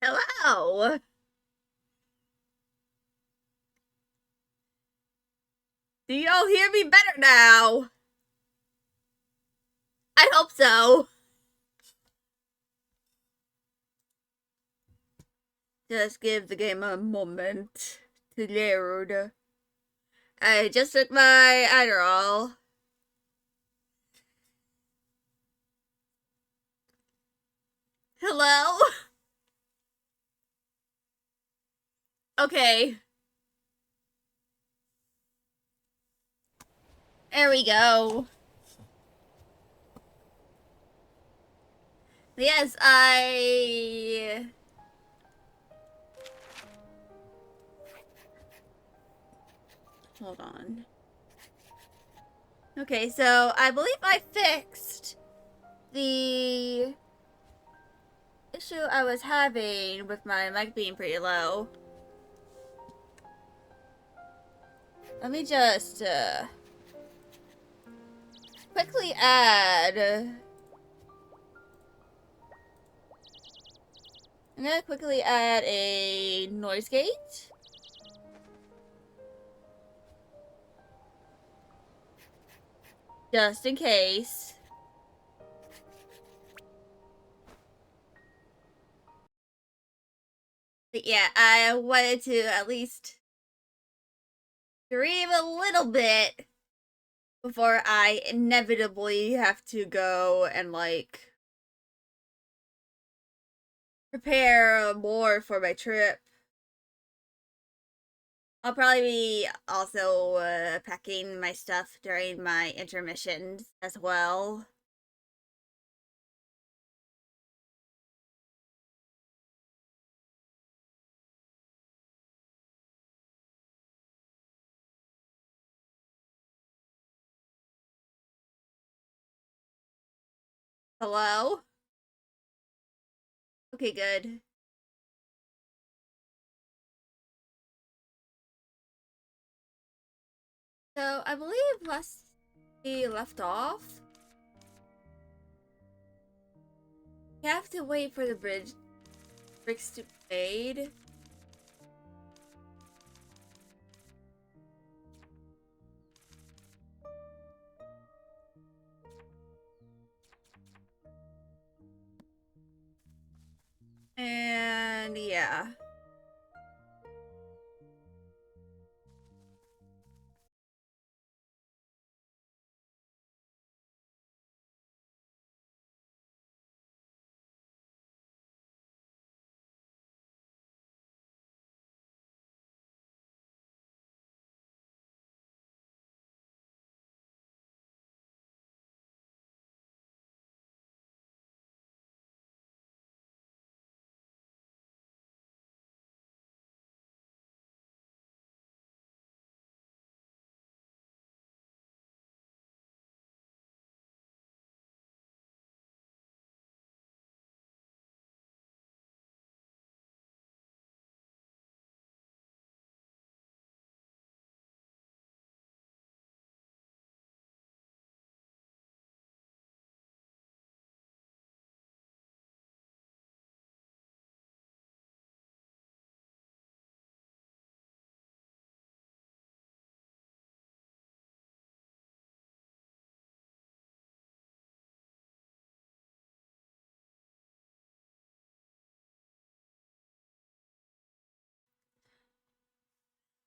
Hello. Do y'all hear me better now? I hope so. Just give the game a moment to load. I just took my Adderall. Hello? Okay. There we go. Yes, I... Hold on. Okay, so I believe I fixed the issue I was having with my mic being pretty low. Let me just, quickly add... I'm gonna quickly add a noise gate. Just in case. But yeah, I wanted to at least dream a little bit before I inevitably have to go and like prepare more for my trip. I'll probably be also packing my stuff during my intermissions as well. Hello? Okay, good. So I believe last we left off, you have to wait for the bricks to fade. And yeah.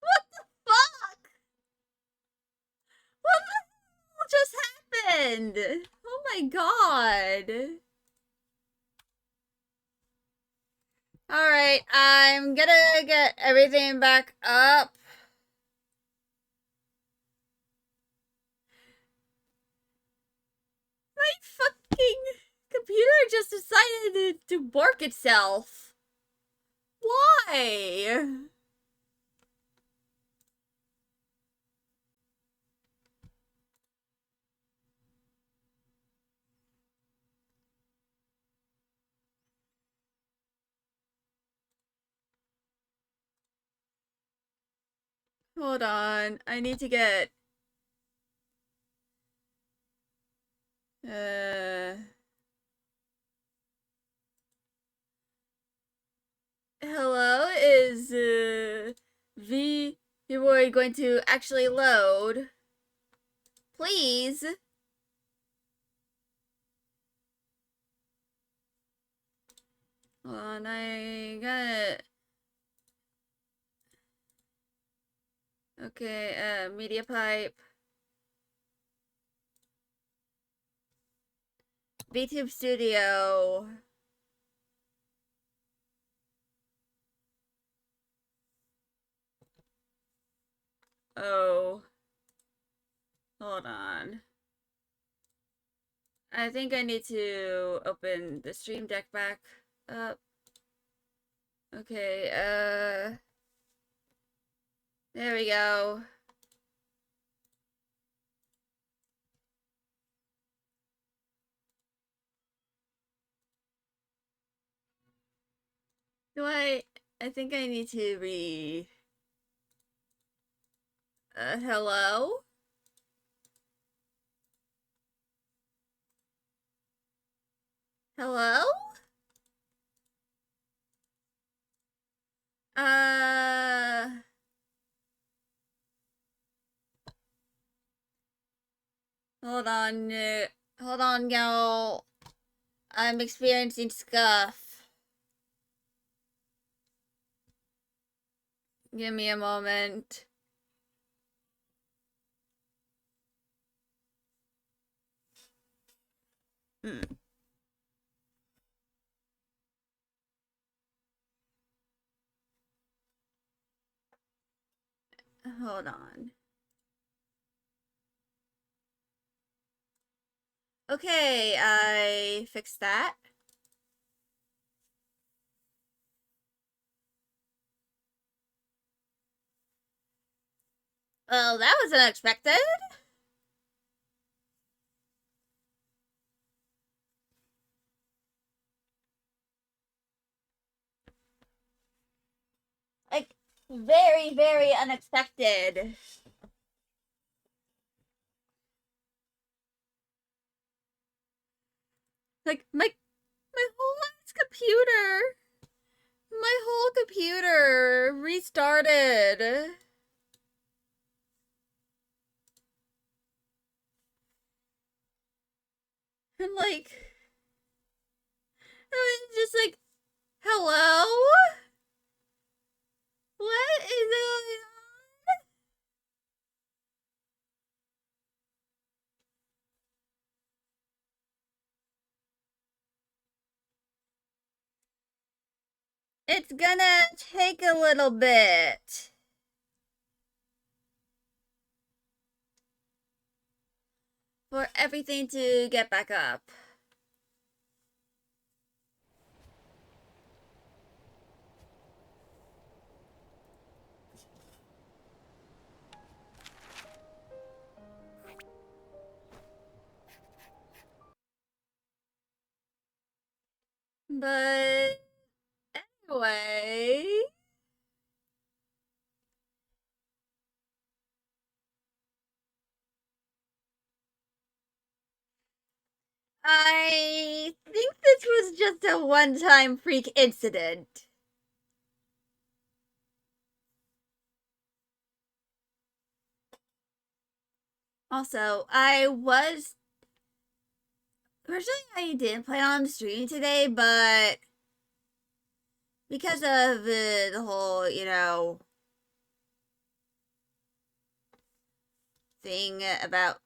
What the fuck? What the hell just happened? Oh my god. Alright, I'm gonna get everything back up. My fucking computer just decided to bork itself. Why? Hold on, I need to get... Uh... You were going to actually load. Please. Hold on, I got it. Okay, media pipe. VTube Studio. Oh. Hold on. I think I need to open the Stream Deck back up. Okay, there we go. I think I need to hello? Hello? Uh, hold on, hold on, y'all. I'm experiencing scuff. Give me a moment. Hold on. Okay, I fixed that. Well, that was unexpected. Like, very, very unexpected. Like, my whole ass computer. My whole computer restarted. I'm like, I was just like, hello? What is going on? It's gonna take a little bit for everything to get back up. But anyway, I think this was just a one-time freak incident. Also, originally I didn't plan on streaming today, but because of the whole, thing about,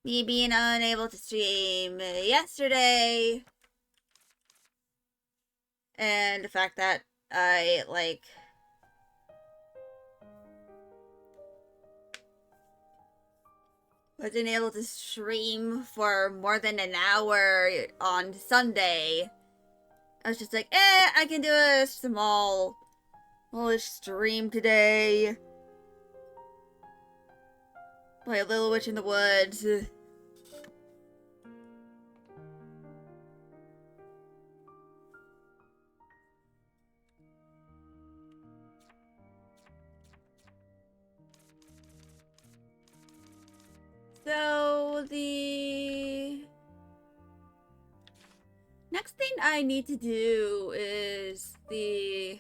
me being unable to stream yesterday, and the fact that I, wasn't able to stream for more than an hour on Sunday. I was just like, I can do a small stream today. Play a Little Witch in the Woods. So, the next thing I need to do is the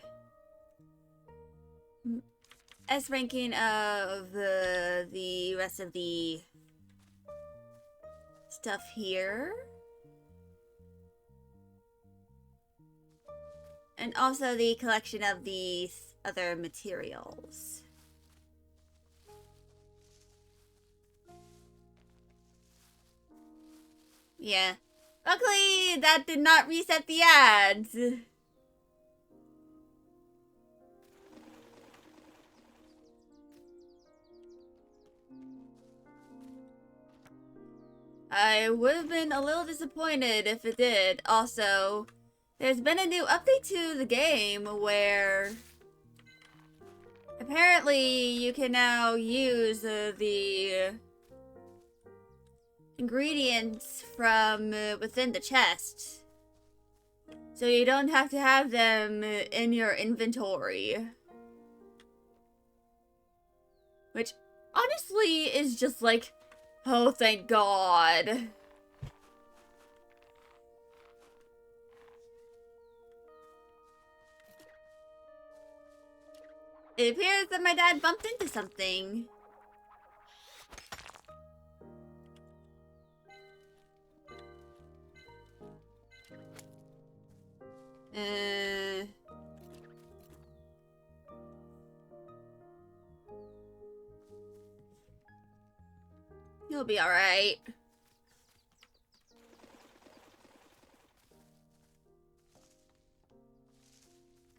S ranking of the rest of the stuff here. And also the collection of these other materials. Yeah. Luckily, that did not reset the ads. I would have been a little disappointed if it did. Also, there's been a new update to the game where apparently you can now use the ingredients from within the chest. So you don't have to have them in your inventory. Which honestly is just like, oh, thank God. It appears that my dad bumped into something. He'll be alright.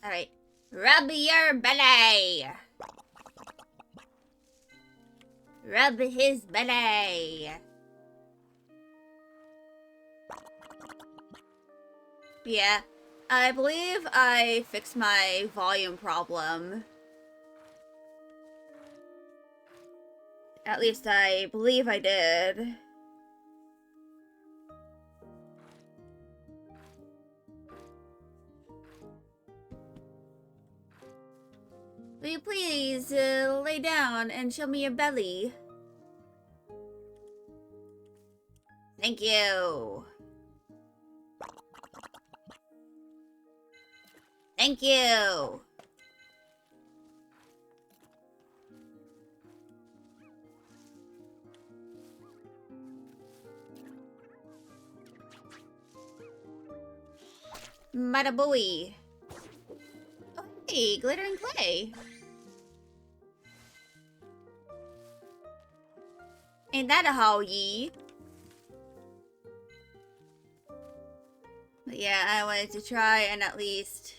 Alright. Rub your belly! Rub his belly! Yeah. I believe I fixed my volume problem. At least I believe I did. Will you please lay down and show me your belly? Thank you. Thank you. Madabooey. Oh, hey, glittering clay. Ain't that a haul ye? But yeah, I wanted to try and at least,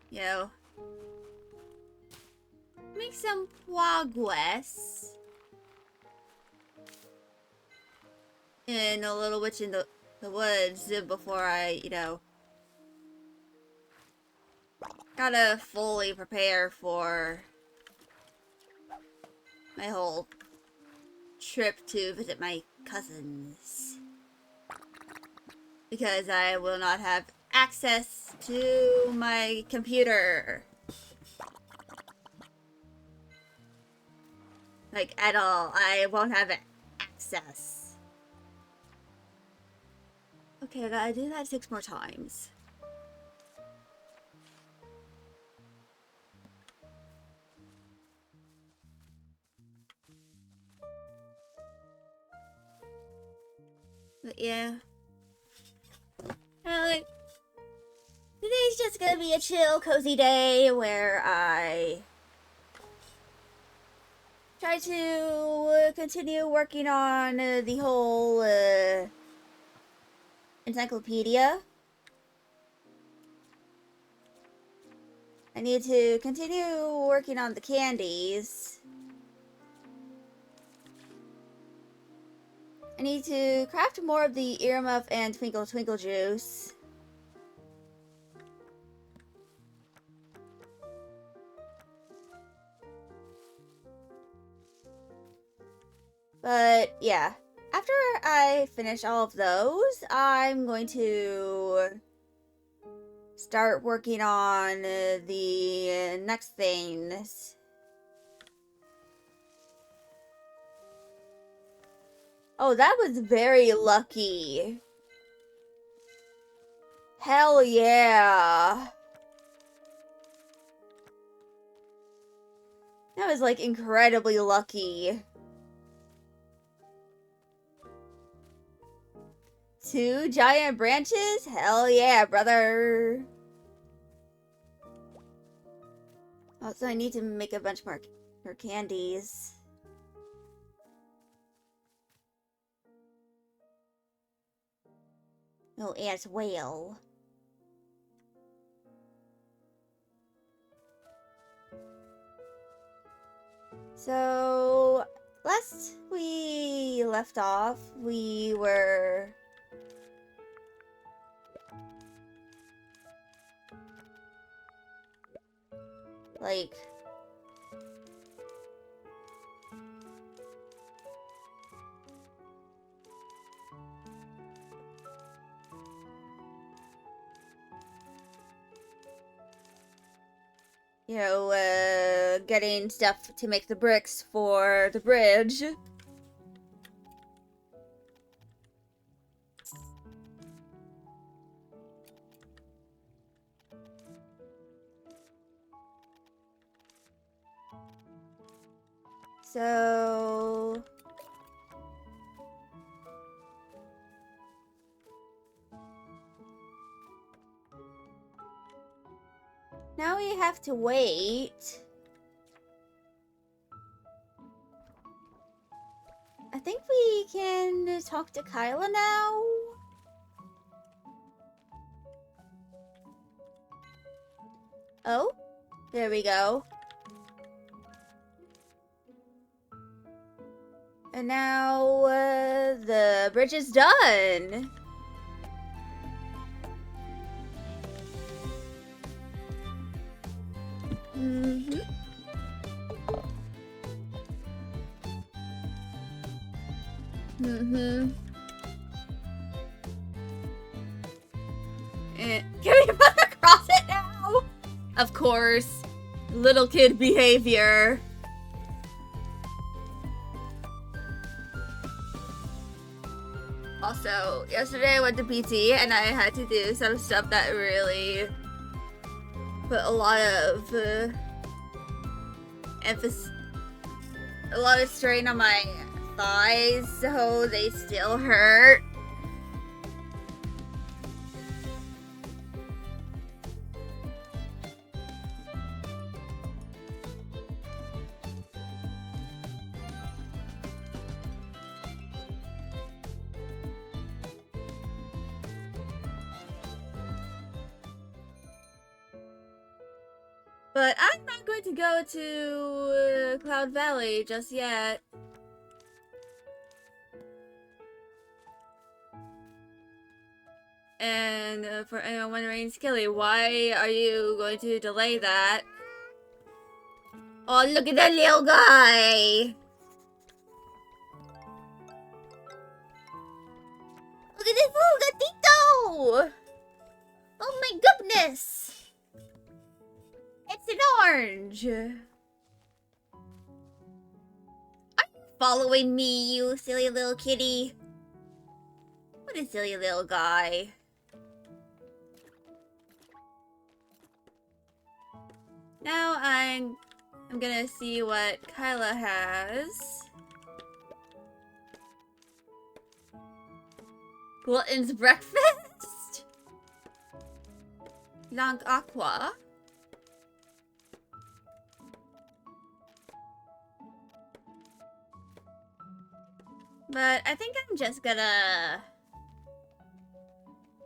you know, make some progress in a Little Witch in the Woods before I, you know, gotta fully prepare for my whole trip to visit my cousins. Because I will not have access to my computer. Like, at all. I won't have access. Okay, I gotta do that 6 more times. But yeah. Today's just gonna be a chill, cozy day where I try to continue working on the whole encyclopedia. I need to continue working on the candies. I need to craft more of the earmuff and twinkle twinkle juice. But yeah, after I finish all of those, I'm going to start working on the next things. Oh, that was very lucky. Hell yeah. That was like incredibly lucky. 2 giant branches? Hell yeah, brother. Also, I need to make a bunch more candies. Oh, as well. So, last we left off, we were... like... you know, getting stuff to make the bricks for the bridge. So... now we have to wait. I think we can talk to Kyla now. Oh, there we go. And now the bridge is done. Mm-hmm. Mm-hmm. Can we put across it now? Of course. Little kid behavior. Also, yesterday I went to PT and I had to do some stuff that really put a lot of emphasis, a lot of strain on my thighs, so they still hurt. But I'm not going to go to Cloud Valley just yet. And for anyone wondering, Skilly, why are you going to delay that? Oh, look at that little guy! Look at this little gatito! Oh my goodness! It's an orange! Are you following me, you silly little kitty? What a silly little guy. Now I'm gonna see what Kyla has. Glutton's breakfast? Lang Aqua. But I think I'm just gonna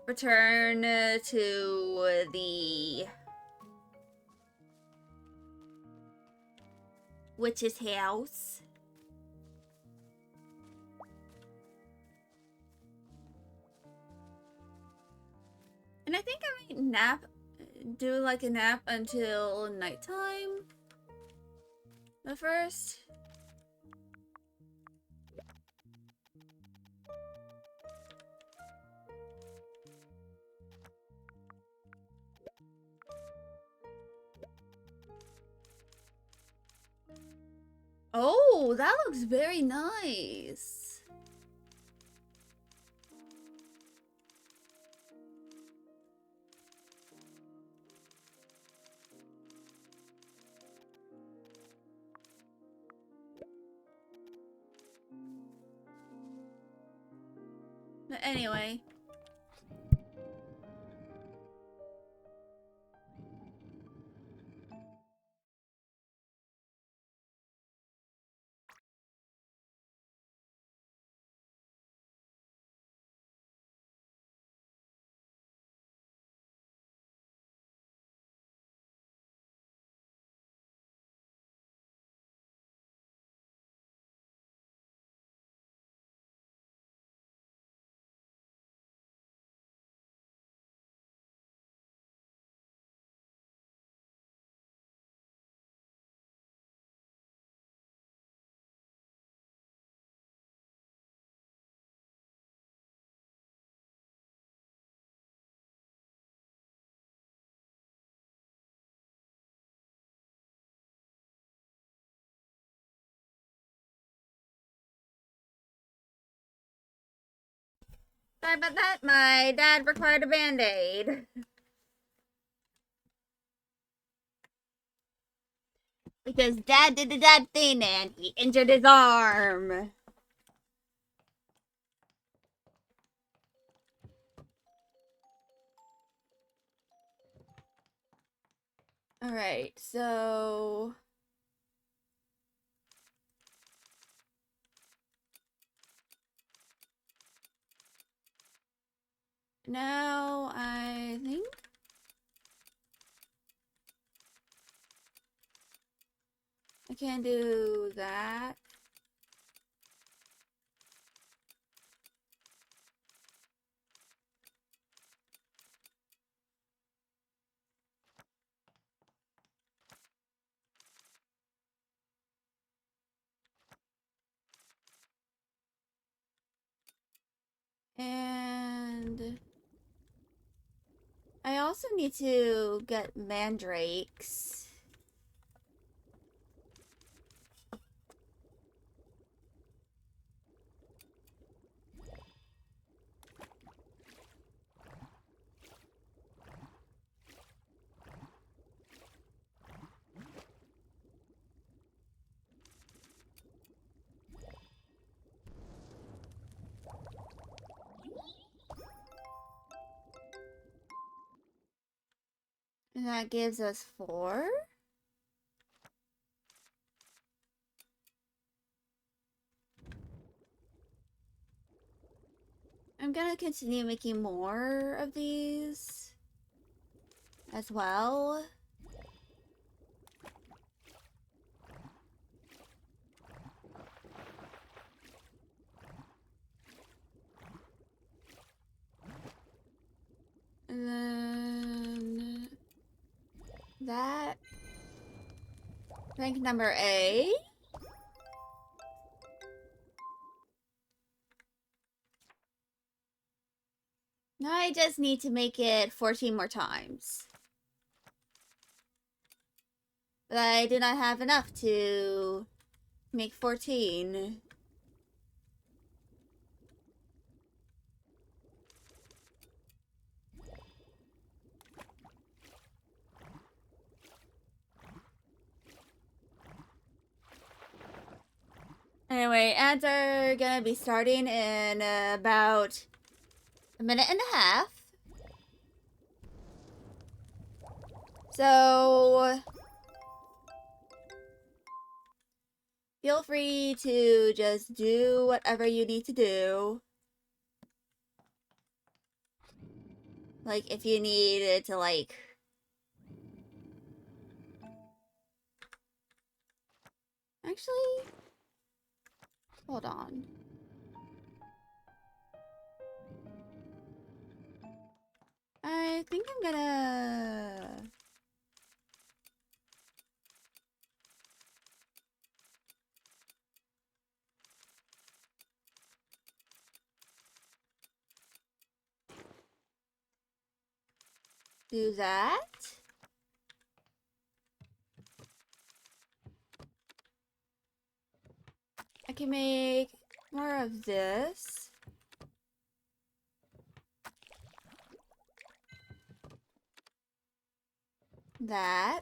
return to the witch's house. And I think I might do like a nap until nighttime. But first... oh, that looks very nice. Anyway. Sorry about that. My dad required a band-aid. Because dad did the dad thing and he injured his arm. Alright, so... now I think I can do that. And I also need to get mandrakes. And that gives us 4. I'm gonna continue making more of these as well. And then that rank number A. Now I just need to make it 14 more times. But I do not have enough to make 14. Anyway, ads are gonna be starting in about a minute and a half. So feel free to just do whatever you need to do. Like if you needed to like actually hold on. I think I'm gonna do that. I can make more of this. That.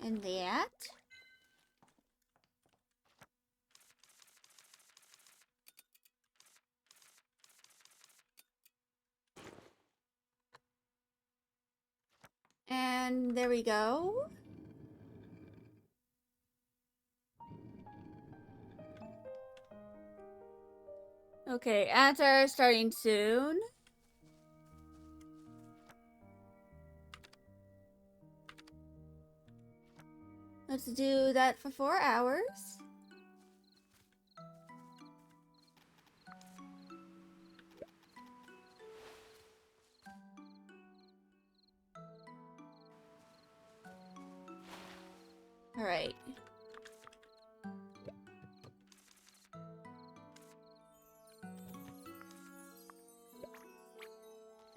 And that. And there we go. Okay, ads are starting soon. Let's do that for 4 hours. All right.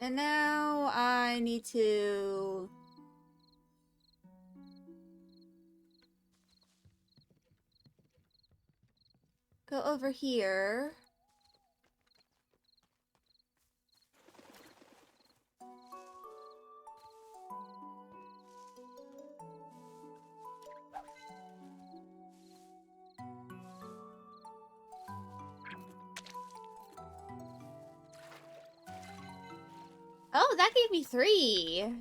And now I need to go over here. Oh, that gave me 3.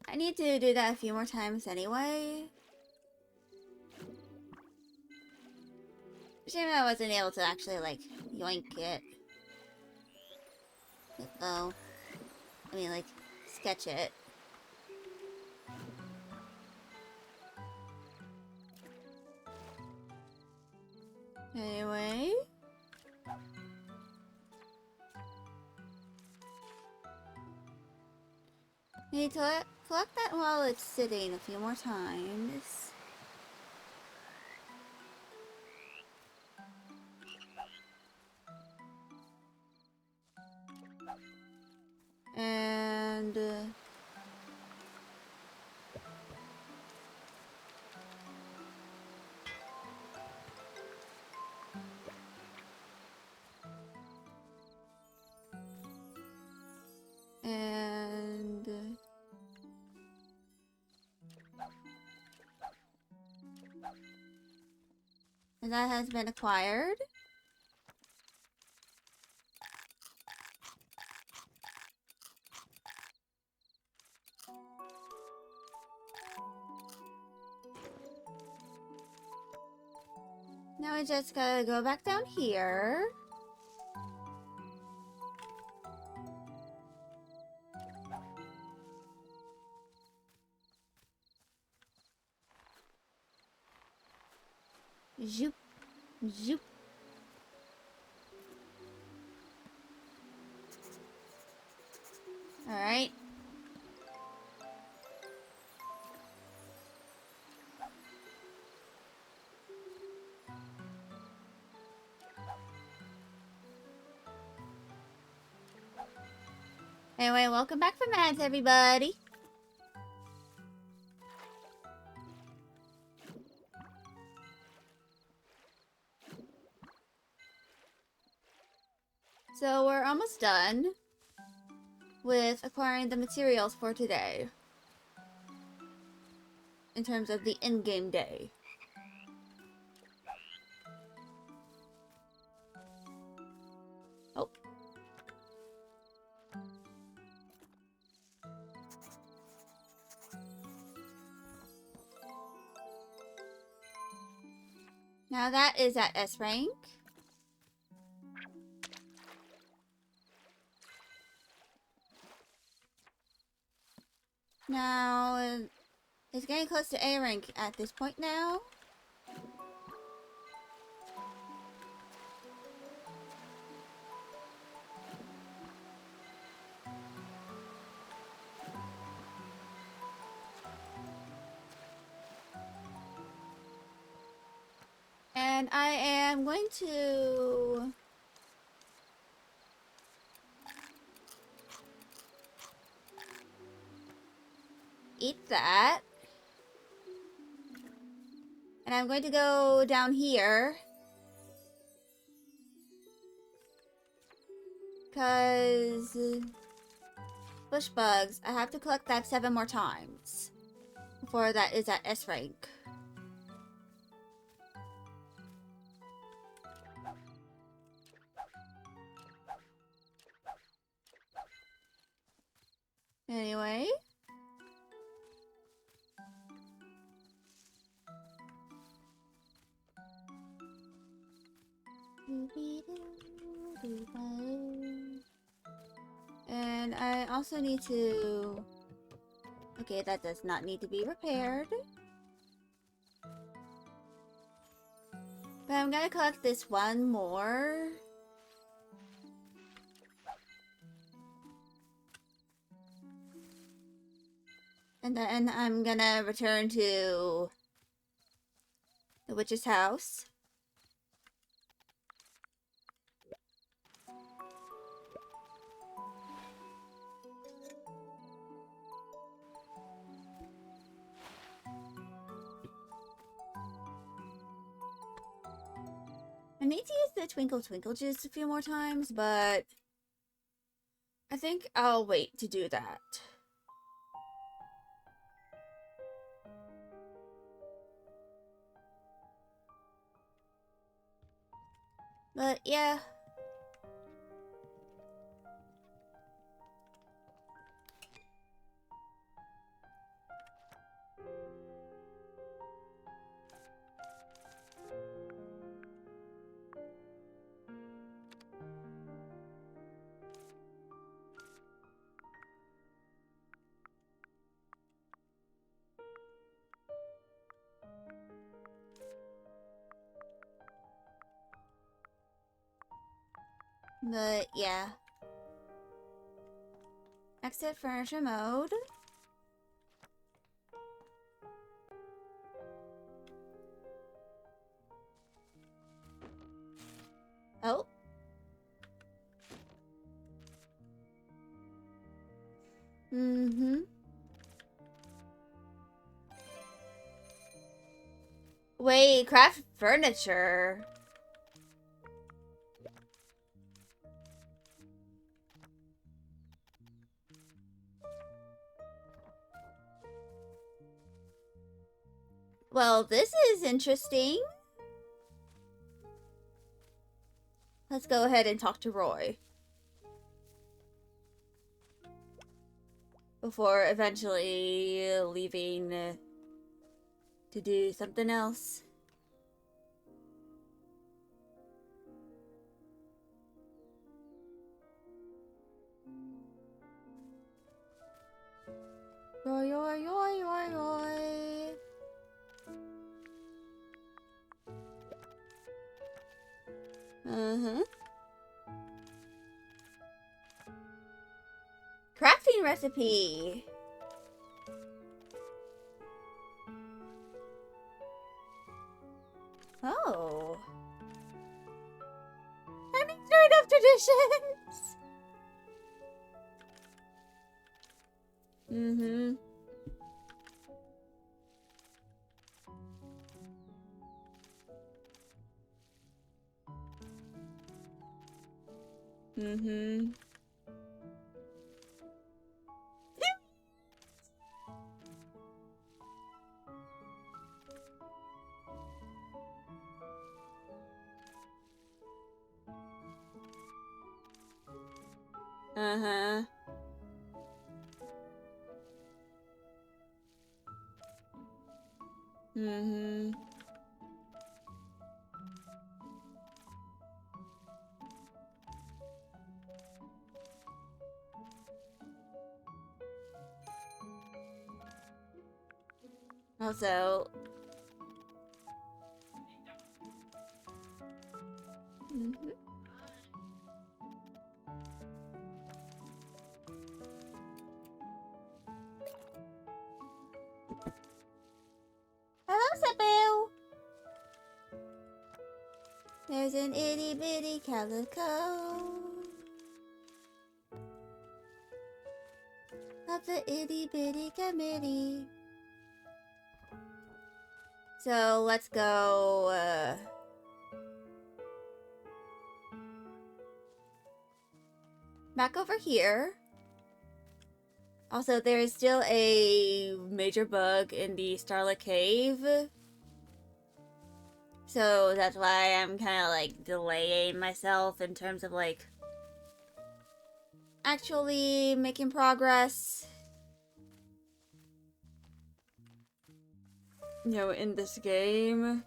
I need to do that a few more times anyway. Shame I wasn't able to actually, like, yoink it. Oh. I mean, like, sketch it. Anyway. Need to collect that while it's sitting a few more times. And... and... and that has been acquired. Now we just gotta go back down here. Zoop. Zoop. Alright. Anyway, welcome back from ads, everybody. So we're almost done with acquiring the materials for today. In terms of the in-game day. Oh. Now that is at S rank. Now, it's getting close to A rank at this point now. And I am going to... eat that. And I'm going to go down here. Because... bush bugs, I have to collect that 7 more times. Before that is at S rank. Anyway. And I also need to... Okay, that does not need to be repaired. But I'm gonna collect this one more. And then I'm gonna return to the witch's house. I need to use the Twinkle Twinkle juice a few more times, but I think I'll wait to do that. But yeah. But yeah. Exit furniture mode. Oh. Mm-hmm. Wait, craft furniture. Well, this is interesting. Let's go ahead and talk to Roy. Before eventually leaving to do something else. Roy, Roy, Roy, Roy, Roy. Uh-huh. Crafting recipe. Oh. I'm ignorant of traditions. Mm-hmm. Mm-hmm. Uh-huh. Mm-hmm. Also... Mm-hmm. Hello, Sabu! There's an itty bitty calico of the itty bitty committee. So let's go back over here. Also, there is still a major bug in the Starlit Cave. So that's why I'm kind of like delaying myself in terms of like actually making progress. in this game.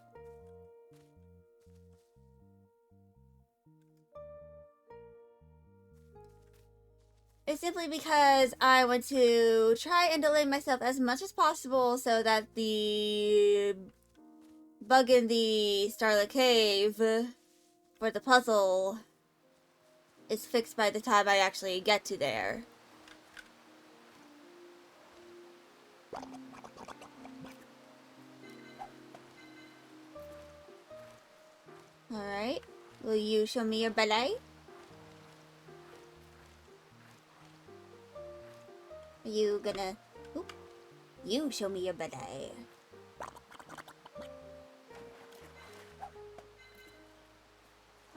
It's simply because I want to try and delay myself as much as possible so that the bug in the Starlit Cave for the puzzle is fixed by the time I actually get to there. Alright. Will you show me your ballet? Are you gonna... Oop. You show me your ballet.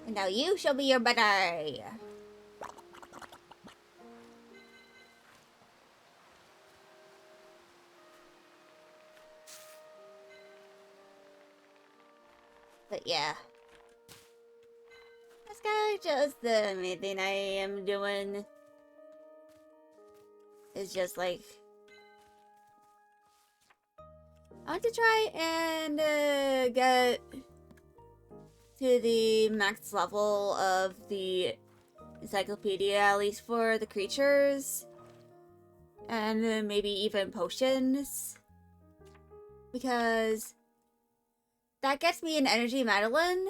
And now you show me your ballet. But yeah. That's kind of just the main thing I am doing. It's just like... I want to try and get to the max level of the encyclopedia, at least for the creatures. And maybe even potions. Because that gets me an energy Madeline.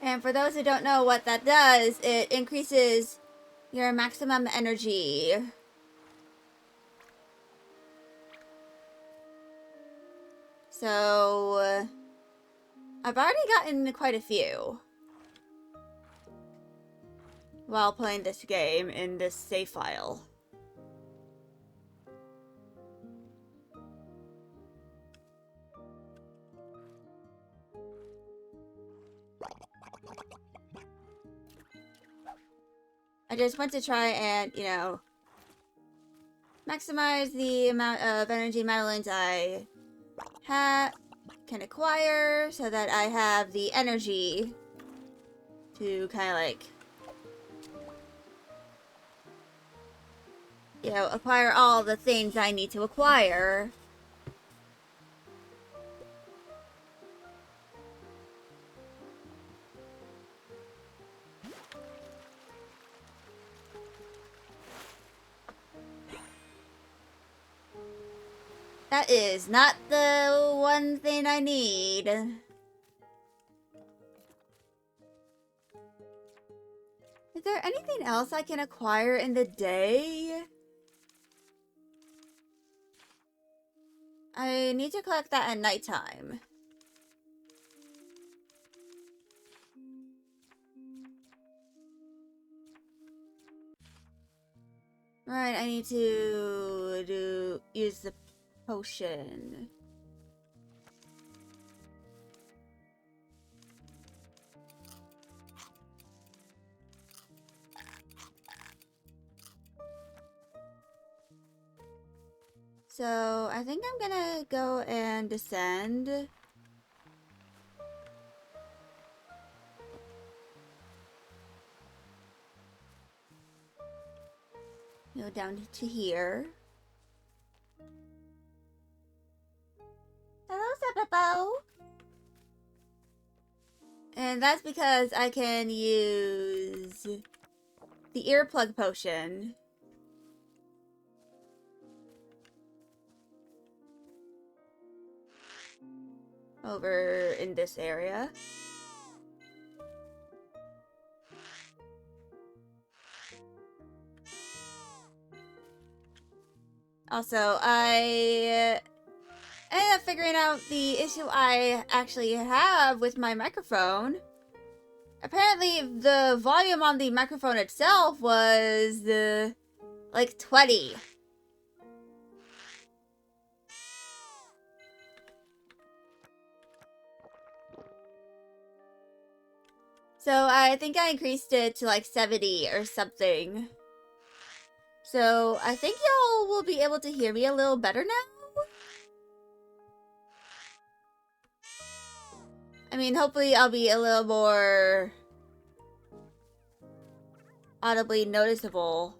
And for those who don't know what that does, it increases your maximum energy. So, I've already gotten quite a few while playing this game in this save file. I just want to try and, maximize the amount of energy Madeleines I can acquire so that I have the energy to kind of like, acquire all the things I need to acquire. That is not the one thing I need. Is there anything else I can acquire in the day? I need to collect that at nighttime. Right, I need to use the potion. So, I think I'm gonna go and descend. Go down to here. Hello, Sepapo! And that's because I can use the earplug potion. Over in this area. Also, I ended up figuring out the issue I actually have with my microphone. Apparently, the volume on the microphone itself was, like 20. So I think I increased it to like 70 or something. So I think y'all will be able to hear me a little better now. I mean, hopefully I'll be a little more audibly noticeable.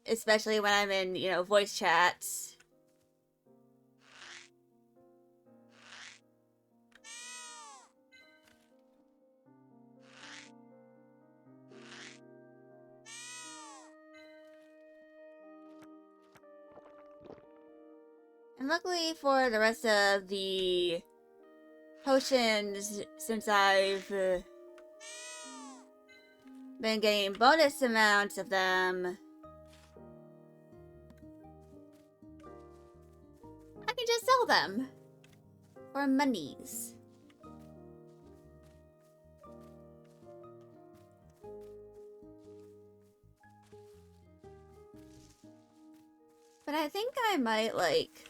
Especially when I'm in, you know, voice chats. And luckily for the rest of the potions, since I've been getting bonus amounts of them, I can just sell them for monies. But I think I might, like,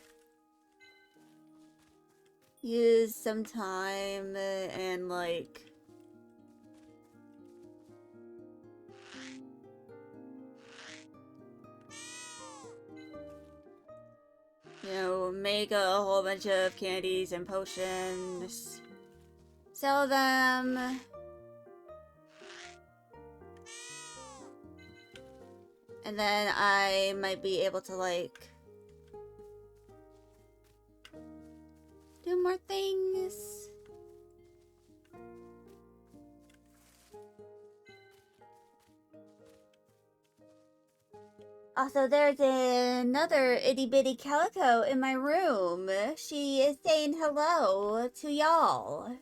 use some time and, like, you know, make a whole bunch of candies and potions, sell them, and then I might be able to, like, do more things. Also, there's another itty bitty calico in my room. She is saying hello to y'all.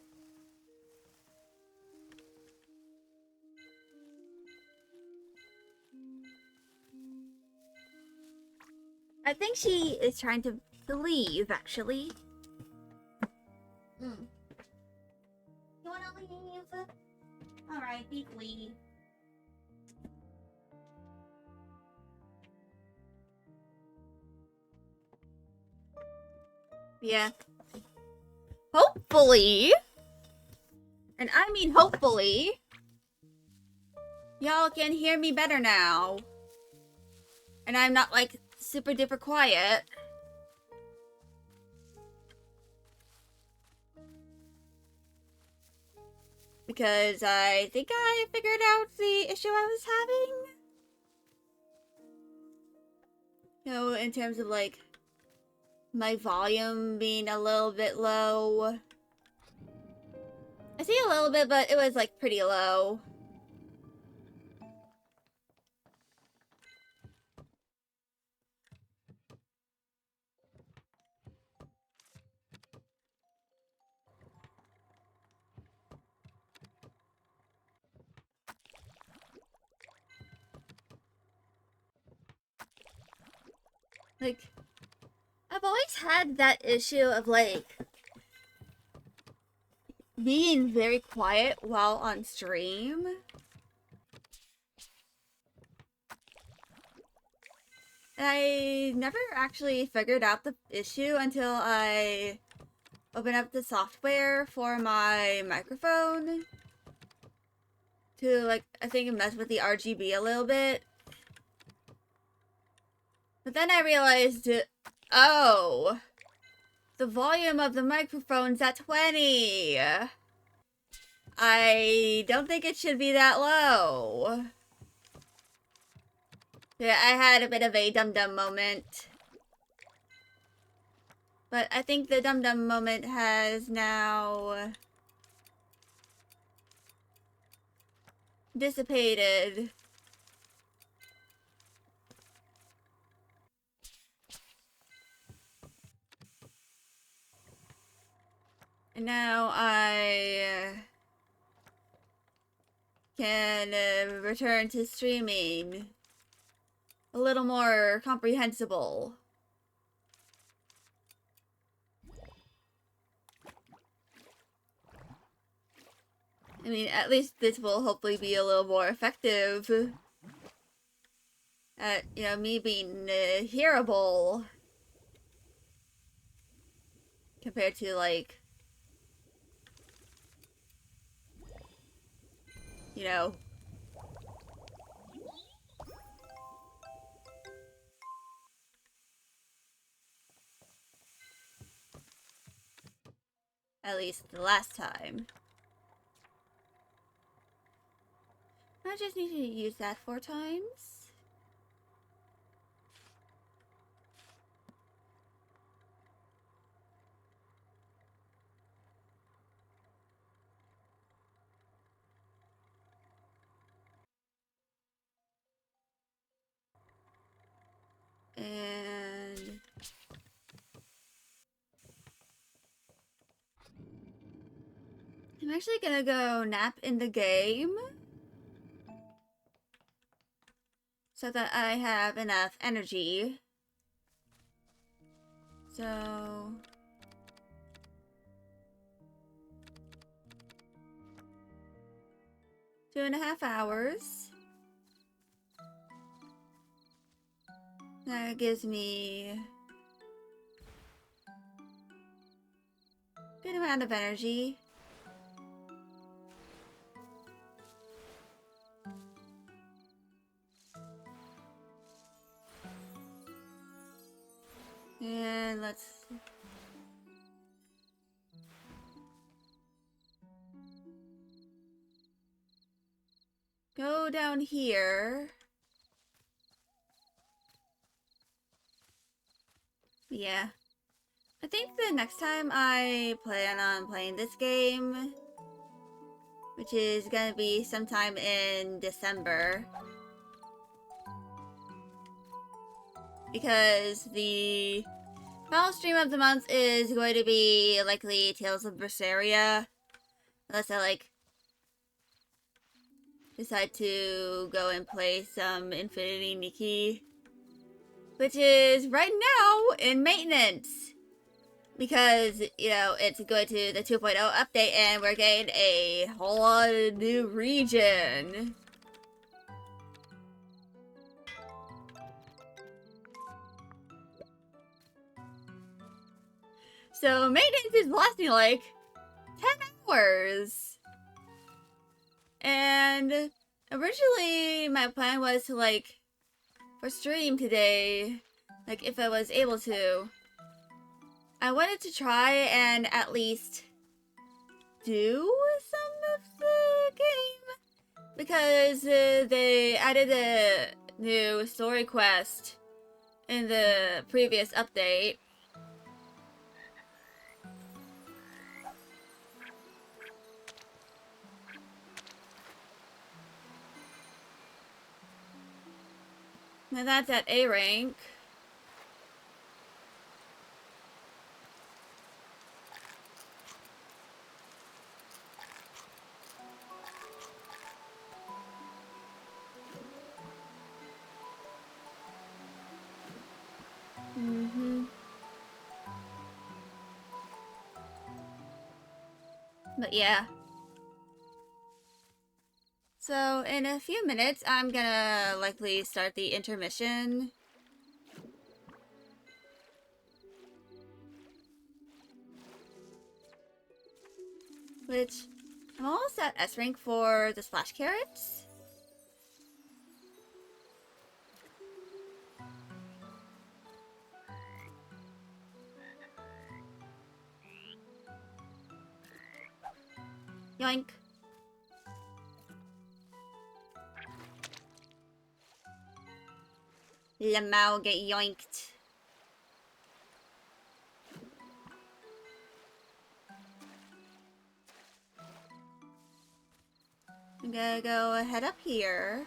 I think she is trying to leave, actually. You wanna leave? Alright, be flee. Yeah. Hopefully, and I mean hopefully, y'all can hear me better now. And I'm not, like, super duper quiet. Because I think I figured out the issue I was having. You know, in terms of, like, my volume being a little bit low. I see a little bit, but it was, like, pretty low. Like, I've always had that issue of, like, being very quiet while on stream. And I never actually figured out the issue until I opened up the software for my microphone to, like, I think mess with the RGB a little bit. But then I realized, oh, the volume of the microphone's at 20. I don't think it should be that low. Yeah, I had a bit of a dum-dum moment. But I think the dum-dum moment has now dissipated. And now I can return to streaming a little more comprehensible. I mean, at least this will hopefully be a little more effective at, you know, me being hearable compared to, like, you know, At least the last time. I just need to use that 4 times. And I'm actually gonna go nap in the game so that I have enough energy. So 2.5 hours. That gives me a good amount of energy. And let's go down here. Yeah. I think the next time I plan on playing this game, which is gonna be sometime in December, because the final stream of the month is going to be likely Tales of Berseria, unless I like decide to go and play some Infinity Nikki, which is right now in maintenance. Because, you know, it's going to the 2.0 update and we're getting a whole lot of new region. So maintenance is lasting like 10 hours. And originally my plan was to like, for stream today, like if I was able to, I wanted to try and at least do some of the game, because they added a new story quest in the previous update. Now that's at A rank. But yeah. So in a few minutes, I'm gonna likely start the intermission. Which, I'm almost at S rank for the splash carrots. Yoink. Lamau get yoinked. I'm gonna go head up here.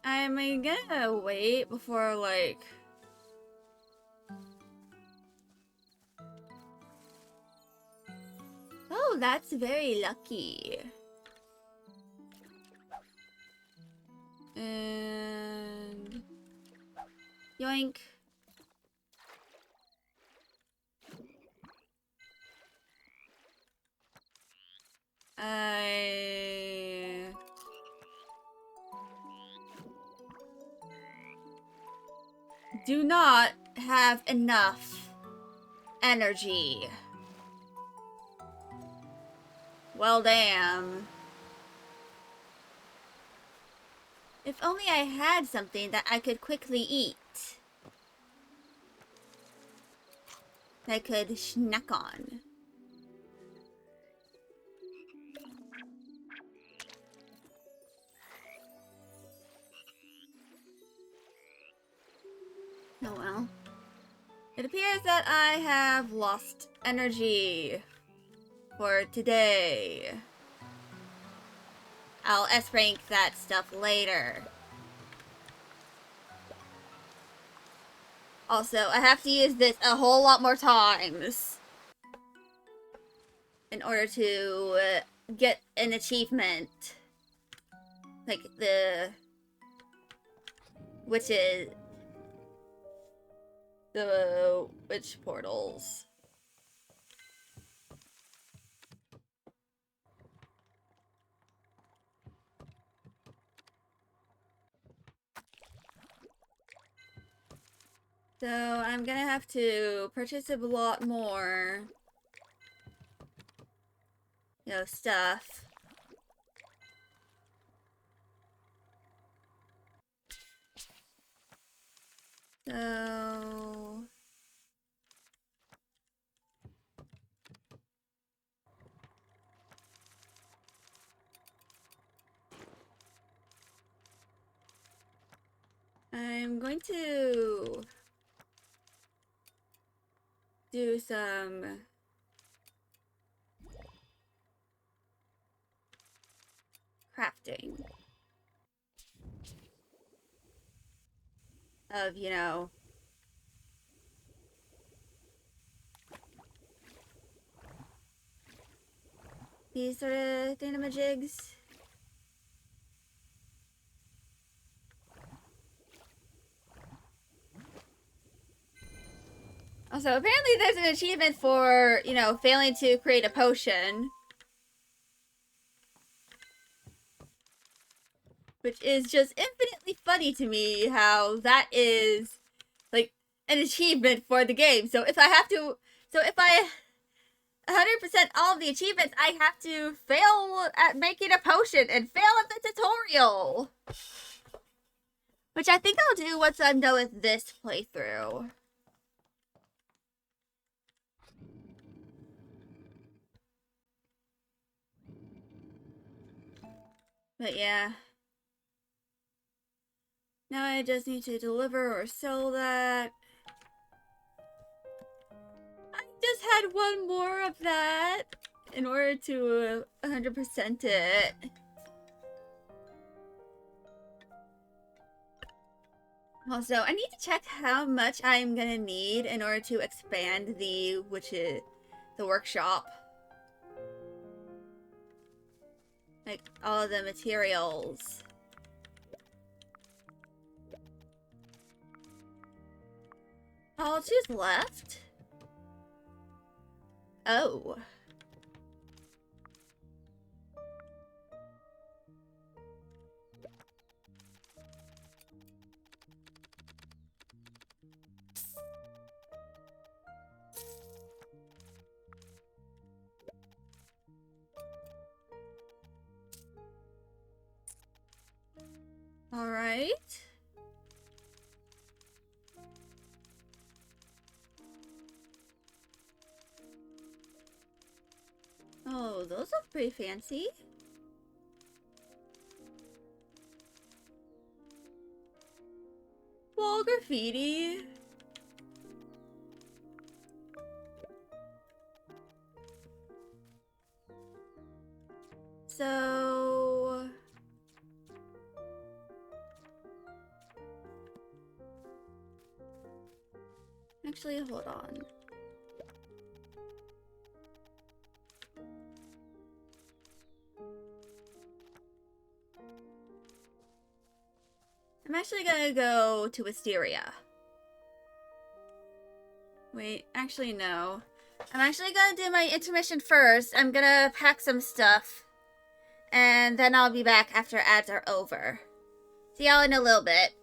I'm gonna wait before, like... Oh, that's very lucky. And... Yoink. I do not have enough energy. Well, damn. If only I had something that I could quickly eat. I could snack on. Oh well. It appears that I have lost energy for today. I'll S-rank that stuff later. Also, I have to use this a whole lot more times in order to get an achievement. Like the... which is... the witch portals. So I'm gonna have to purchase a lot more, stuff. So I'm going to do some crafting of, these sort of thingamajigs. Also, apparently there's an achievement for, failing to create a potion. Which is just infinitely funny to me how that is, like, an achievement for the game. So if I 100% all of the achievements, I have to fail at making a potion and fail at the tutorial. Which I think I'll do once I'm done with this playthrough. But yeah. Now I just need to deliver or sell that. I just had one more of that in order to 100% it. Also, I need to check how much I'm gonna need in order to expand the workshop. Like, all of the materials. I'll choose left. Oh. Alright. Oh, those look pretty fancy. Wall graffiti. So... actually, hold on. I'm actually gonna go to Wisteria. Wait, actually no. I'm actually gonna do my intermission first. I'm gonna pack some stuff. And then I'll be back after ads are over. See y'all in a little bit.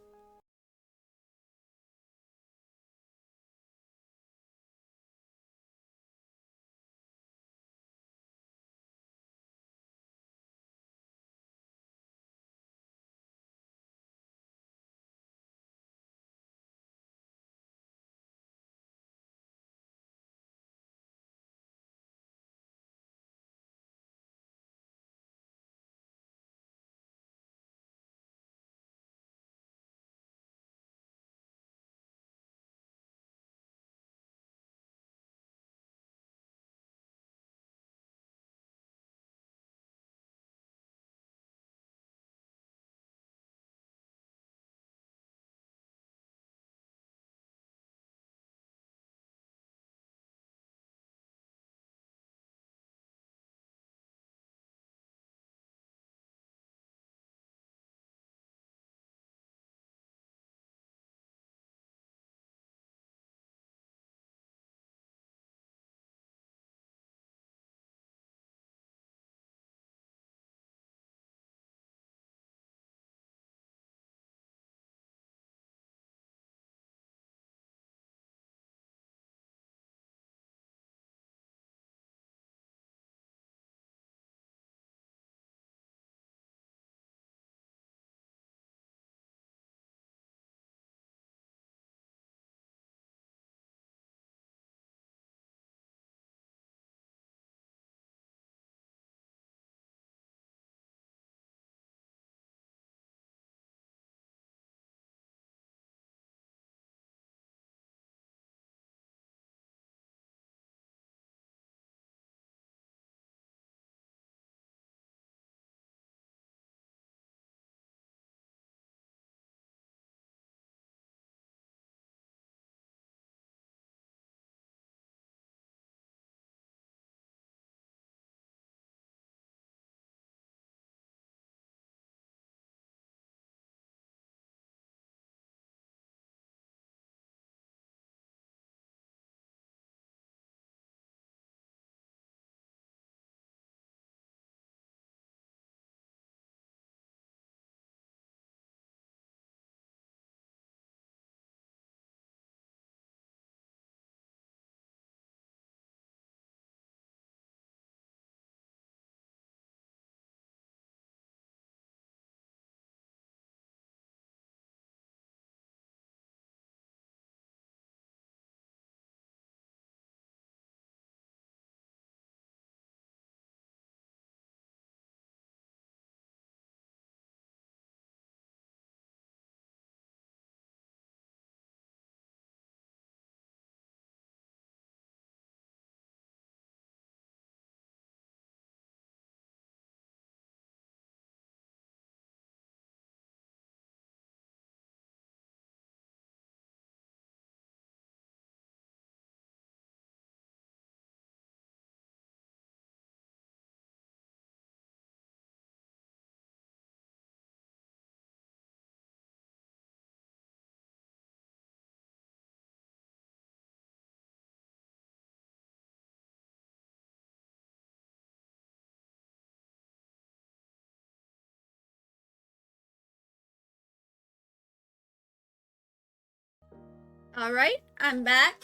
Alright, I'm back.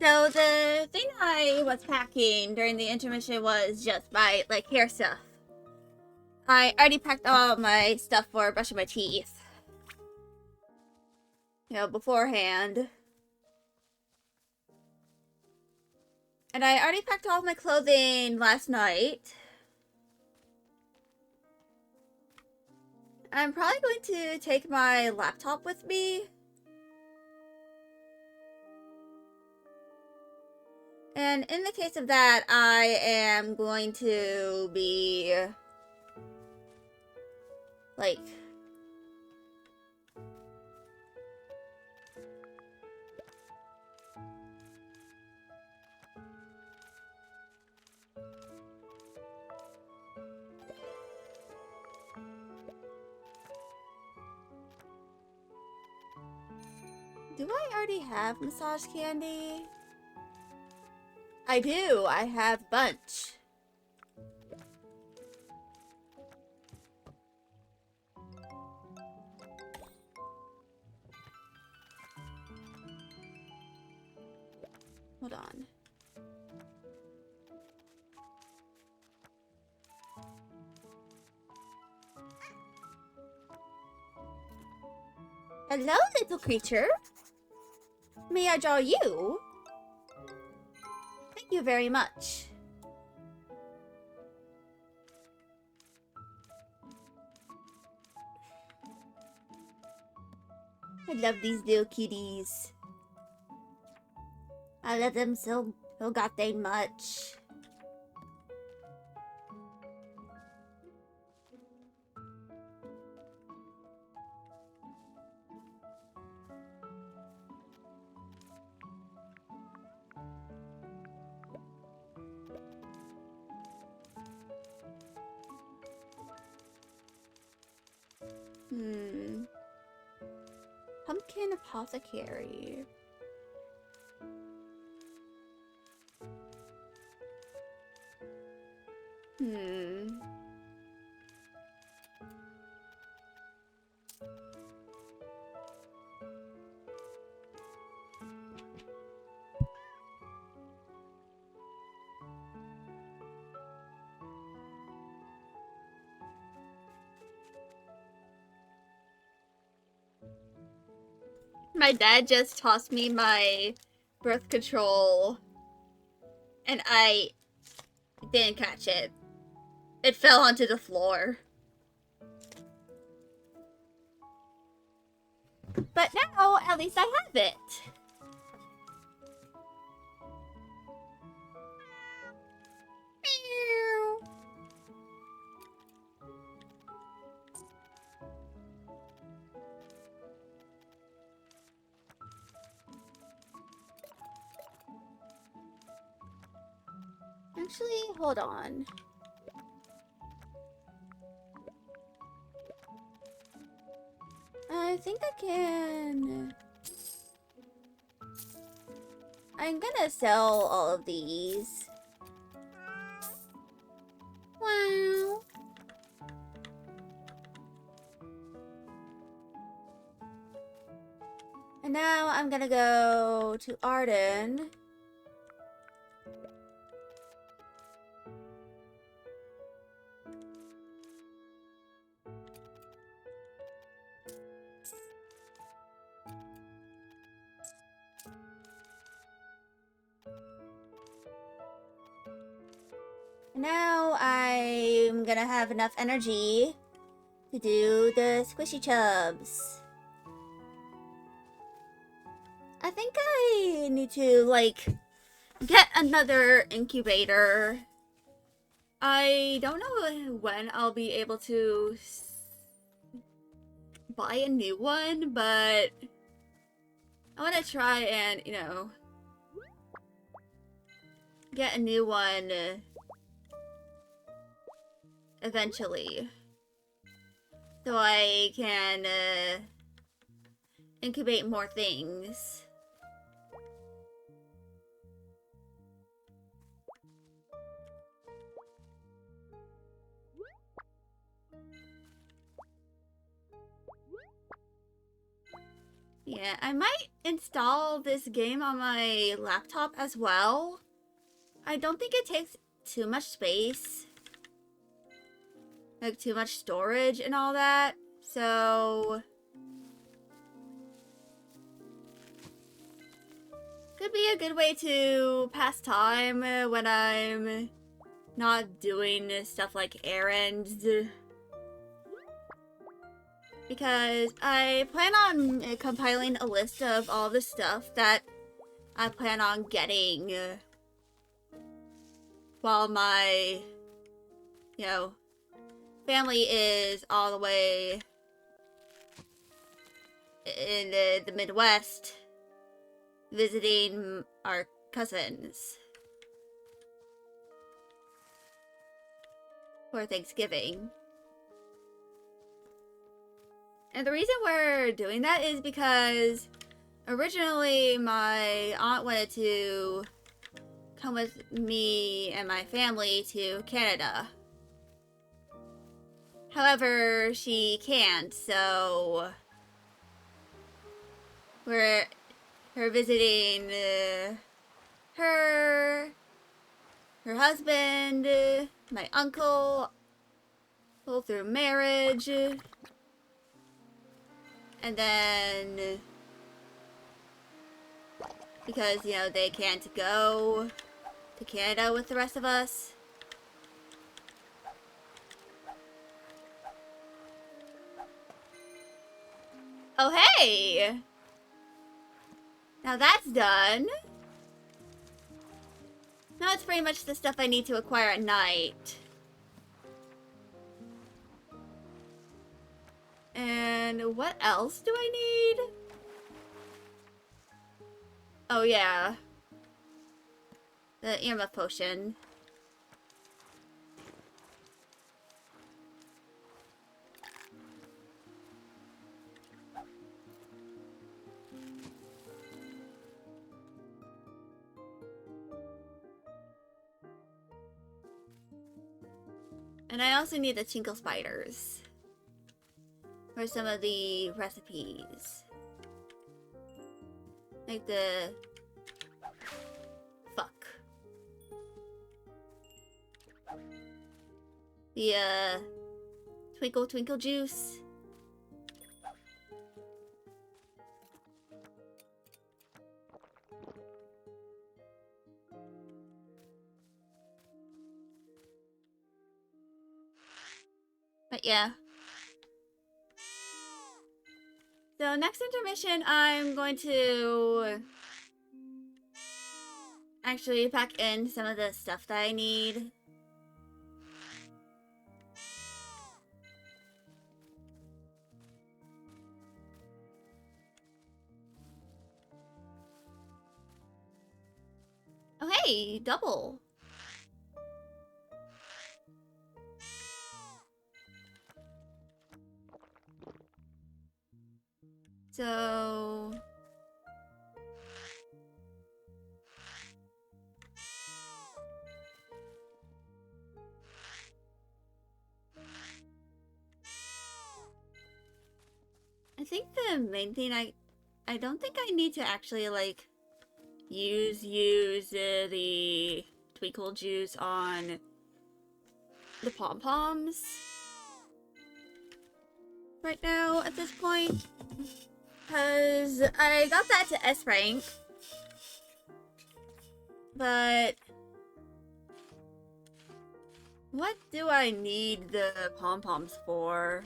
So the thing I was packing during the intermission was just my, like, hair stuff. I already packed all my stuff for brushing my teeth. You know, beforehand. And I already packed all my clothing last night. I'm probably going to take my laptop with me. And in the case of that, I am going to be, like, do I already have massage candy? I do. I have bunch. Hold on. Hello, little creature. May I draw you? Thank you very much. I love these little kitties. I love them so goddamn much. Pumpkin apothecary. My dad just tossed me my birth control and I didn't catch it. It fell onto the floor. But now, at least I have it. Actually, hold on. I think I can... I'm gonna sell all of these. Wow. And now I'm gonna go to Arden. Now I'm gonna have enough energy to do the squishy chubs. I think I need to, like, get another incubator. I don't know when I'll be able to buy a new one, but I want to try and, you know, get a new one eventually, so I can incubate more things. Yeah, I might install this game on my laptop as well. I don't think it takes too much space. Like, too much storage and all that. So... could be a good way to pass time when I'm not doing stuff like errands. Because I plan on compiling a list of all the stuff that I plan on getting while my, family is all the way in the Midwest visiting our cousins for Thanksgiving. And the reason we're doing that is because originally my aunt wanted to come with me and my family to Canada. However, she can't, so we're visiting her husband, my uncle, all through marriage, and then because, they can't go to Canada with the rest of us. Oh, hey! Now that's done. Now it's pretty much the stuff I need to acquire at night. And what else do I need? Oh yeah. The EMF potion. And I also need the tinkle spiders for some of the recipes. Like the... fuck. The, Twinkle Twinkle Juice. But yeah. So next intermission, I'm going to actually pack in some of the stuff that I need. Oh hey, double. So... I think the main thing I don't think I need to actually, like, use the Twinkle Juice on the pom-poms right now at this point. Because I got that to S rank. But what do I need the pom-poms for?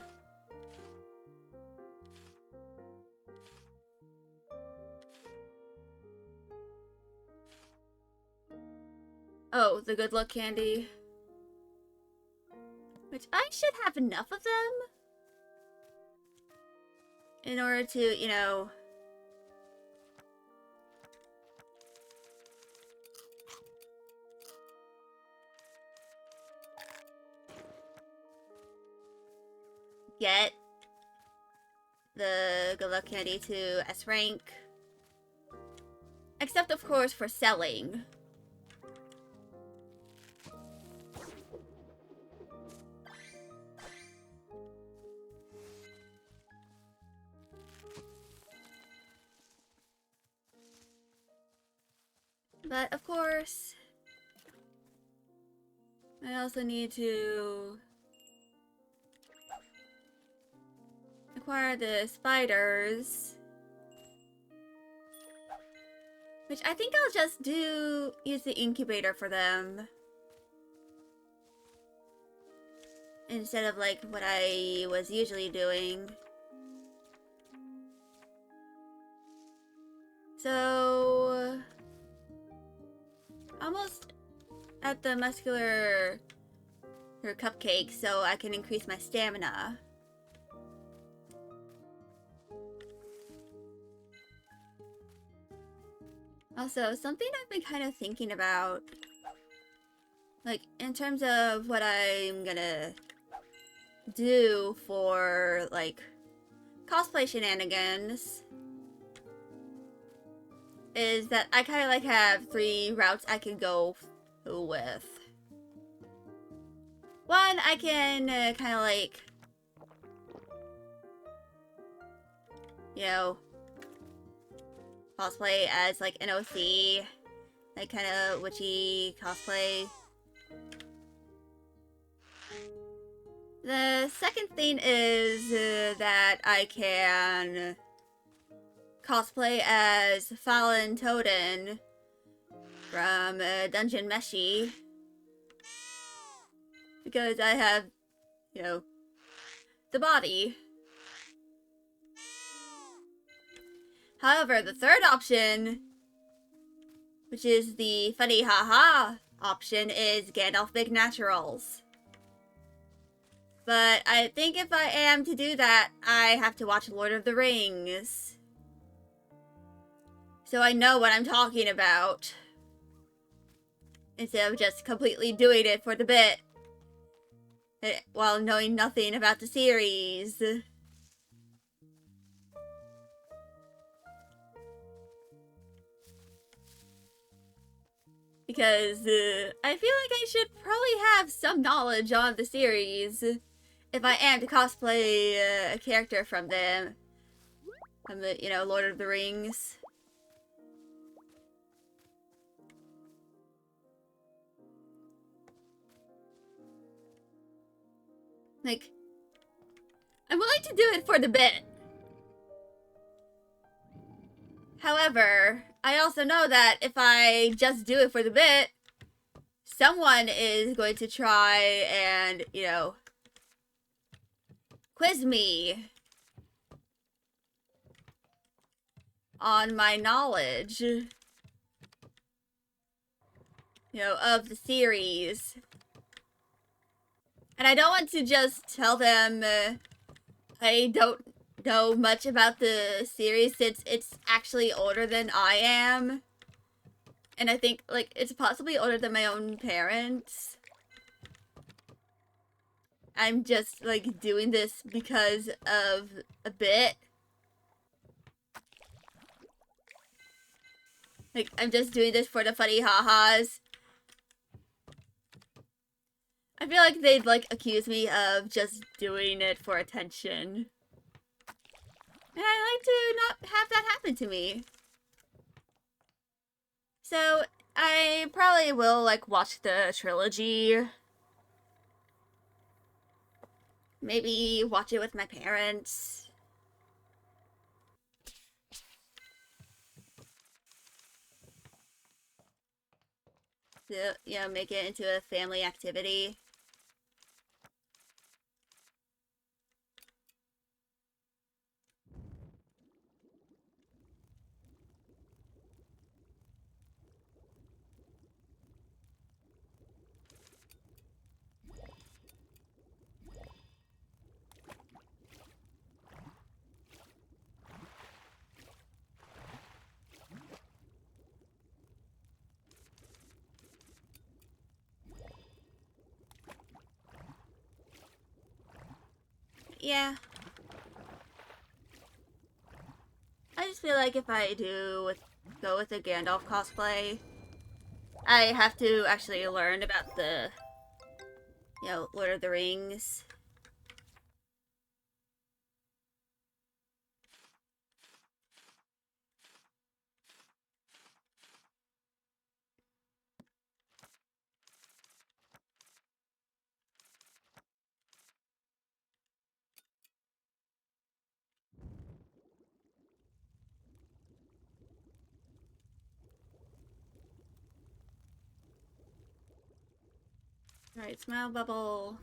Oh, the good luck candy. Which I should have enough of them in order to, get the good luck candy to S rank. Except, of course, for selling. But of course, I also need to acquire the spiders. Which I think I'll just use the incubator for them. Instead of like what I was usually doing. So almost at the muscular or cupcake so I can increase my stamina. Also, something I've been kind of thinking about, like, in terms of what I'm gonna do for, like, cosplay shenanigans, is that I kind of, like, have 3 routes I can go with. One, I can kind of, like, you know, cosplay as, like, an OC, like, kind of witchy cosplay. The second thing is that I can cosplay as Fallen Toden from Dungeon Meshi. Because I have, you know, the body. However, the third option, which is the funny haha option, is Gandalf Big Naturals. But I think if I am to do that, I have to watch Lord of the Rings. So I know what I'm talking about. Instead of just completely doing it for the bit. While knowing nothing about the series. Because I feel like I should probably have some knowledge on the series if I am to cosplay a character from them. From the, you know, Lord of the Rings. Like, I'm willing to do it for the bit. However, I also know that if I just do it for the bit, someone is going to try and, you know, quiz me on my knowledge, you know, of the series. And I don't want to just tell them I don't know much about the series since it's actually older than I am. And I think, like, it's possibly older than my own parents. I'm just, like, doing this because of a bit. Like, I'm just doing this for the funny ha-has. I feel like they'd, like, accuse me of just doing it for attention. And I like to not have that happen to me. So, I probably will, like, watch the trilogy. Maybe watch it with my parents. To, you know, make it into a family activity. Yeah. I just feel like if I go with the Gandalf cosplay, I have to actually learn about the, you know, Lord of the Rings. Alright, smile bubble.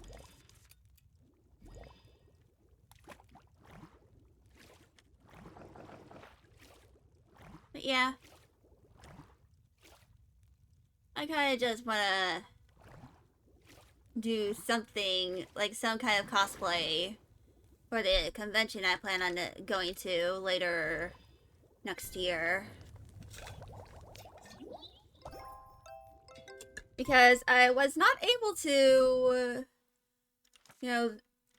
But yeah. I kinda just wanna do something, like some kind of cosplay for the convention I plan on going to later next year. Because I was not able to, you know,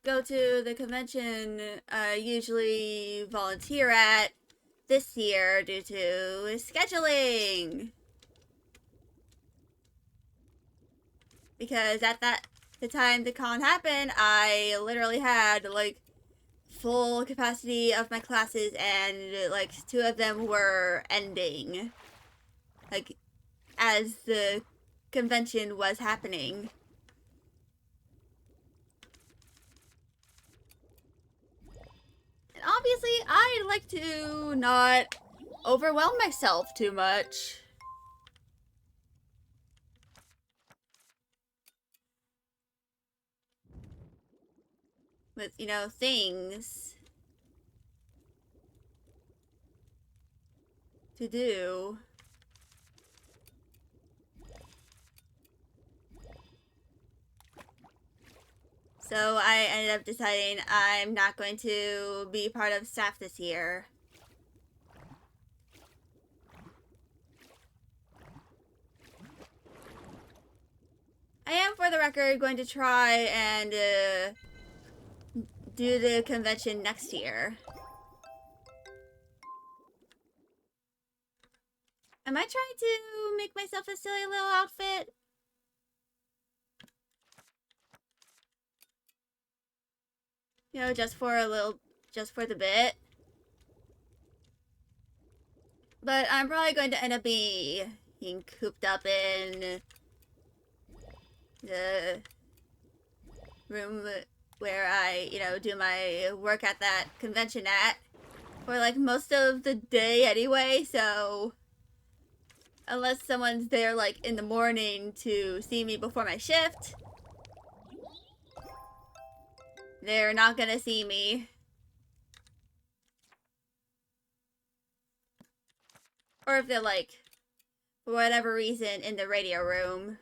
go to the convention I usually volunteer at this year due to scheduling. Because at the time the con happened, I literally had like full capacity of my classes and like 2 of them were ending. Like as the convention was happening. And obviously, I like to not overwhelm myself too much. With, you know, things to do. So I ended up deciding I'm not going to be part of staff this year. I am, for the record, going to try and do the convention next year. Am I trying to make myself a silly little outfit? You know, just for the bit. But I'm probably going to end up being cooped up in the room where I, you know, do my work at that convention at for like most of the day anyway, so unless someone's there like in the morning to see me before my shift, they're not gonna see me. Or if they're like, for whatever reason, in the radio room.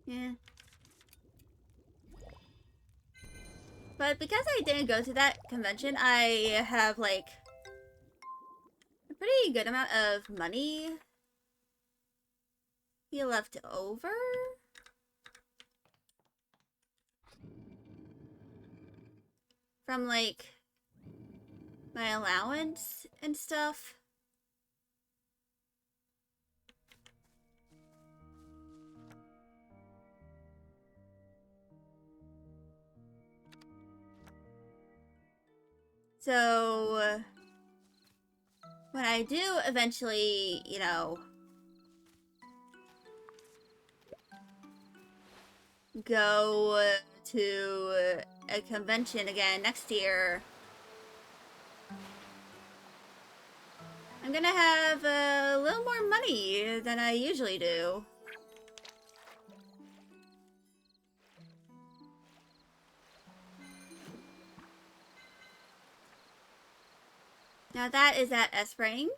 Yeah. But because I didn't go to that convention, I have like a pretty good amount of money left over. From like my allowance and stuff. So when I do eventually, you know, go to a convention again next year, I'm gonna have a little more money than I usually do. Now that is at S rank.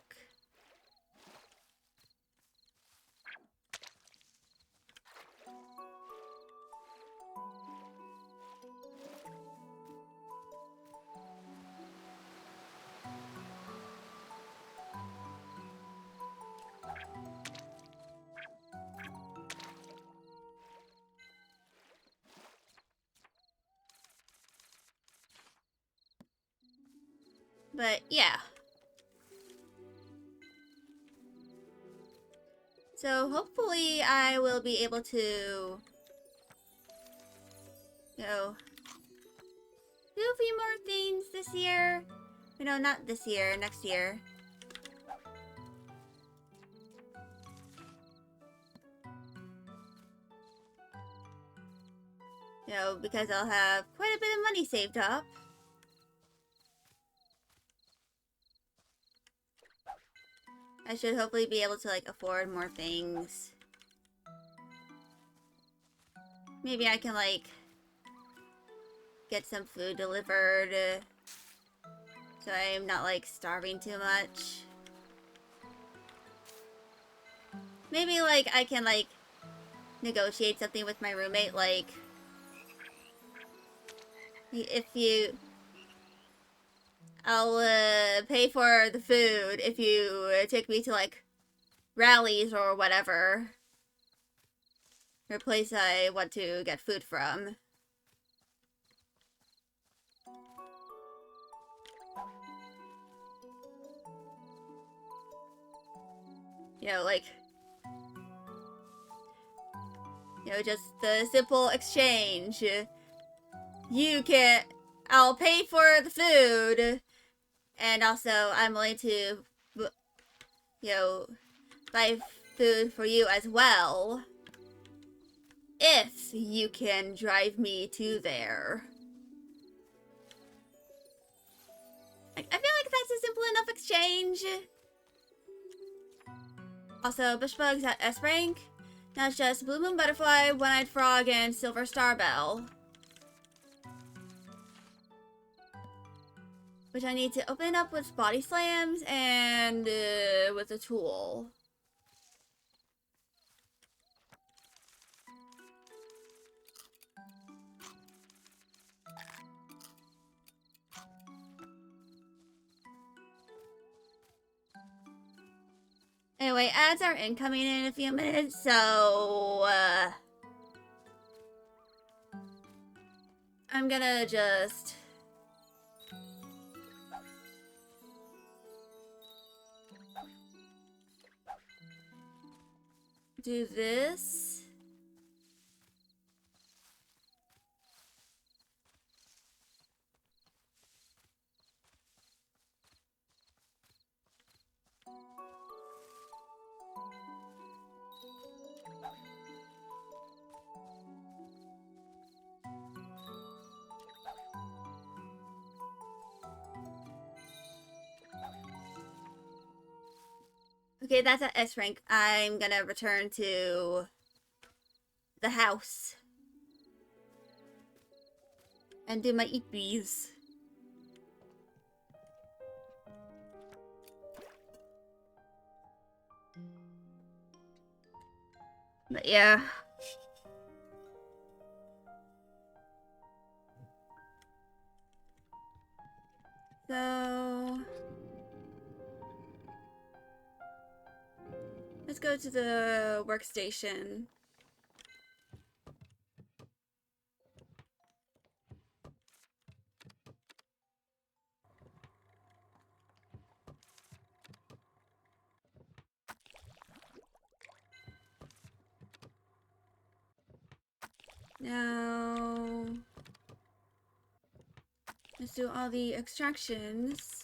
But yeah. So hopefully I will be able to, you know, do a few more things this year. No, not this year, next year. Because I'll have quite a bit of money saved up. I should hopefully be able to, like, afford more things. Maybe I can, like, get some food delivered. So I'm not, like, starving too much. Maybe, like, I can, like, negotiate something with my roommate, like, if you... I'll, pay for the food if you take me to, like, rallies or whatever. Or a place I want to get food from. Like... just the simple exchange. I'll pay for the food, and also I'm willing to, buy food for you as well, if you can drive me to there. I feel like that's a simple enough exchange. Also, Bushbugs at S rank. Now it's just Blue Moon Butterfly, One-Eyed Frog, and Silver Starbell. Which I need to open up with body slams and with a tool. Anyway, ads are incoming in a few minutes, so I'm gonna just do this. Okay, that's at S rank. I'm gonna return to the house and do my eat bees. But yeah. So let's go to the workstation. Now, let's do all the extractions.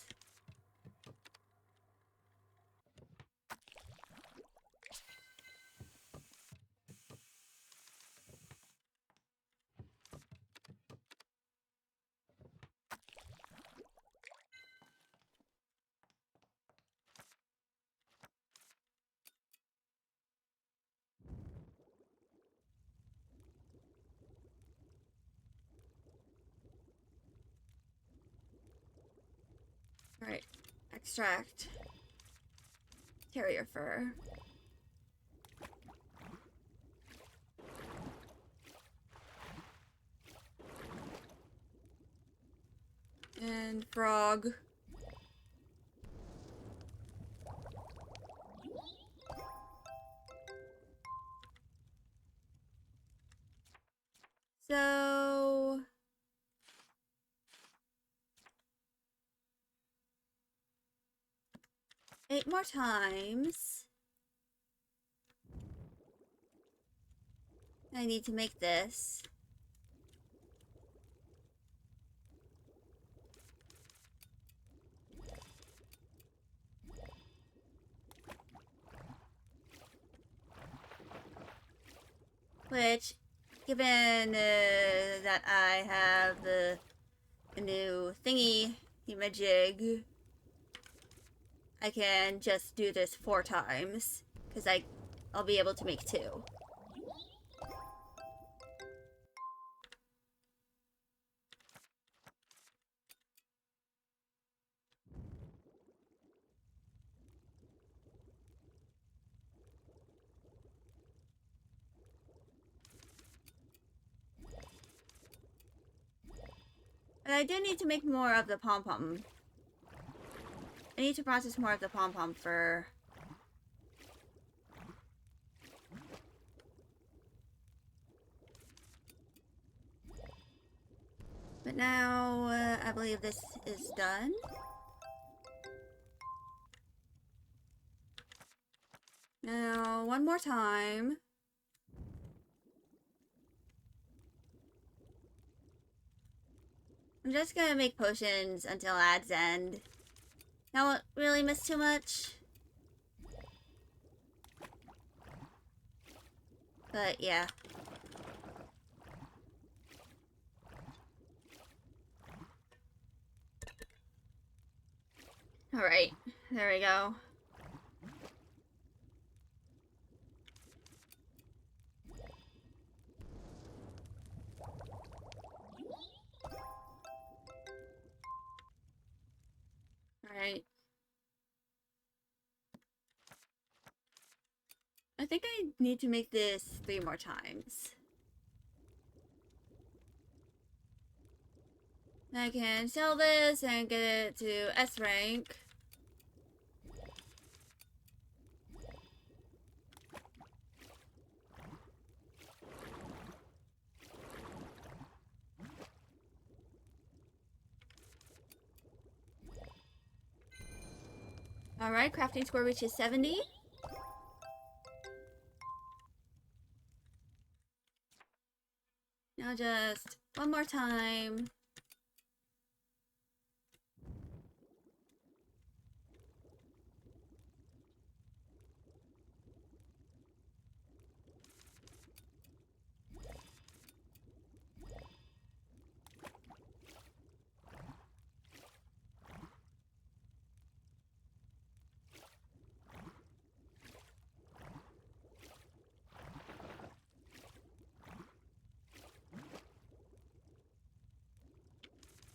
Alright, extract. Carrier fur. And frog. So 8 more times. I need to make this. Which, given that I have a new thingy, jig, I can just do this 4 times. Because I'll be able to make 2. But I do need to make more of the pom-pom. I need to process more of the pom-pom for... But now, I believe this is done. Now, one more time. I'm just gonna make potions until ad's end. I won't really miss too much. But yeah. Alright, there we go. Alright. I think I need to make this 3 more times. I can sell this and get it to S rank. Alright, crafting score reaches 70. Now just one more time.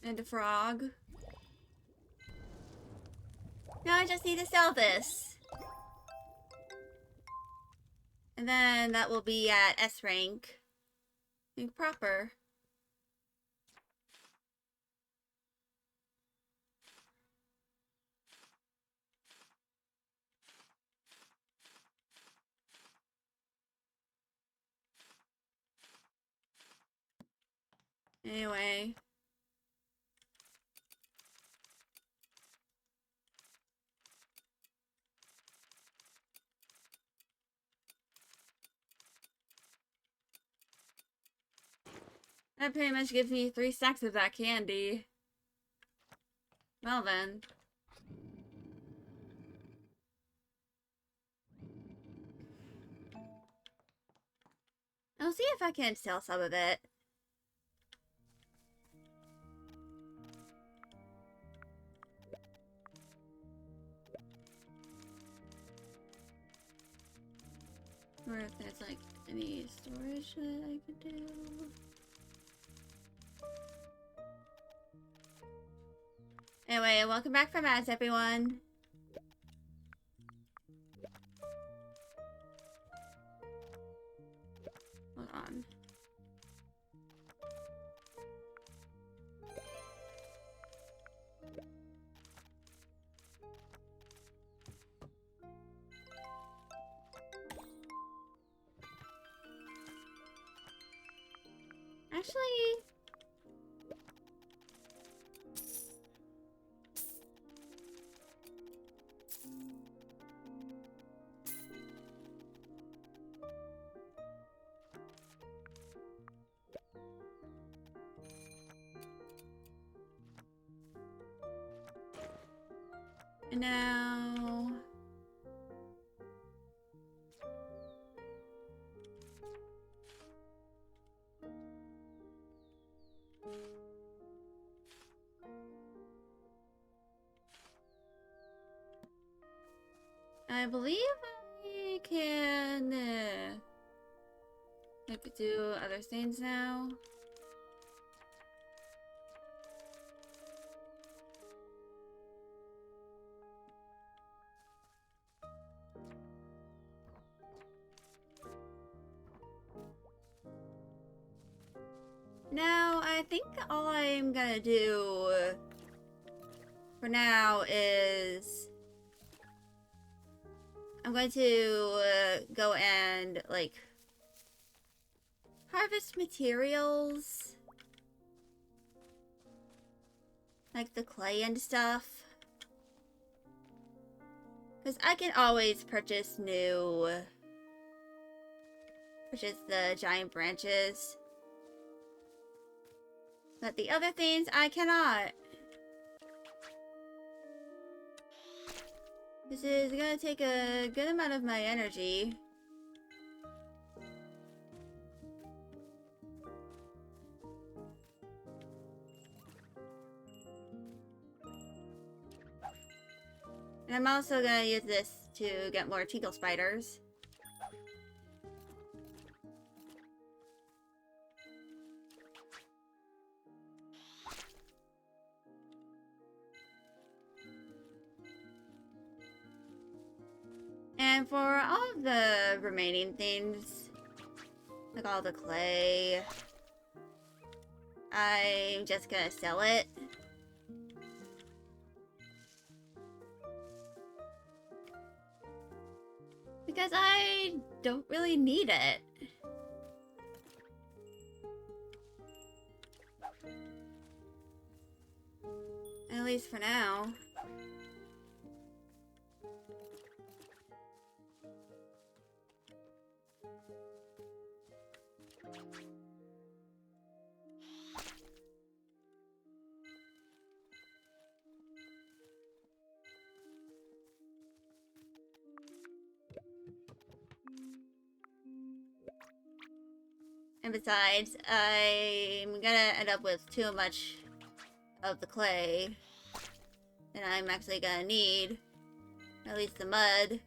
And a frog. Now I just need to sell this. And then that will be at S rank. Rank proper. Anyway. That pretty much gives me 3 stacks of that candy. Well then. I'll see if I can sell some of it. Or if there's like any storage that I could do. Anyway, welcome back from ads, everyone. Hold on. Actually... And now... I believe I can maybe do other things now. Now, I think all I'm gonna do for now is I'm going to go and, like, harvest materials. Like the clay and stuff. Because I can always purchase the giant branches. But the other things, I cannot. This is gonna take a good amount of my energy. And I'm also gonna use this to get more teagle spiders. And for all of the remaining things, like all the clay, I'm just gonna sell it. Because I don't really need it. At least for now. And besides, I'm gonna end up with too much of the clay than I'm actually gonna need. At least the mud.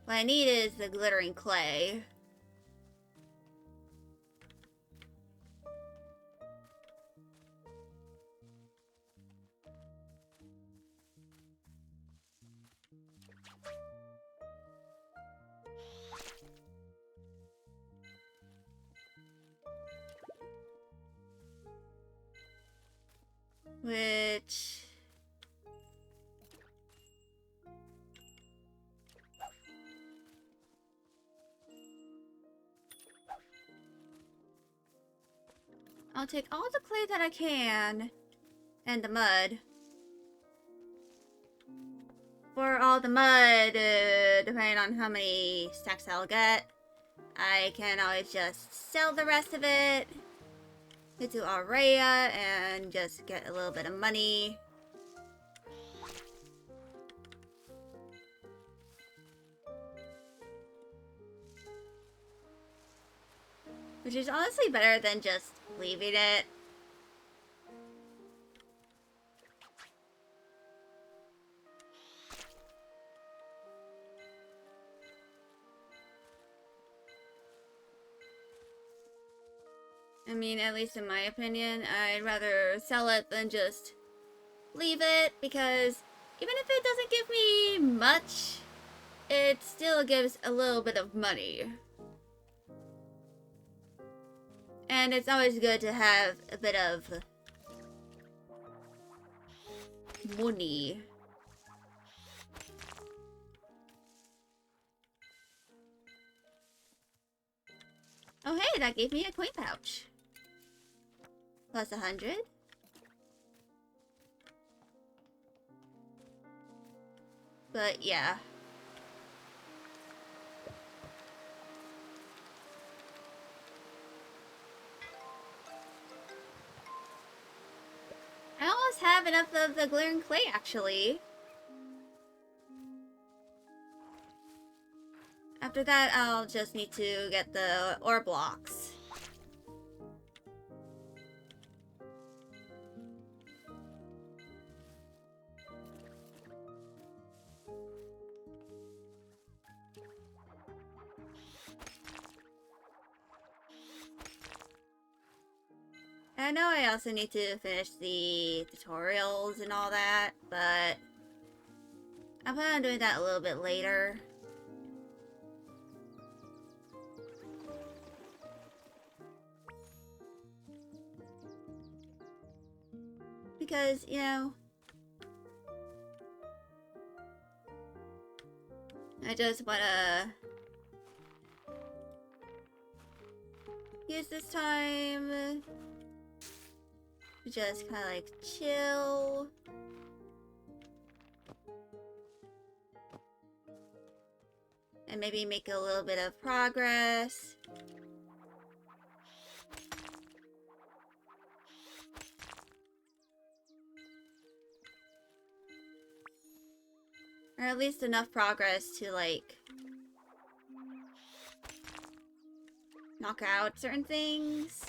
What I need is the glittering clay. Which... I'll take all the clay that I can, and the mud. For all the mud, depending on how many stacks I'll get, I can always just sell the rest of it to Aurea and just get a little bit of money. Which is honestly better than just leaving it. I mean, at least in my opinion, I'd rather sell it than just leave it, because even if it doesn't give me much, it still gives a little bit of money. And it's always good to have a bit of money. Oh hey, that gave me a coin pouch. Plus 100. But yeah. I almost have enough of the glittering clay, actually. After that, I'll just need to get the ore blocks. I know I also need to finish the tutorials and all that, but I plan on doing that a little bit later. Because, you know, I just wanna use this time to just kind of like chill. And maybe make a little bit of progress. Or at least enough progress to like knock out certain things.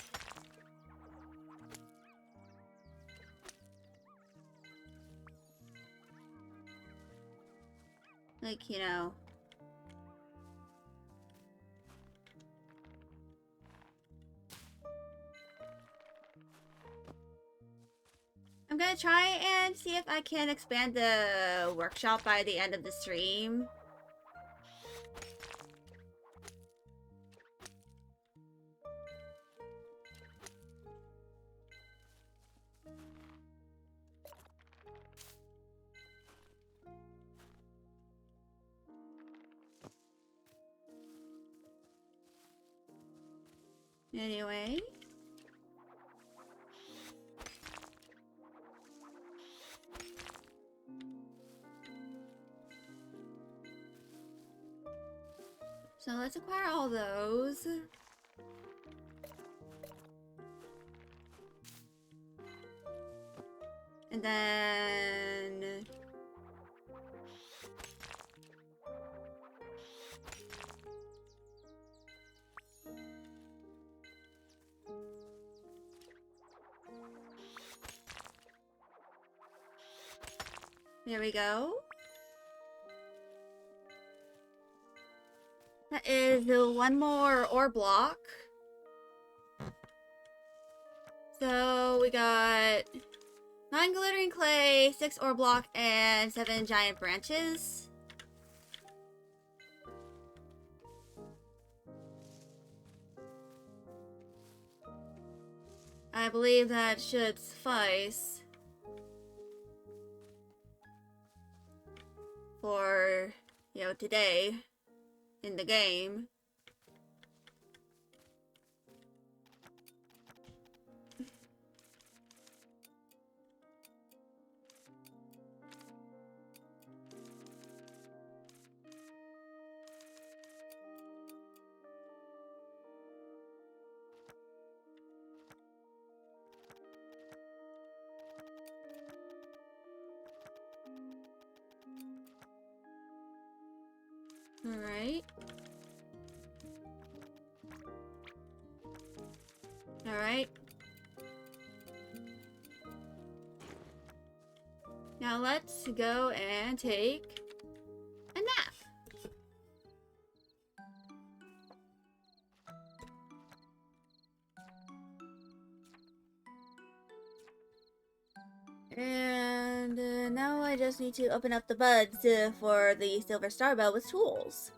Like, you know. I'm gonna try and see if I can expand the workshop by the end of the stream. Anyway. So let's acquire all those. And then... There we go. That is one more ore block. So we got 9 glittering clay, 6 ore block, and 7 giant branches. I believe that should suffice for, you know, today in the game. Alright. Alright. Now let's go and take a nap. And now I just need to open up the buds for the silver star bell with tools.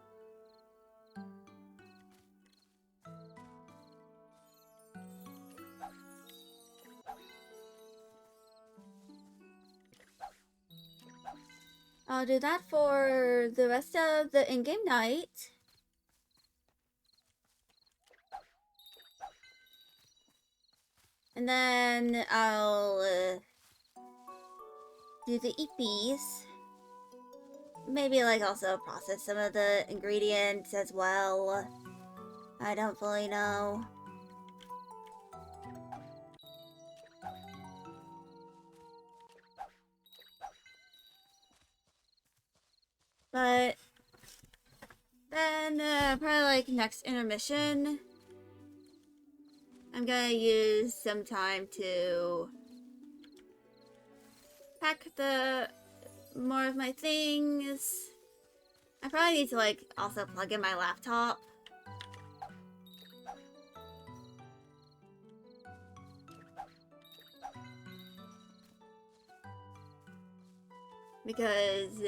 I'll do that for the rest of the in-game night. And then I'll do the EPs. Maybe like also process some of the ingredients as well. I don't fully know. But then probably like next intermission, I'm gonna use some time to pack the more of my things. I probably need to like also plug in my laptop. because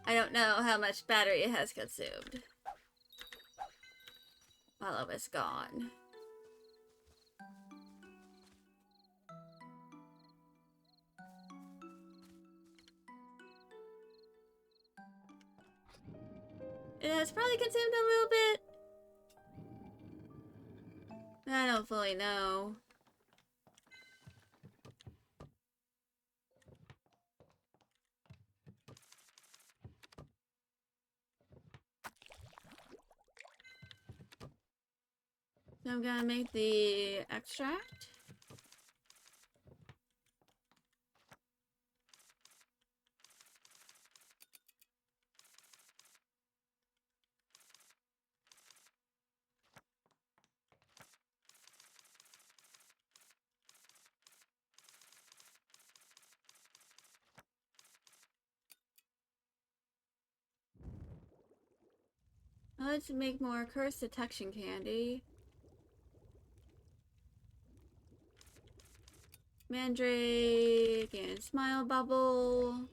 I don't know how much battery it has consumed while I was gone. It has probably consumed a little bit. I don't fully know. So I'm gonna make the extract. Let's make more curse detection candy. Mandrake and smile bubble.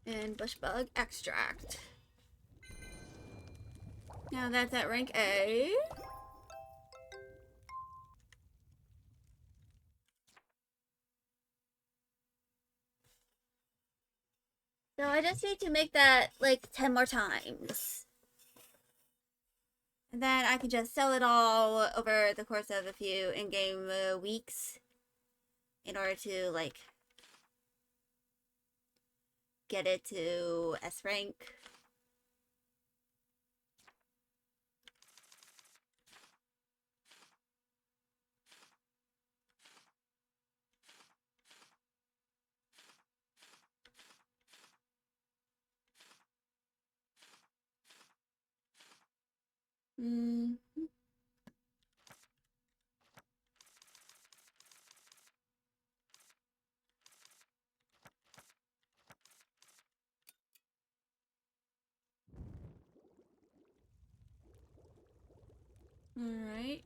And bushbug extract. Now that's at rank A. So I just need to make that like 10 more times. And then I can just sell it all over the course of a few in-game weeks in order to like get it to S rank. Alright.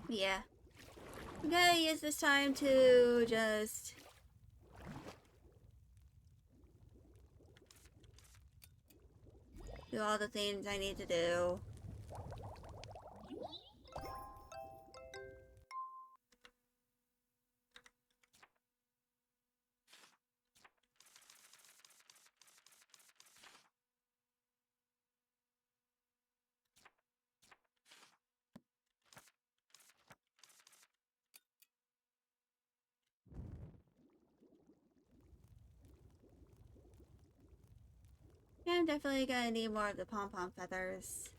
Yeah. I'm gonna use this time to just do all the things I need to do. Yeah, I'm definitely gonna need more of the pom-pom feathers.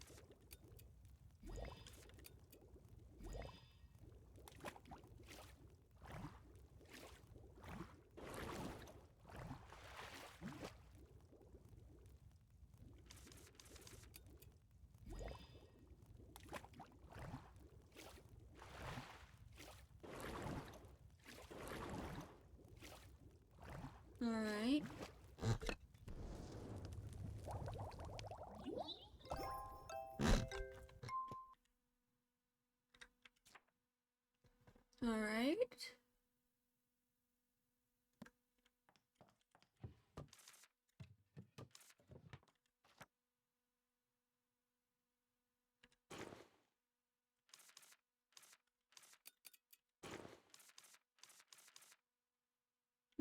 Alright. Alright.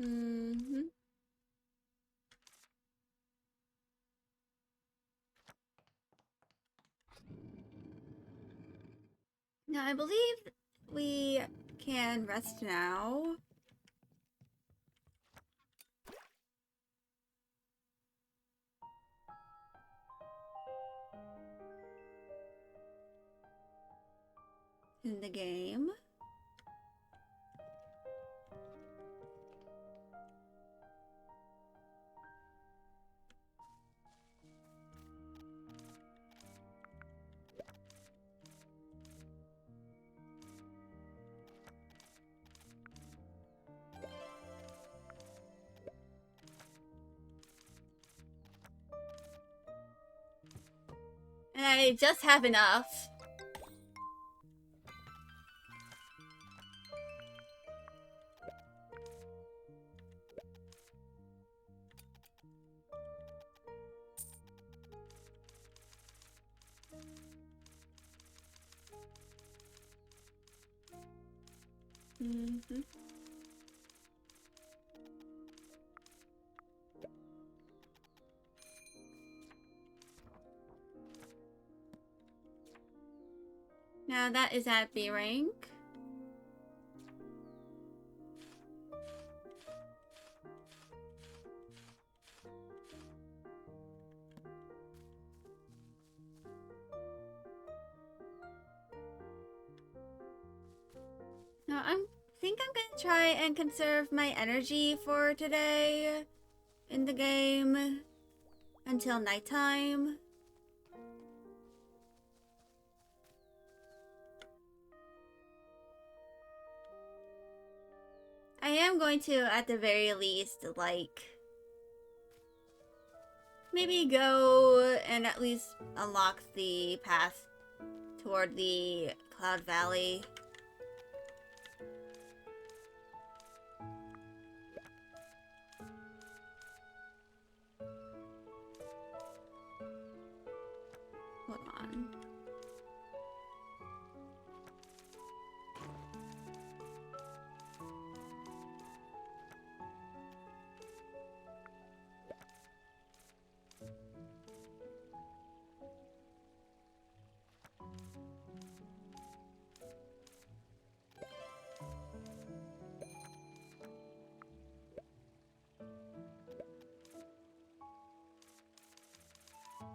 Mm-hmm. Now, I believe we can rest now. In the game. I just have enough. Mm-hmm. Now that is at B rank. Now I think I'm gonna try and conserve my energy for today in the game until nighttime. I am going to, at the very least, like, maybe go and at least unlock the path toward the Cloud Valley. Hold on.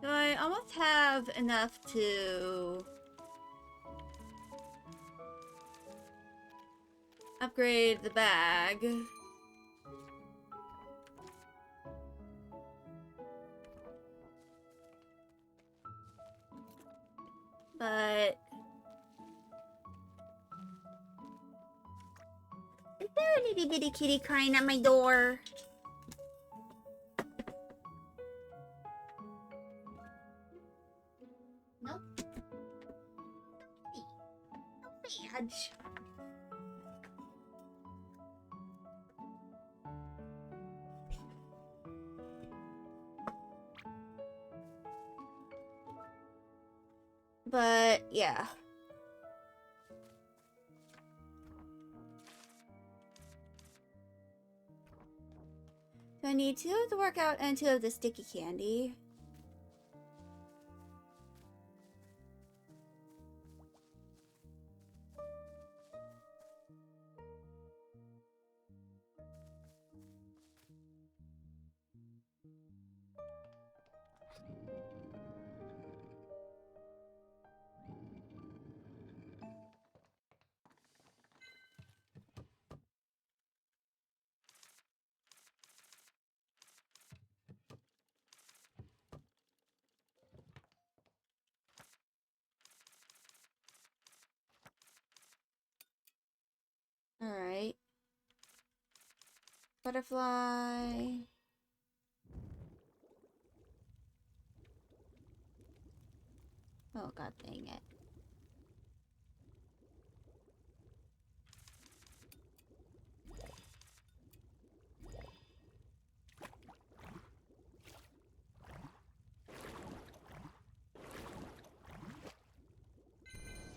So I almost have enough to upgrade the bag. But is there a little bitty kitty crying at my door? Nope. Badge. But yeah. So I need 2 of the workout and 2 of the sticky candy. Alright. Butterfly. Oh god dang it.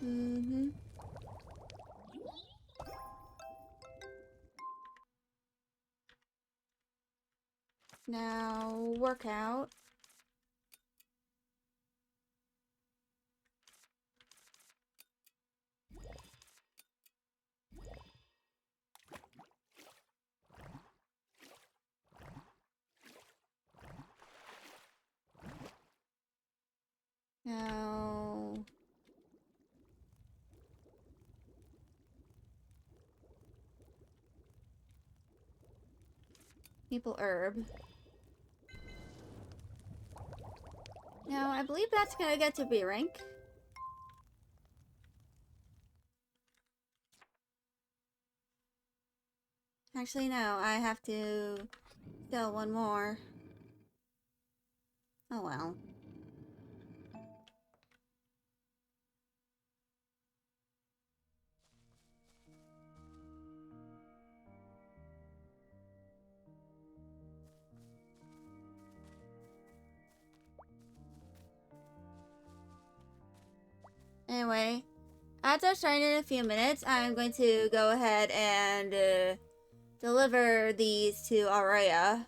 Mm-hmm. Now, workout. Now... maple herb. Now, I believe that's gonna get to B rank. Actually, no, I have to sell 1 more. Oh well. Anyway, as I start in a few minutes, I'm going to go ahead and deliver these to Aurea.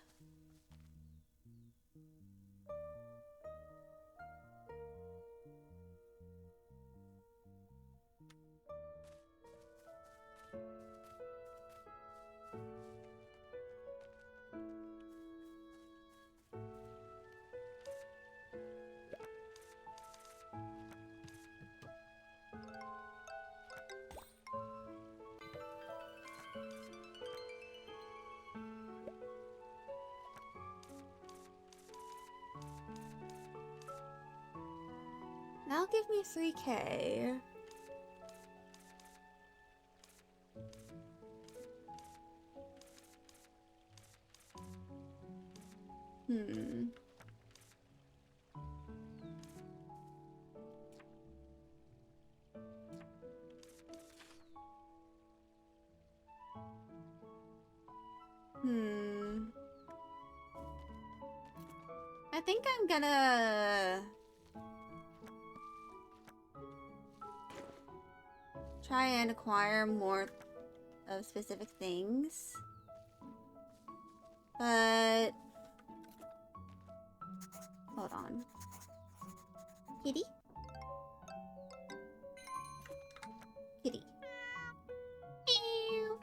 That'll give me 3K. Hmm. I think I'm gonna try and acquire more of specific things. But hold on. Kitty? Kitty. Meow.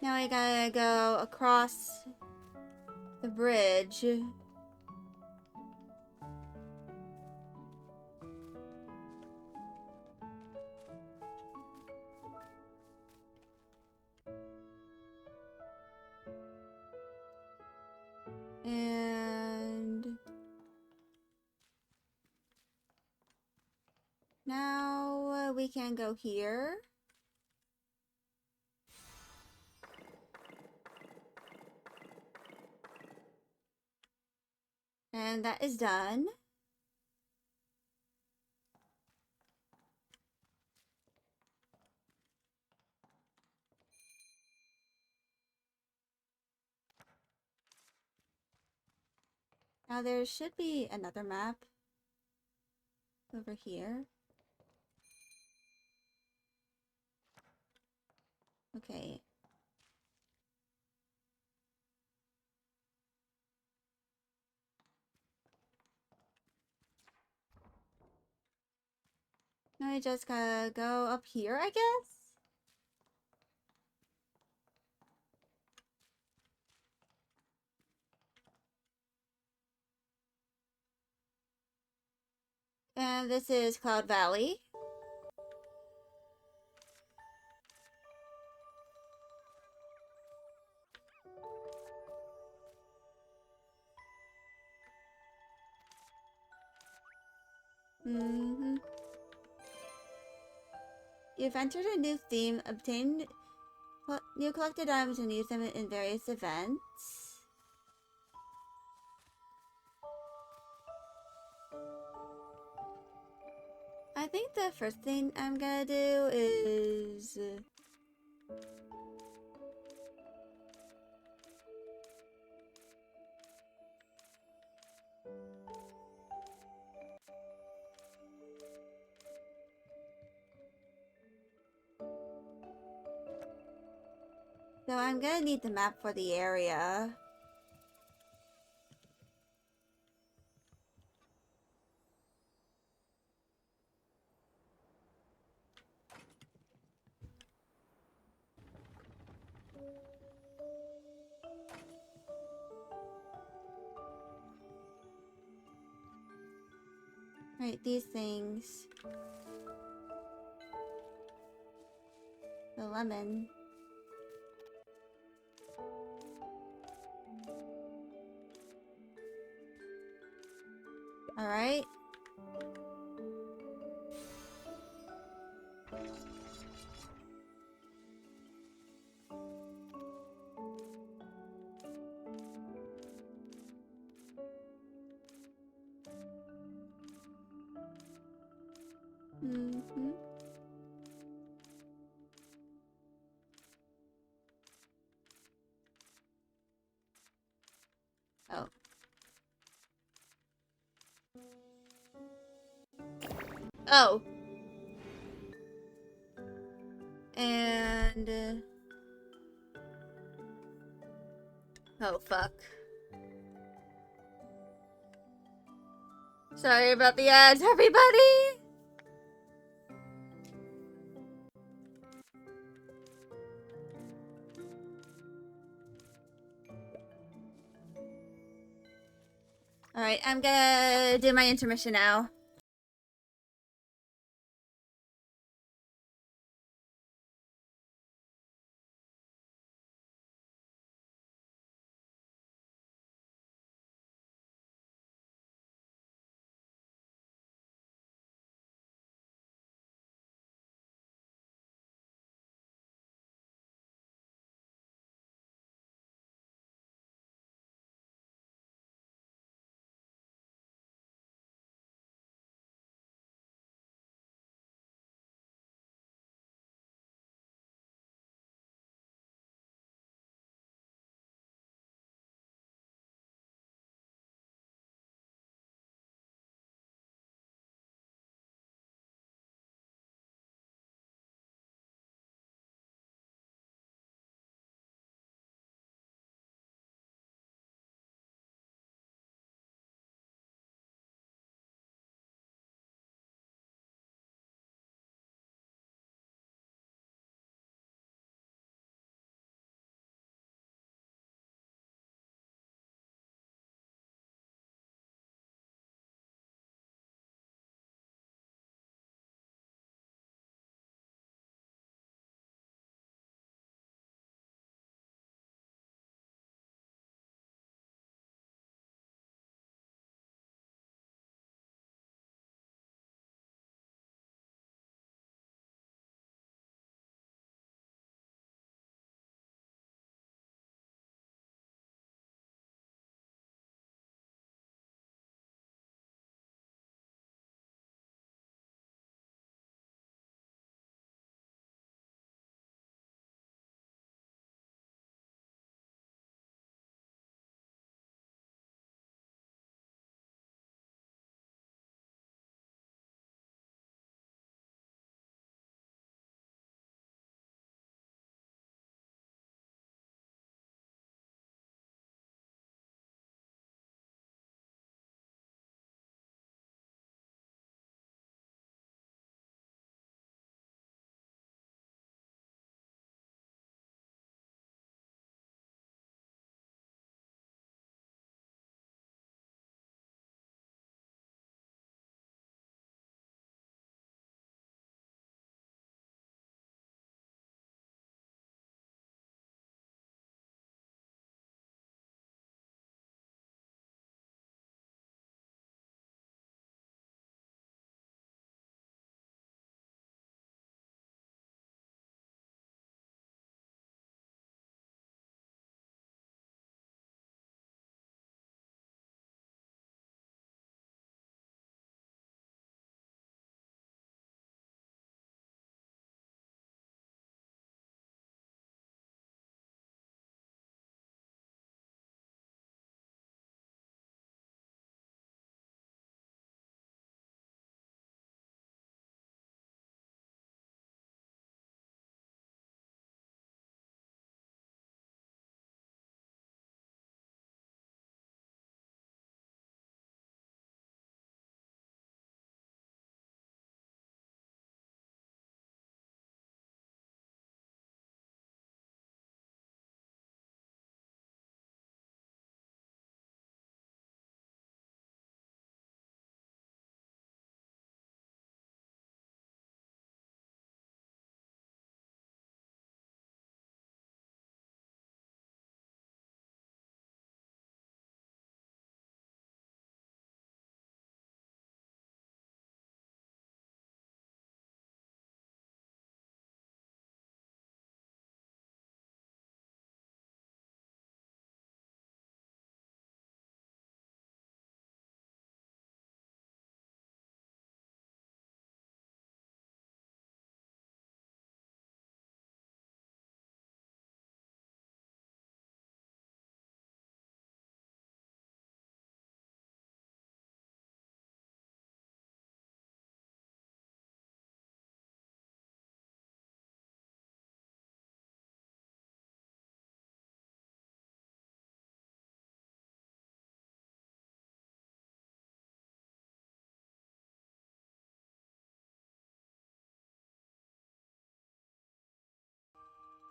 Now I gotta go across the bridge. And now we can go here. And that is done. Now there should be another map over here. Okay. Now we just gotta go up here, I guess? And this is Cloud Valley. You've entered a new theme, obtained new collected items and use them in various events. I think the first thing I'm gonna do is... So I'm gonna need the map for the area. Right, these things. The lemon. Alright. Oh. Oh. And... oh, fuck. Sorry about the ads, everybody! Alright, I'm gonna do my intermission now.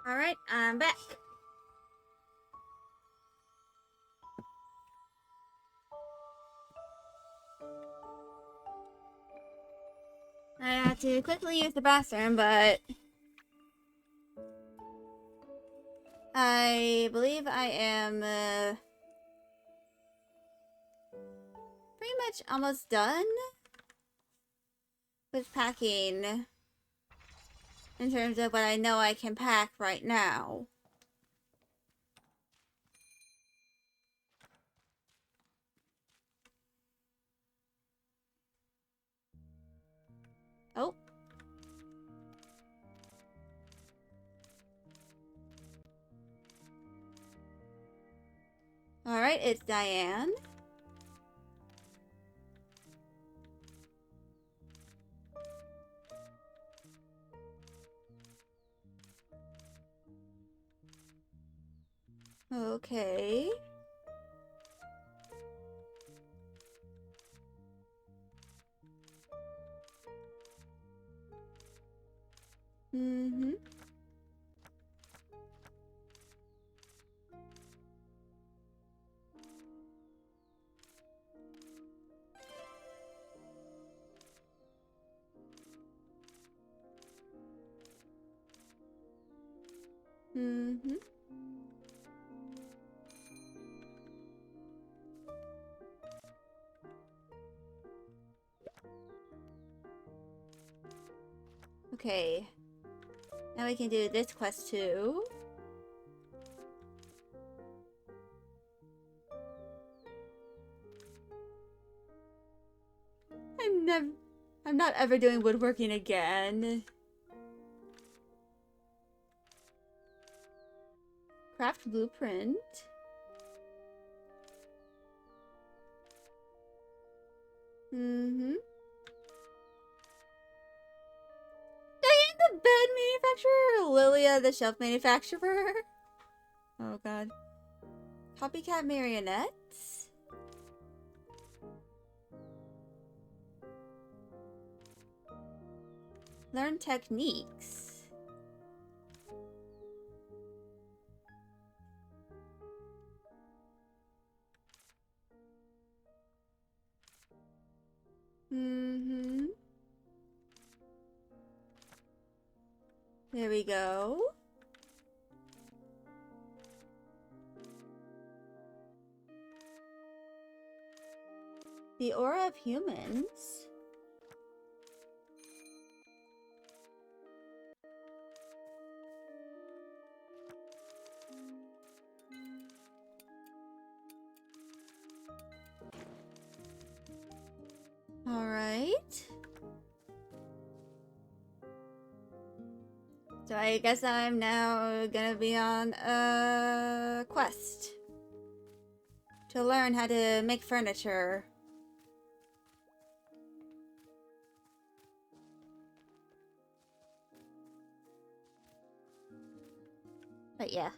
Alright, I'm back. I had to quickly use the bathroom, but I believe I am pretty much almost done with packing in terms of what I know I can pack right now. Oh. Alright, it's Diane. Okay. Mm-hmm. Mm-hmm. Okay. Now we can do this quest too. I'm not ever doing woodworking again. Craft blueprint. Mm-hmm. Diane the bed manufacturer? Lilia the shelf manufacturer? Oh god. Copycat marionettes? Learn techniques. Mm-hmm. There we go. The aura of humans. Alright. So I guess I'm now gonna be on a quest to learn how to make furniture. But yeah.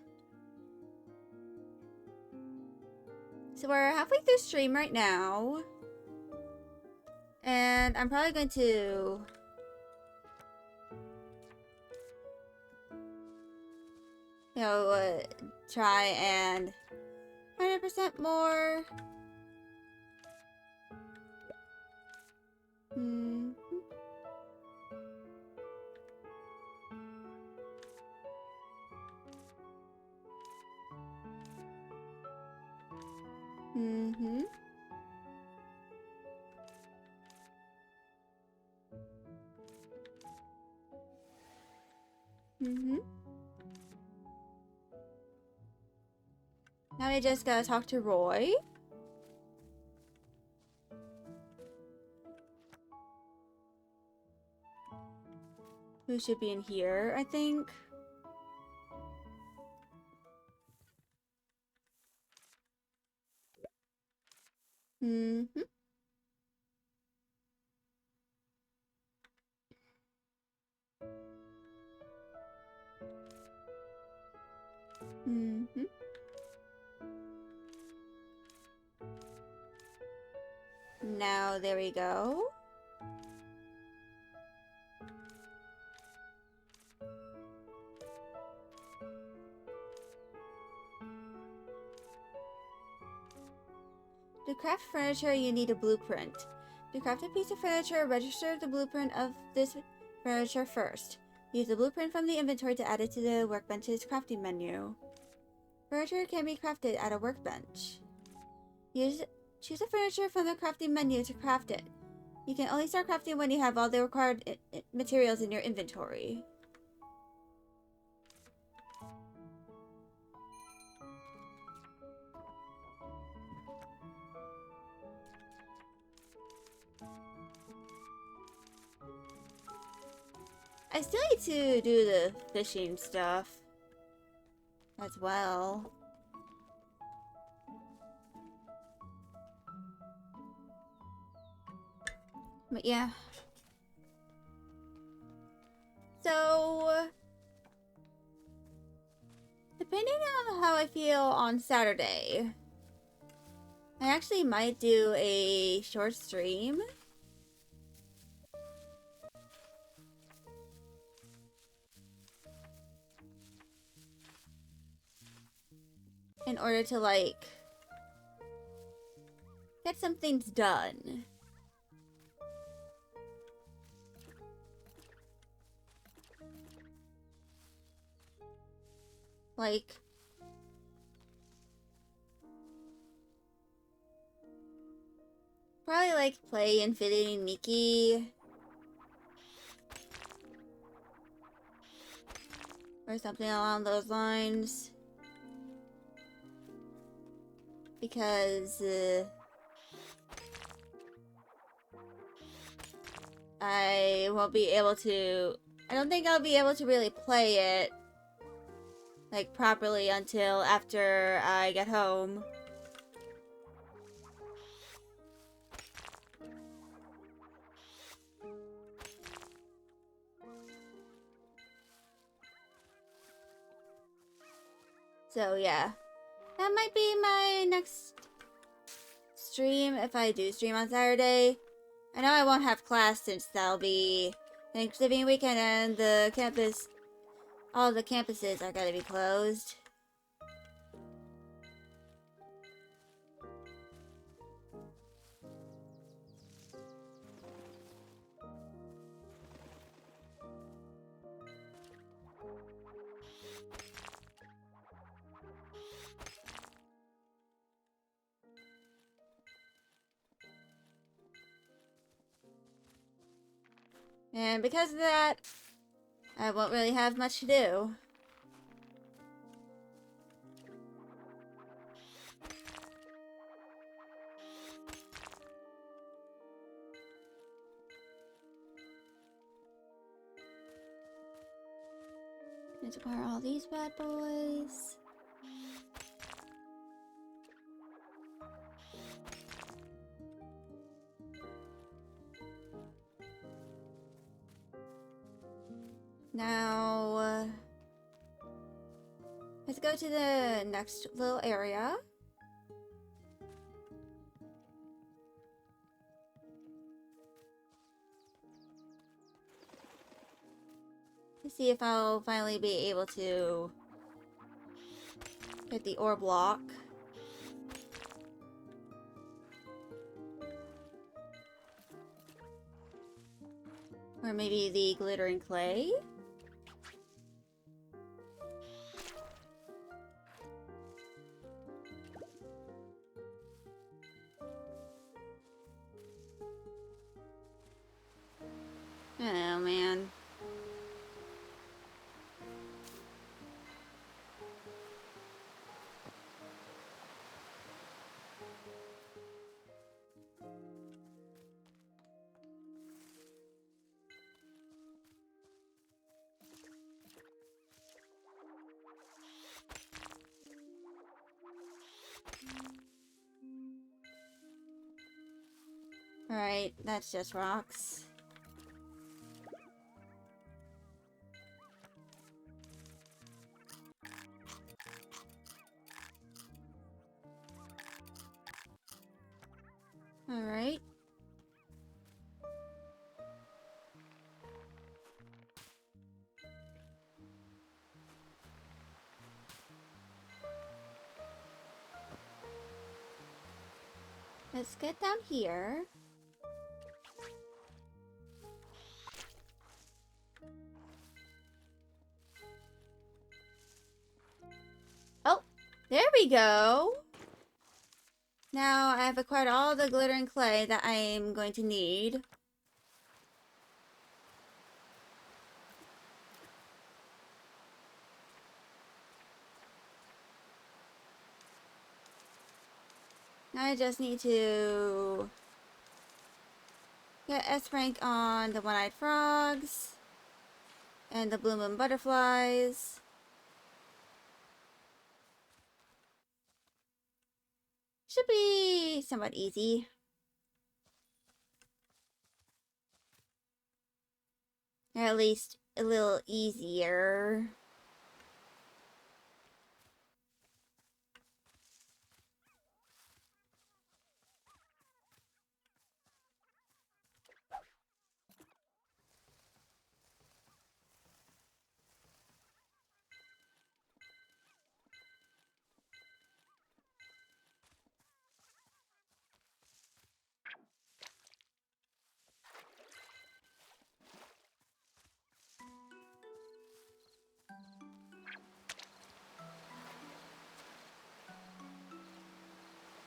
So we're halfway through stream right now. And I'm probably going to try and 100% more. Hmm. Mm-hmm. Mm-hmm. Now we just gotta talk to Roy. Who should be in here, I think. Mm-hmm. Mm-hmm. Now, there we go. To craft furniture, you need a blueprint. To craft a piece of furniture, register the blueprint of this furniture first. Use the blueprint from the inventory to add it to the workbench's crafting menu. Furniture can be crafted at a workbench. Choose a furniture from the crafting menu to craft it. You can only start crafting when you have all the required materials in your inventory. I still need to do the fishing stuff as well. But yeah. So, depending on how I feel on Saturday, I actually might do a short stream. In order to, like, get some things done. Like, probably like play Infinity Nikki. Or something along those lines. Because I won't be able to... I don't think I'll be able to really play it like properly until after I get home. So yeah, that might be my next stream if I do stream on Saturday. I know I won't have class since that'll be Thanksgiving weekend and the campus, all the campuses are gonna be closed. And because of that, I won't really have much to do. Need to acquire all these bad boys. Now, let's go to the next little area. To see if I'll finally be able to get the ore block. Or maybe the glittering clay. Oh man. Alright, that's just rocks. Alright. Let's get down here. Oh, there we go. Now I've acquired all the glitter and clay that I'm going to need. Now I just need to get S rank on the one-eyed frogs and the blue moon butterflies. Should be somewhat easy. Or at least a little easier.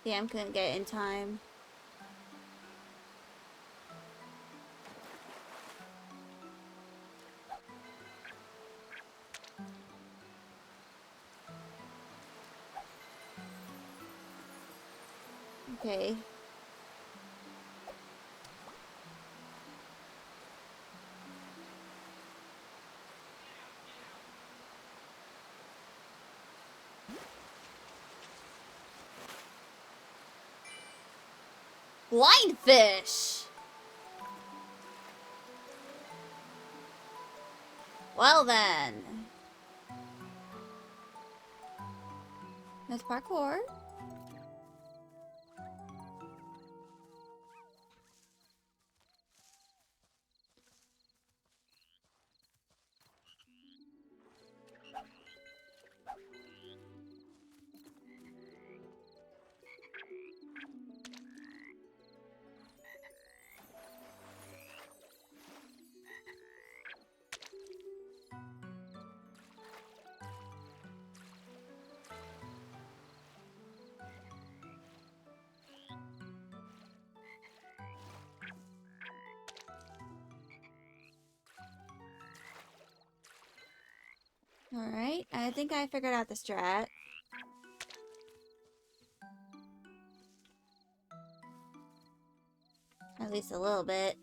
Damn, couldn't get it in time. Okay. Blind fish! Well then. That's parkour. Alright, I think I figured out the strat. At least a little bit.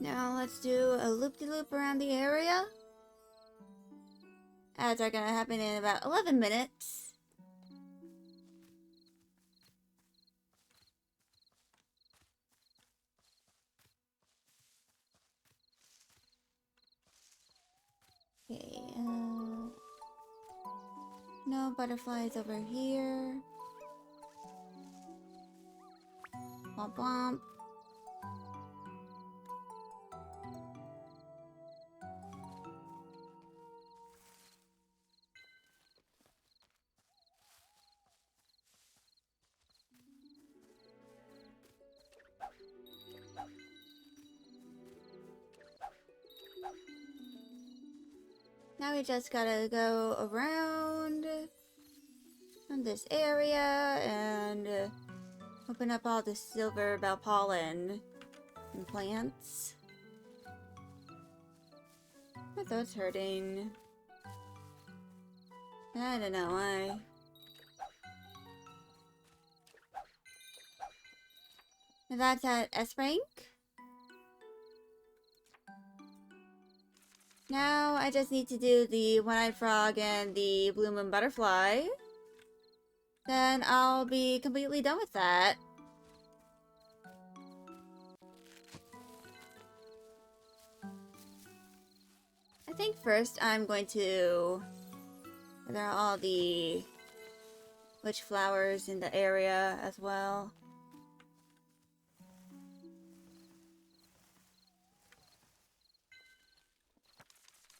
Now let's do a loop-de-loop around the area. Ads are gonna happen in about 11 minutes. Okay, no butterflies over here. Womp womp. Now we just gotta go around on this area and open up all the silver bell pollen and plants. My throat's hurting. I don't know why. And that's at S rank. Now I just need to do the one-eyed frog and the blue moon butterfly. Then I'll be completely done with that. I think first I'm going to gather all the witch flowers in the area as well.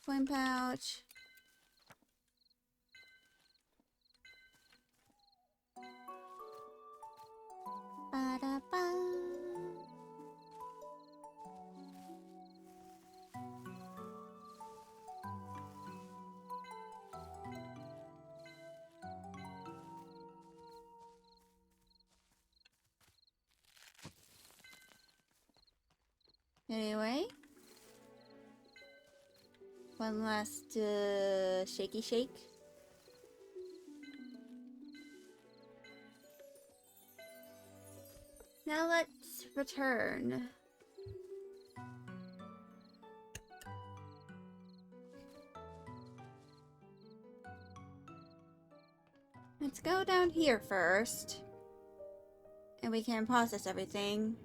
Coin pouch. Ba-da-ba. Anyway. One last shaky shake. Now let's return. Let's go down here first. And we can process everything.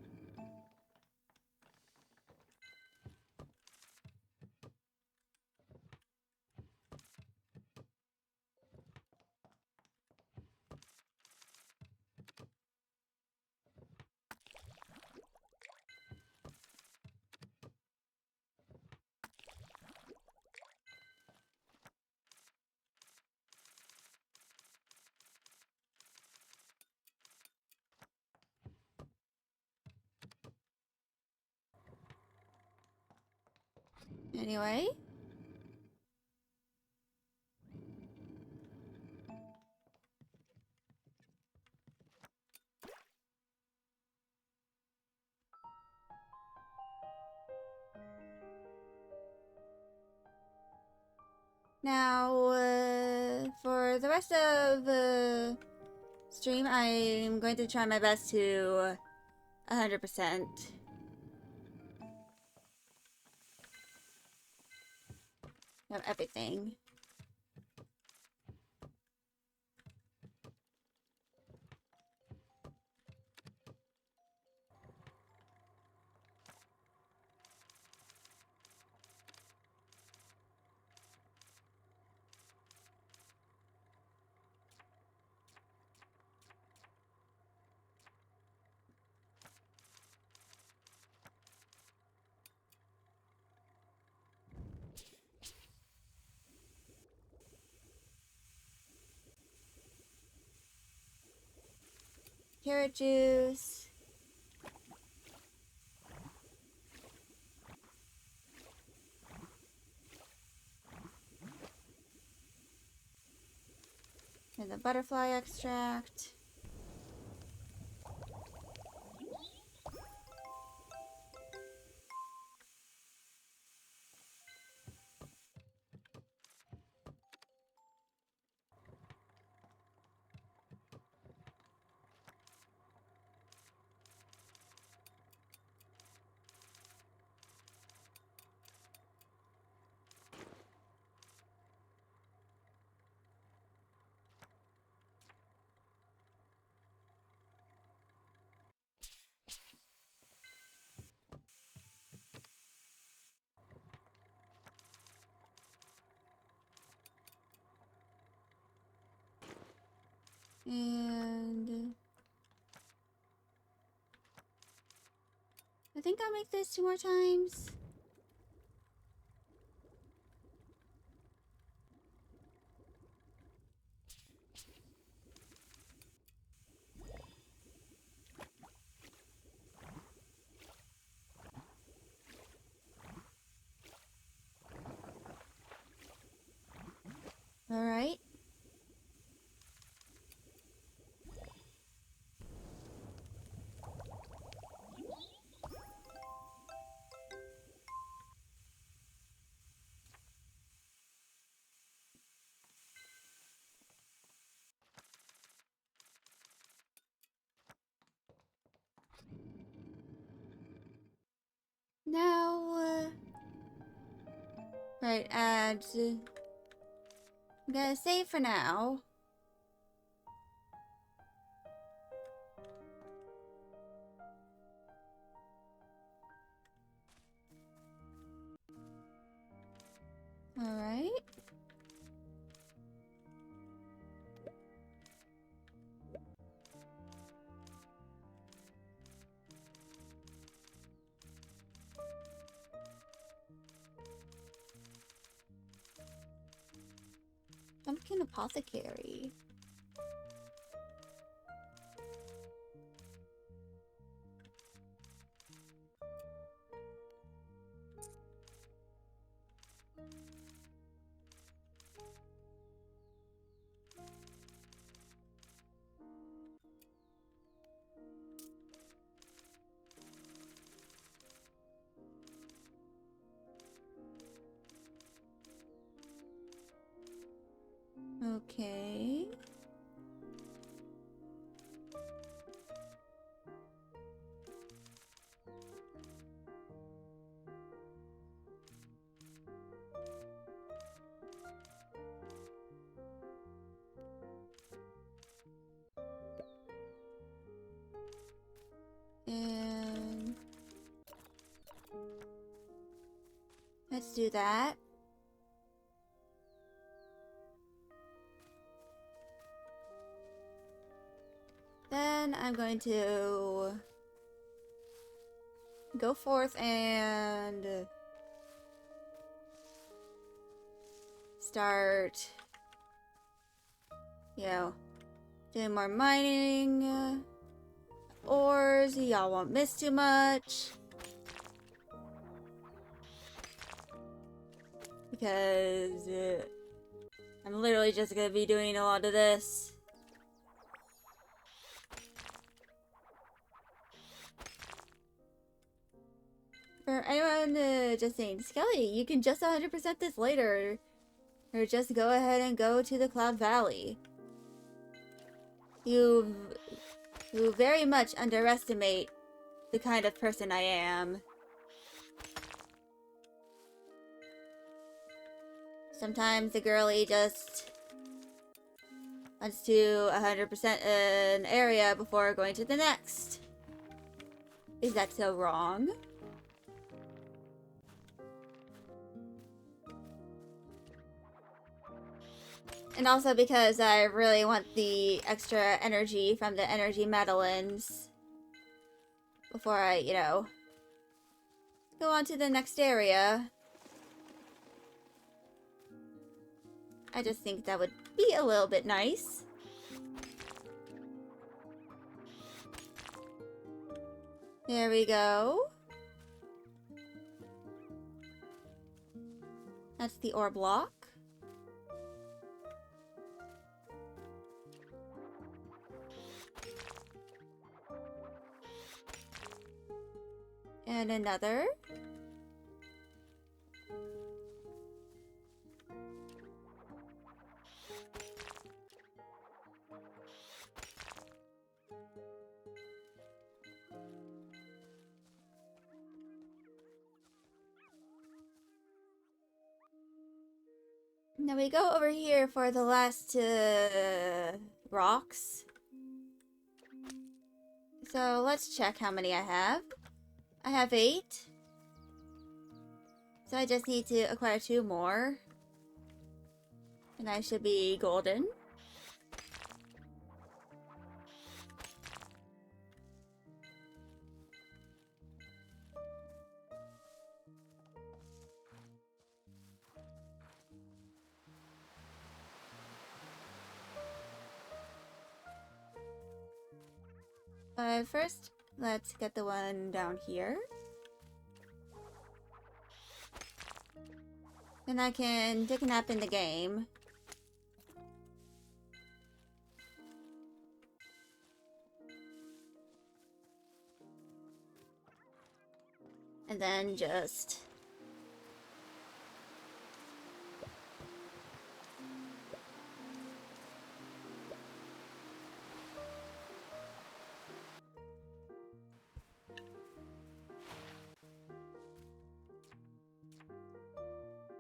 Anyway. Now, for the rest of the stream, I'm going to try my best to 100% of everything. Carrot juice. And the butterfly extract. And I think I'll make this 2 more times. All right. Now, right, add. I'm gonna save for now. All right. Pumpkin apothecary. Okay. And let's do that. Then I'm going to go forth and start, you know, doing more mining. Ores, y'all won't miss too much. Because I'm literally just gonna be doing a lot of this. For anyone just saying, Skelly, you can just 100% this later. Or just go ahead and go to the Cloud Valley. You very much underestimate the kind of person I am. Sometimes the girlie just wants to 100% an area before going to the next. Is that so wrong? And also because I really want the extra energy from the energy medallins before I, you know, go on to the next area. I just think that would be a little bit nice. There we go. That's the ore block. And another. Now we go over here for the last rocks. So let's check how many I have. I have 8. So I just need to acquire 2 more. And I should be golden. First, let's get the one down here. Then I can take a nap in the game. And then just...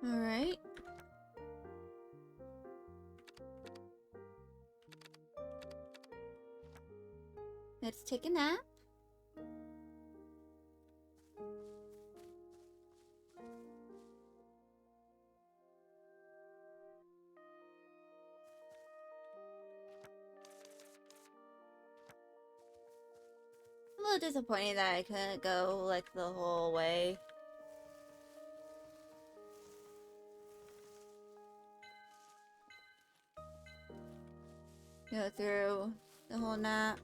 Alright. Let's take a nap. A little disappointing that I couldn't go like the whole way. go through the whole nap.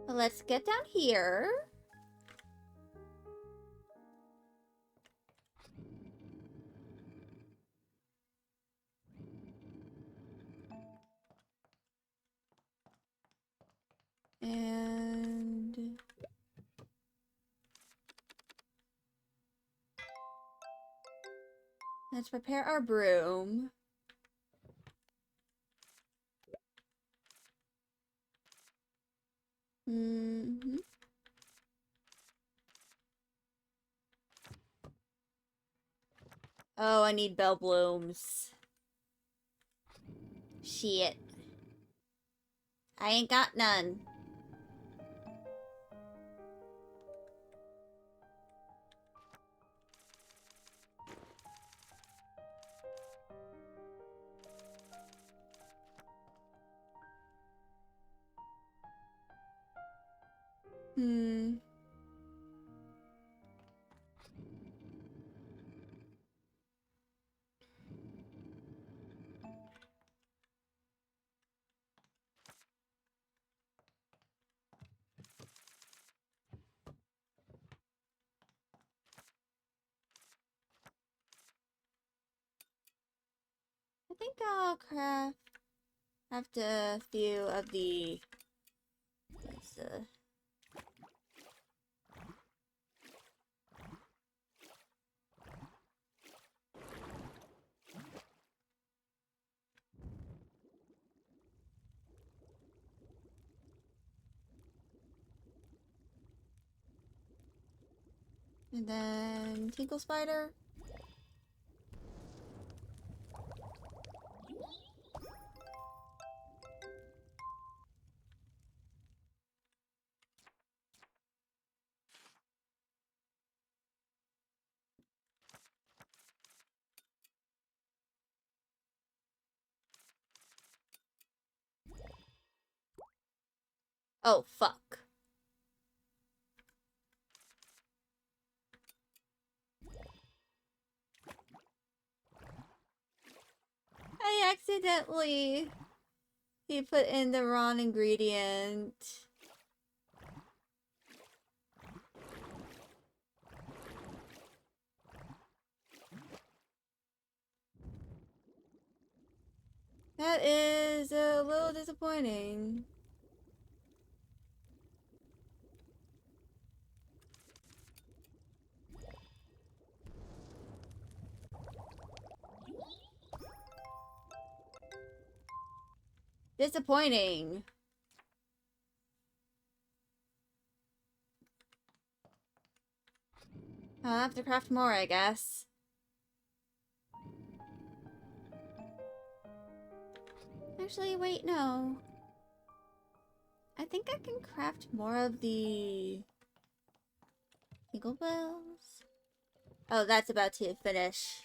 But let's get down here. And let's prepare our broom. Mm-hmm. Oh, I need bell blooms. Shit. I ain't got none. Hmm. I think I'll craft a few of the... Let's, and then Tinkle Spider. Oh, fuck. I accidentally... He put in the wrong ingredient. That is a little disappointing. Disappointing. I'll have to craft more, I guess. Actually, wait, no. I think I can craft more of the... Tingle Bells? Oh, that's about to finish.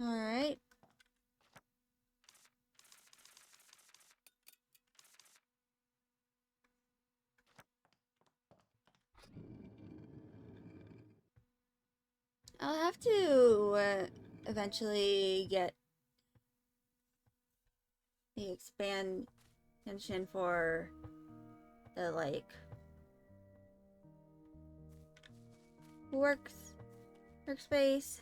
Alright. I'll have to eventually get the expansion for the, like, workspace.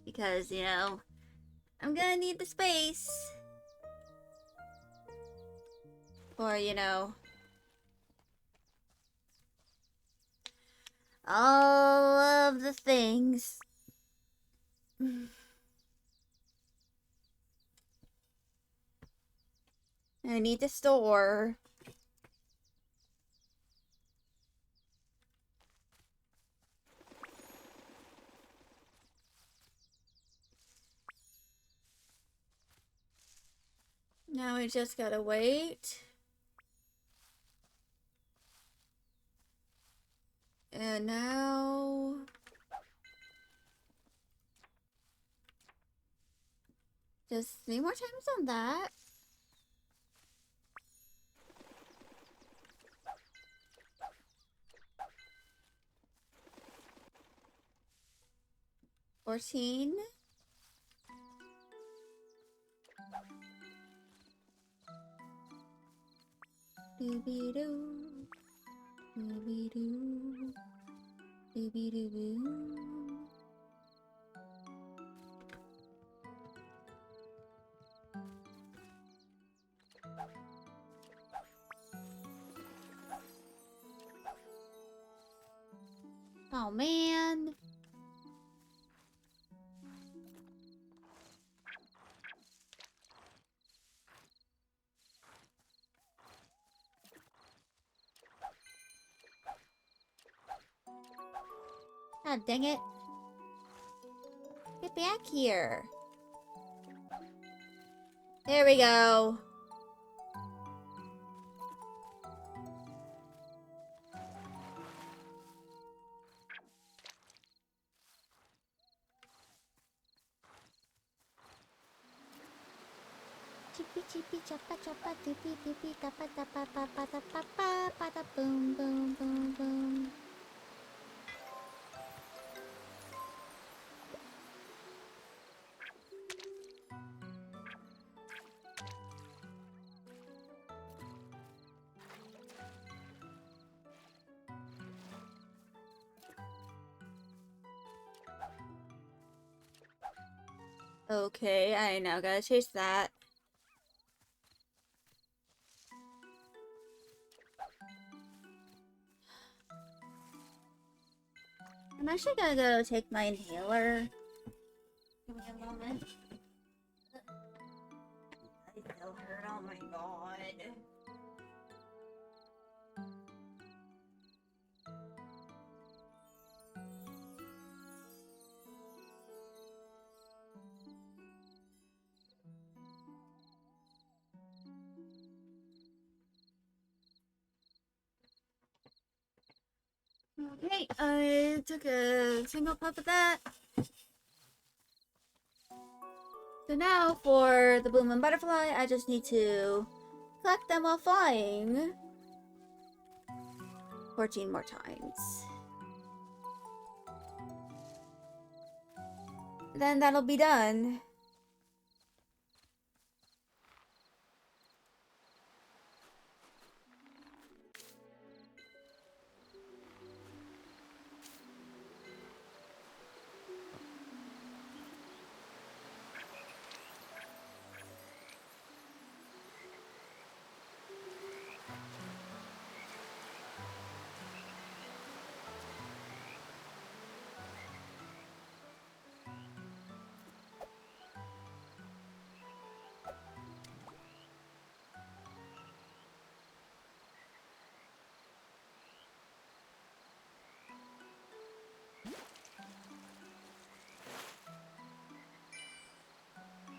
Because, you know, I'm gonna need the space. Or, you know, all of the things. I need to store. Now we just gotta wait. And now... just 3 more times on that. $14. Doo-be-doo. Doo-be-doo. Doo-be-doo-boo. Oh man. God dang it. Get back here. There we go. Chippy chippy choppa choppa tippy tippy tappa tappa tappa tappa pa pada boom boom boom boom. Okay, I now gotta chase that. I'm actually gonna go take my inhaler. Give me a moment. I still hurt, oh my god. Okay, I took a single puff of that. So now for the bloom and butterfly, I just need to collect them while flying 14 more times. Then that'll be done.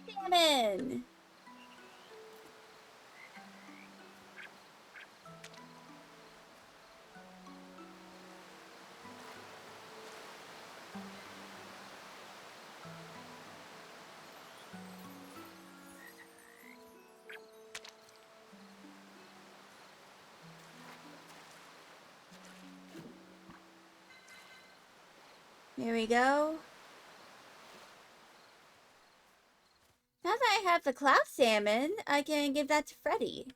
Salmon! Here we go. Now that I have the cloud salmon, I can give that to Freddy.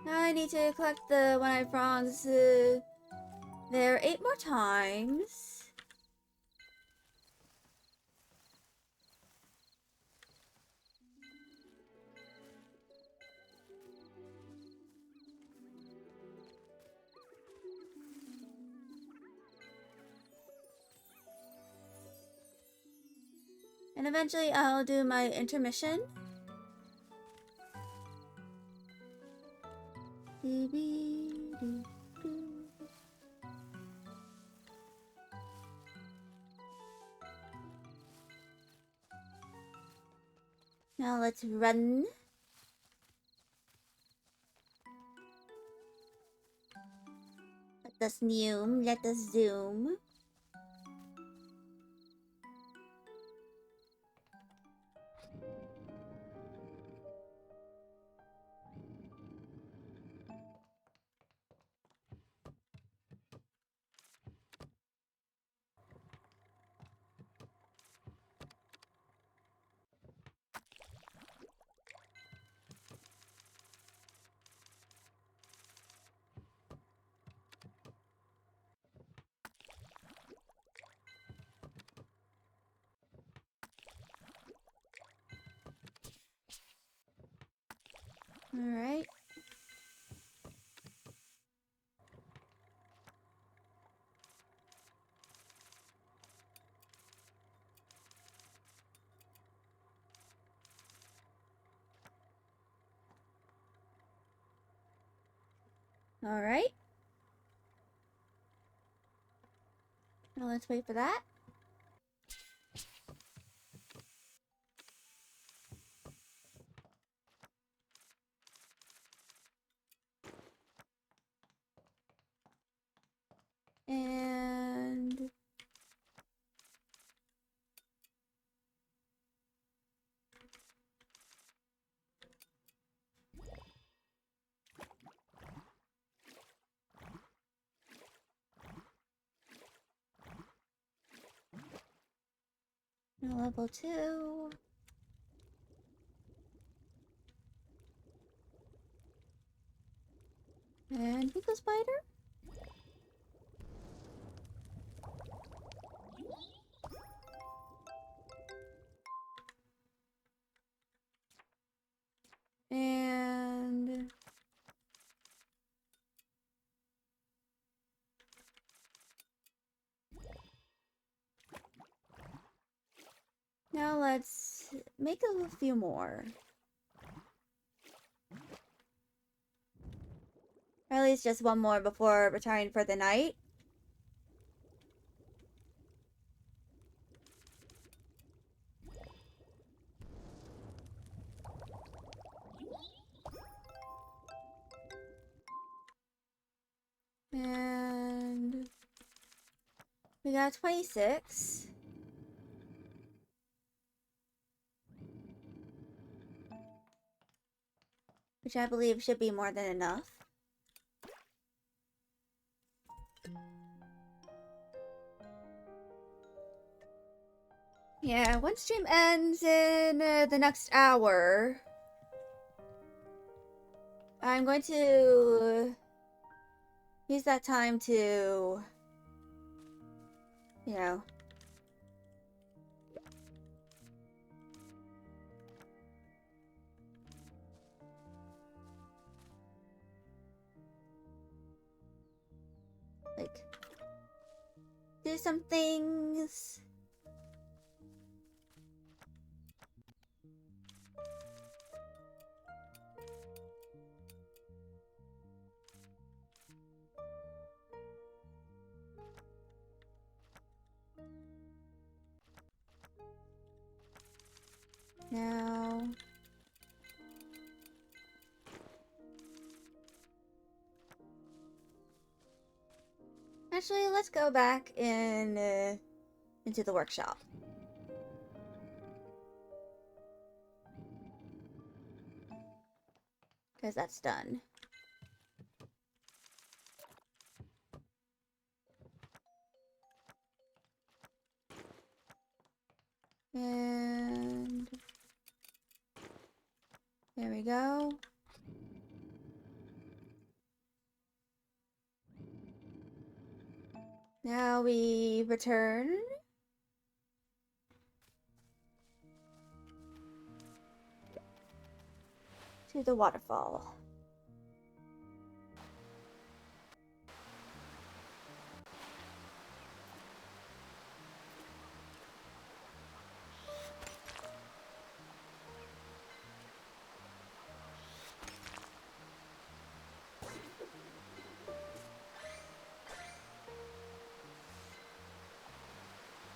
Now I need to collect the one-eyed frogs there 8 more times. And eventually I'll do my intermission. Now let's run. Let us zoom. Let us zoom. Alright. Alright. Now let's wait for that. And now level 2. And Pico Spider? And now let's make a few more. Or at least just one more before retiring for the night. And we got 26. Which I believe should be more than enough. Yeah, once stream ends in the next hour, I'm going to use that time to, you know, like, do some things. Now, actually, let's go back in into the workshop. Because that's done. And there we go. Now we return to the waterfall.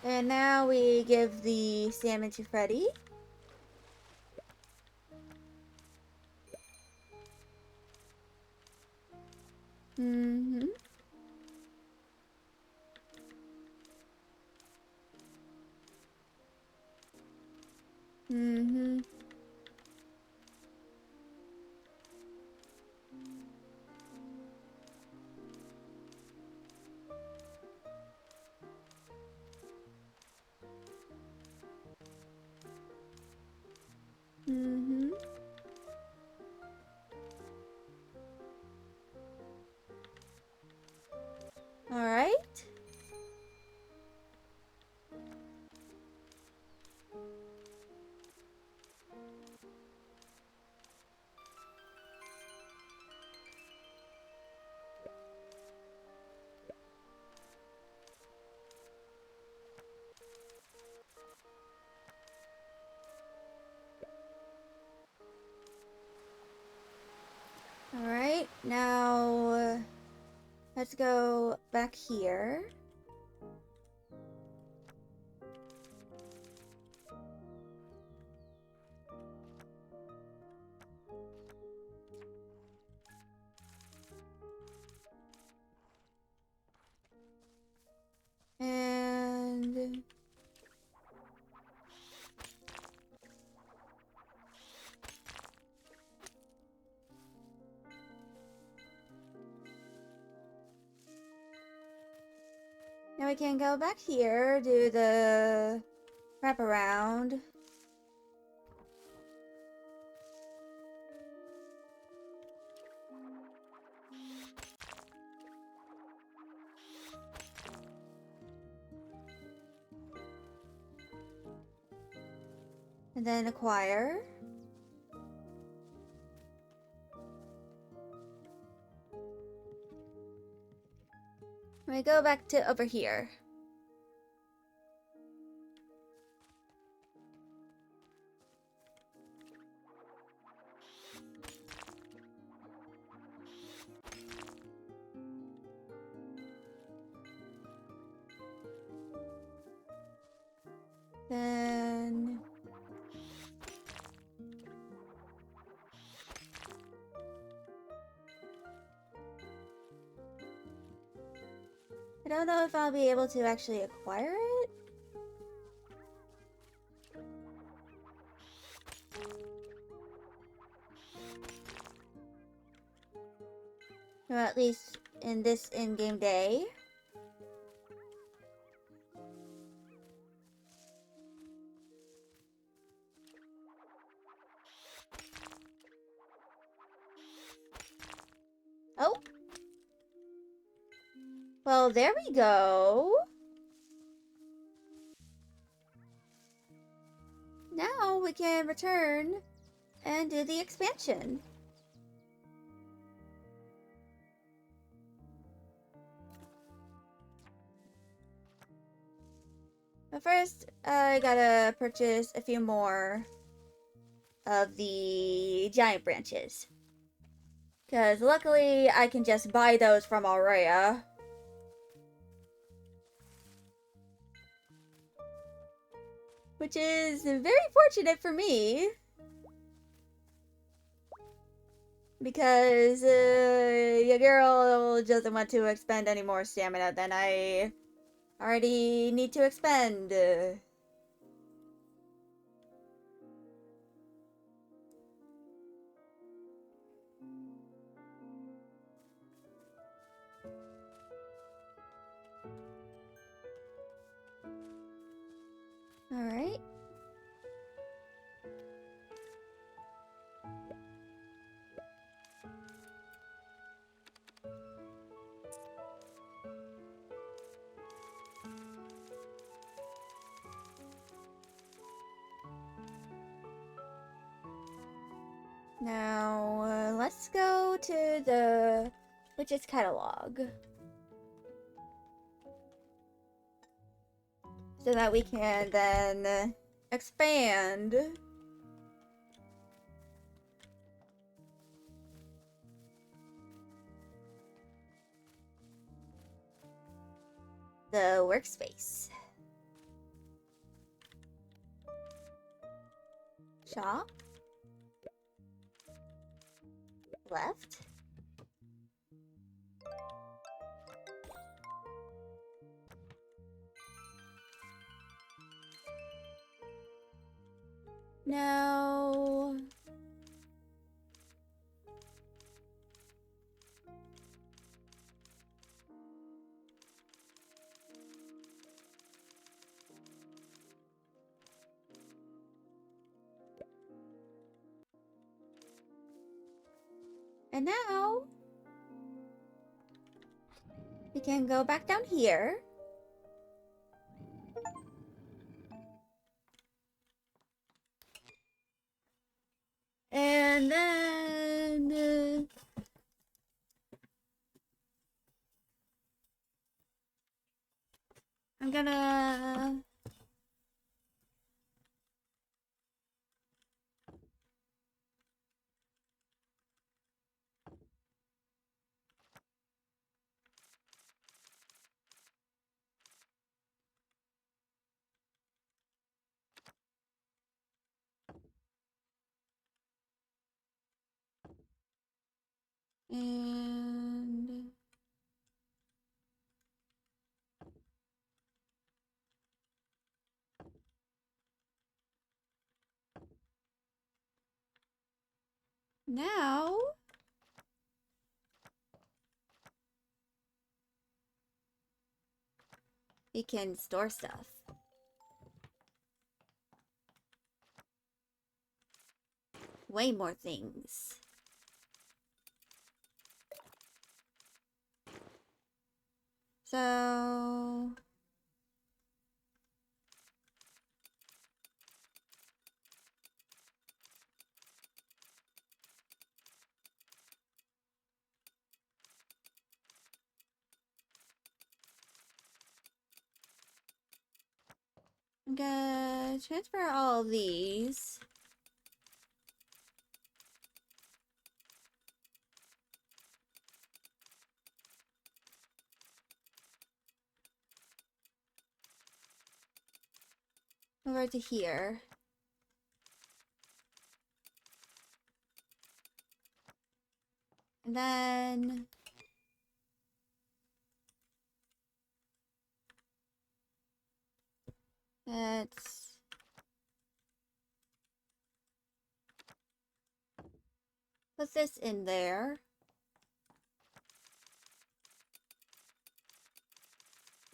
And now we give the salmon to Freddy. Mm-hmm. Mm-hmm. Mm-hmm. Alright. Alright, now let's go back here. And now we can go back here, do the wraparound. And then acquire. We go back to over here. Then I don't know if I'll be able to actually acquire it. Or at least in this in-game day. Oh. Well, there we go. Now we can return and do the expansion. But first, I gotta purchase a few more of the giant branches. Because luckily, I can just buy those from Aurea. Which is very fortunate for me. Because your girl doesn't want to expend any more stamina than I already need to expend. Alright. Now, let's go to the Witch's Catalog. So that we can then expand the workspace. Shop. Left. No. And now we can go back down here. And then I'm gonna and now we can store stuff. Way more things. So I'm gonna transfer all of these. Over to here. And then let's put this in there.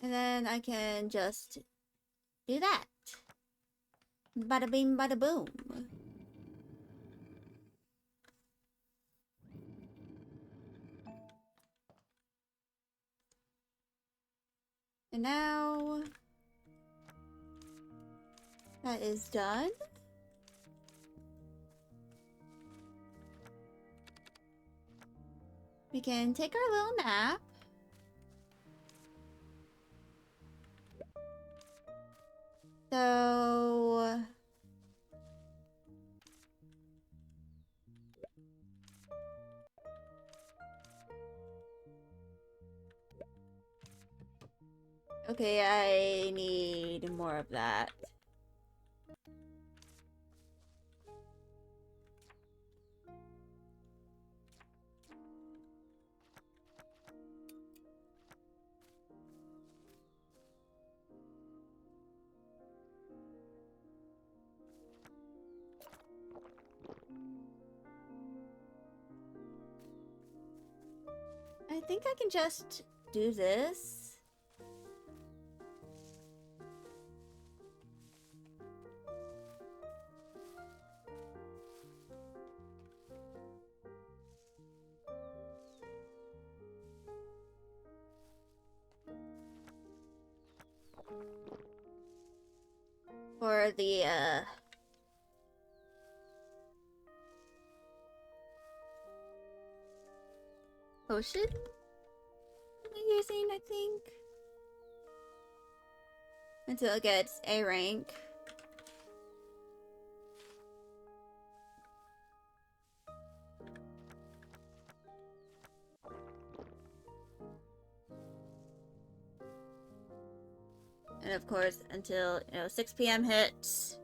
And then I can just do that. Bada bing, bada boom. And now that is done. We can take our little nap. So okay, I need more of that. I think I can just do this. For the potion I'm using, I think. Until it gets A rank. And of course, until, 6 p.m. hits.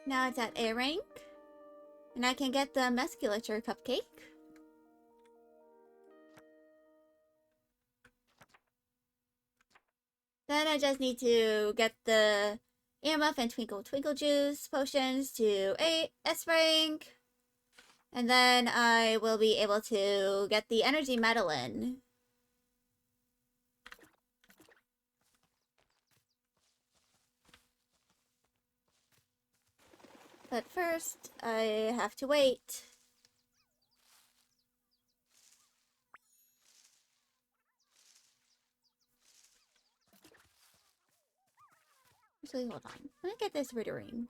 Now it's at A rank. And I can get the musculature cupcake. Then I just need to get the EMF and Twinkle Twinkle Juice potions to S rank. And then I will be able to get the Energy Medallion. But first, I have to wait. Actually, hold on. Let me get this Rittering.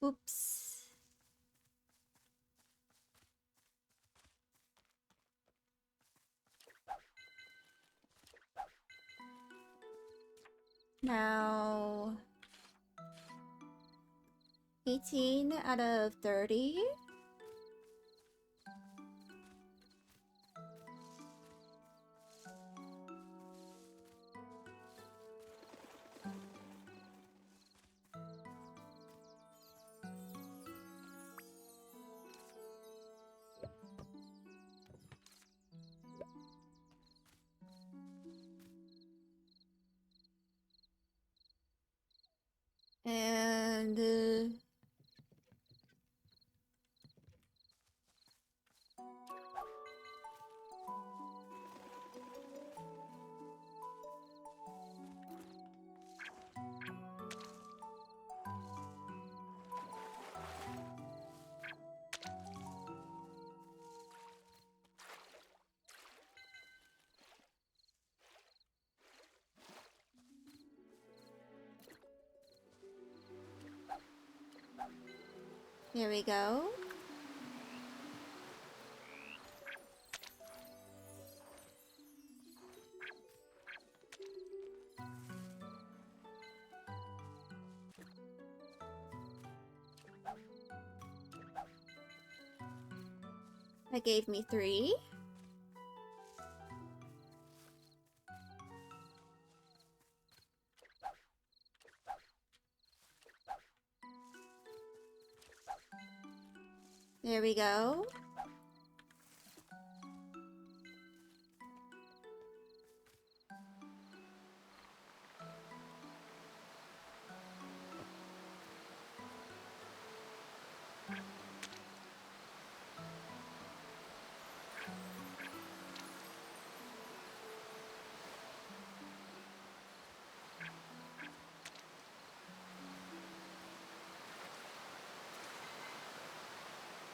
Oops. Now... 18 out of 30. And... Here we go. That gave me 3. There we go.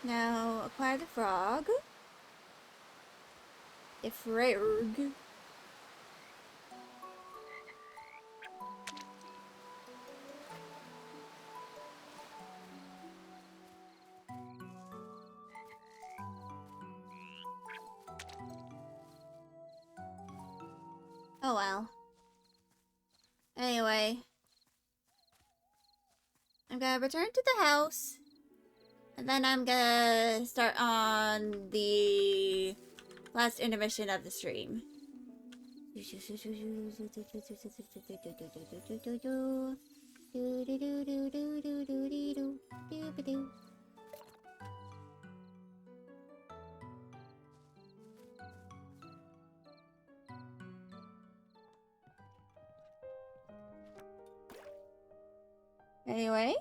Now, acquire the frog. If Frerg. Oh well. Anyway. I'm gonna return to the house. And then I'm gonna start on the last intermission of the stream. Anyway.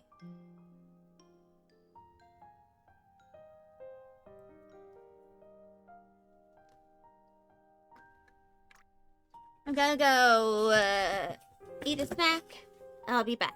I'm gonna go eat a snack. I'll be back.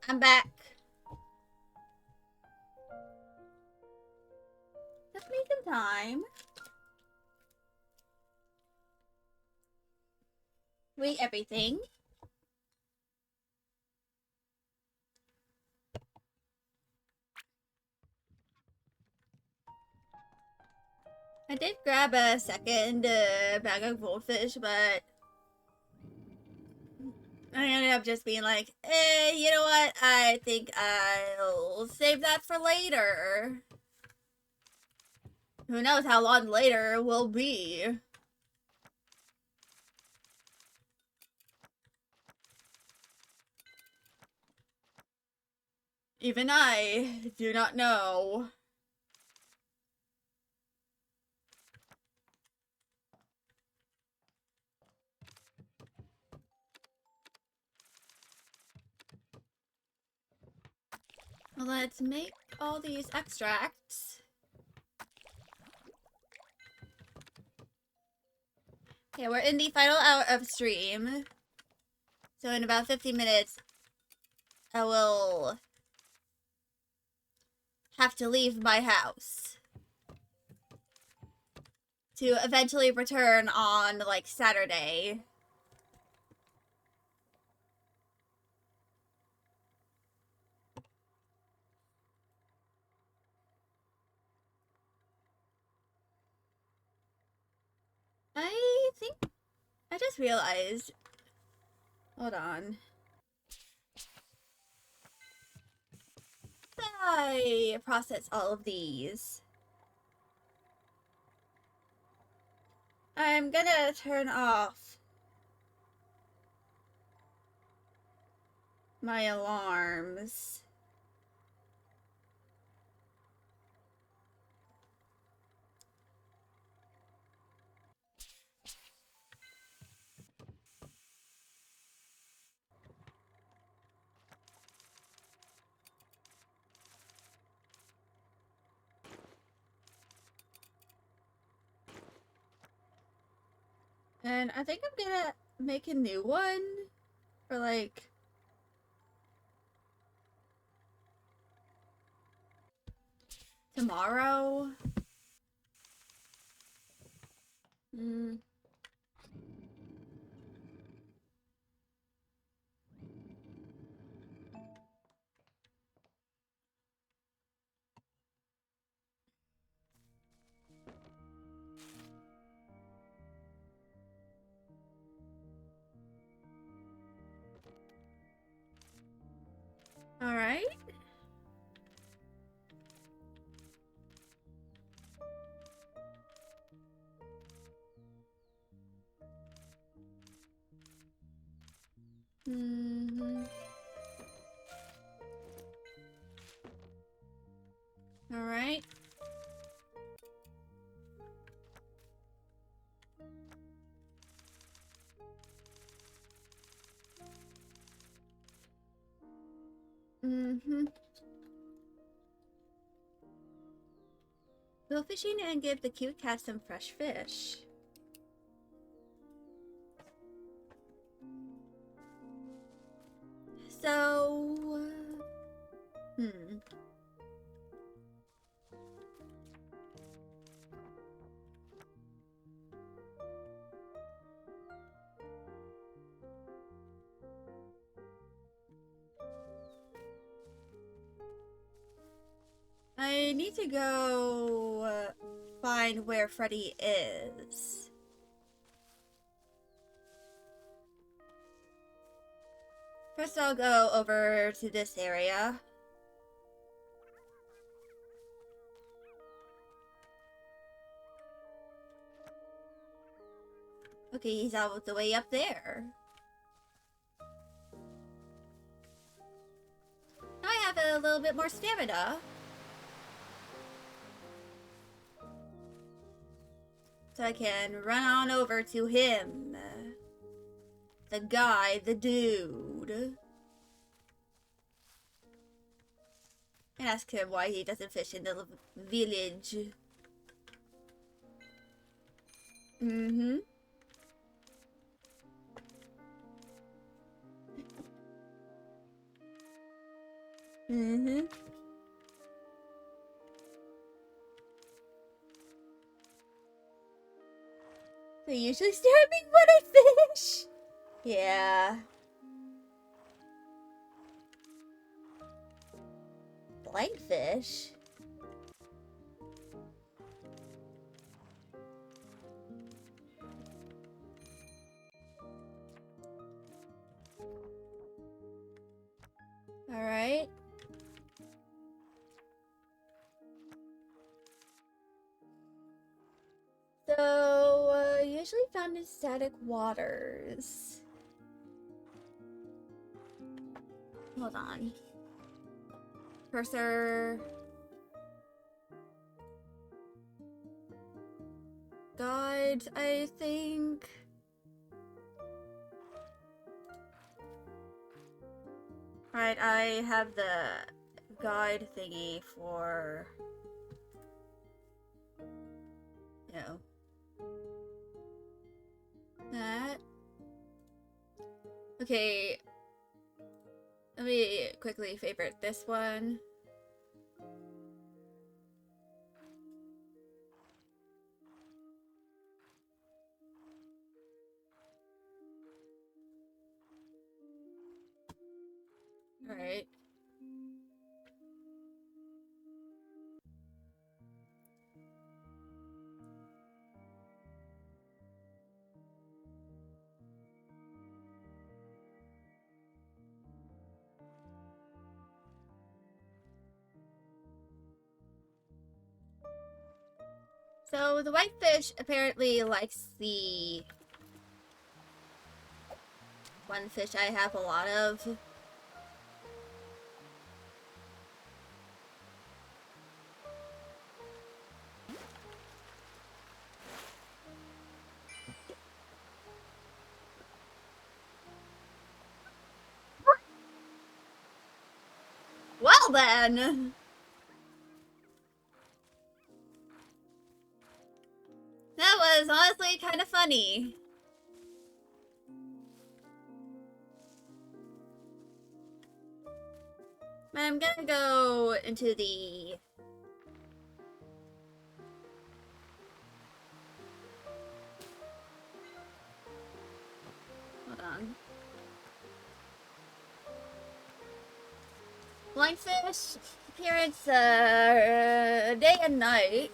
I'm back. Took me some time. Wait, everything. I did grab a second bag of goldfish, but I ended up just being like, you know what? I think I'll save that for later. Who knows how long later will be. Even I do not know. Let's make all these extracts. Okay, we're in the final hour of stream. So in about 15 minutes, I will have to leave my house to eventually return on, like, Saturday. I think I just realized. Hold on. I process all of these. I'm gonna turn off my alarms. And I think I'm gonna make a new one for, like, tomorrow. Alright. Alright. Go fishing and give the cute cat some fresh fish. So, I need to go find where Freddy is. First, I'll go over to this area. Okay, he's all the way up there. Now I have a little bit more stamina. So I can run on over to him. The guy, the dude. And ask him why he doesn't fish in the village. Mm-hmm. They usually stare at me when I fish. Yeah. Blind fish? Alright. So, usually found in static waters. Hold on. Cursor. Guide, I think. Alright, I have the guide thingy for... No. That. Okay. Let me quickly favorite this one. Alright. So the whitefish apparently likes the one fish I have a lot of. Well then! That was honestly kind of funny. I'm gonna go into the... Hold on. Blindfish appearance, day and night.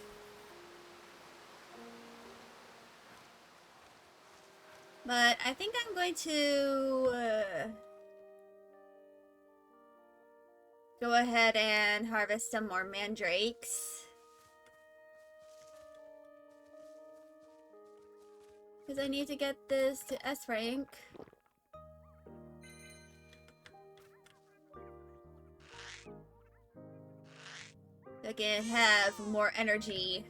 But I think I'm going to, go ahead and harvest some more mandrakes. Because I need to get this to S rank. So I can have more energy.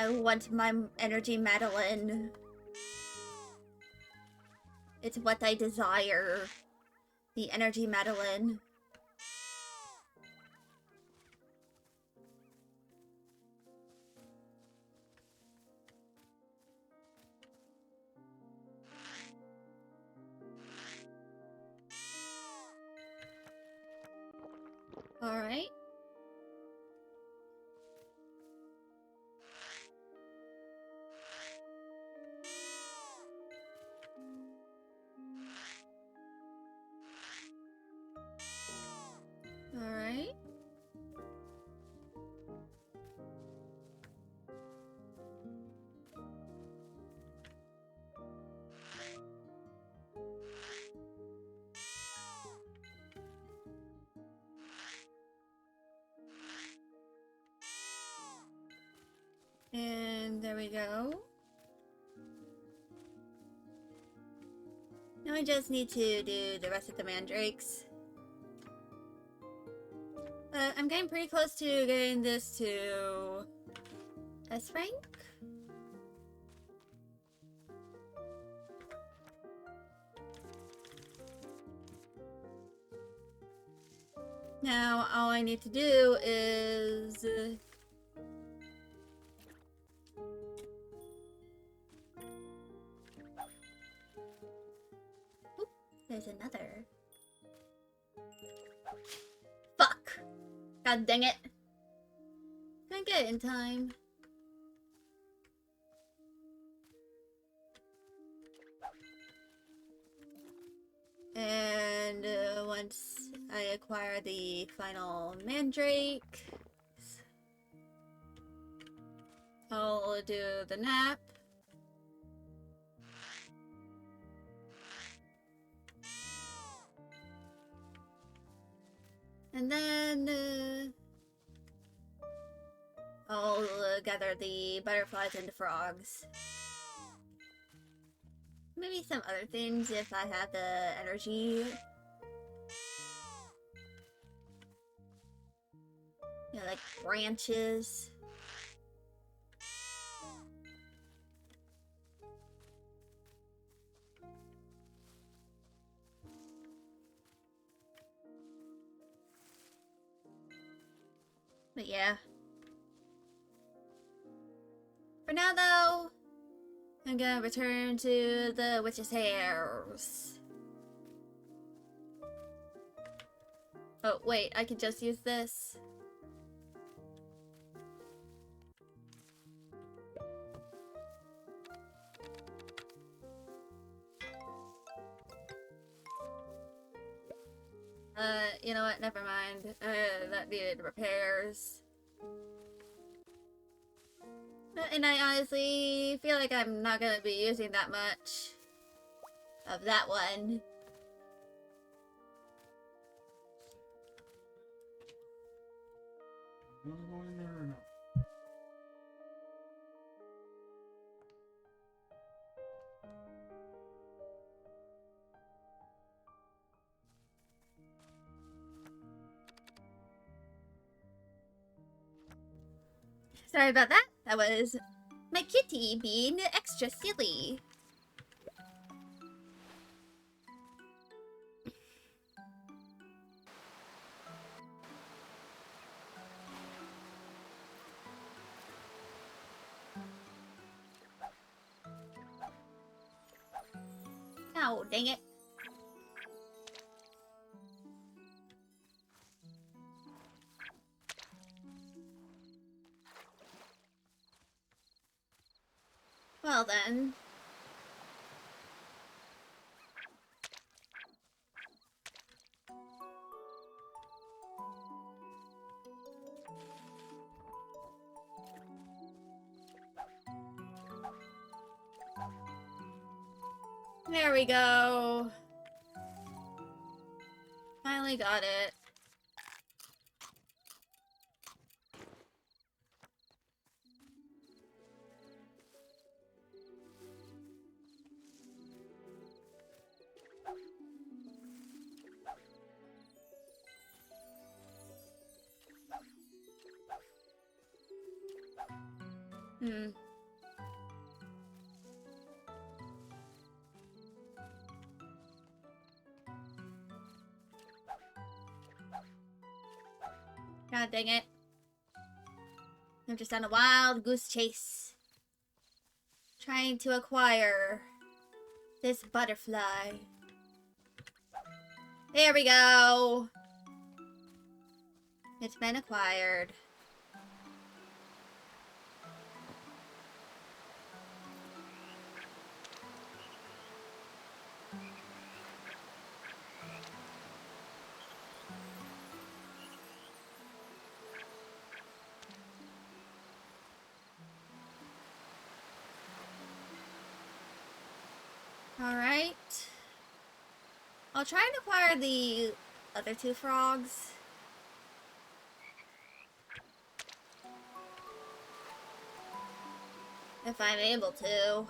I want my energy Madeline. It's what I desire. The energy Madeline. Alright. Alright. And there we go. Now I just need to do the rest of the mandrakes. I'm getting pretty close to getting this to S rank. Now all I need to do is oop, there's another. God dang it. Couldn't get it in time. And once I acquire the final mandrake, I'll do the nap. And then I'll gather the butterflies and the frogs. Maybe some other things if I have the energy. You know, like branches. But yeah. For now though, I'm gonna return to the witch's hairs. Oh wait, I can just use this. You know what? Never mind. That needed repairs. And I honestly feel like I'm not gonna be using that much of that one. You wanna go in there or not? Sorry about that. That was my kitty being extra silly. Oh, dang it. Well then. There we go. Finally got it. God dang it. I'm just on a wild goose chase. Trying to acquire this butterfly. There we go. It's been acquired. Alright. I'll try and acquire the other two frogs. If I'm able to.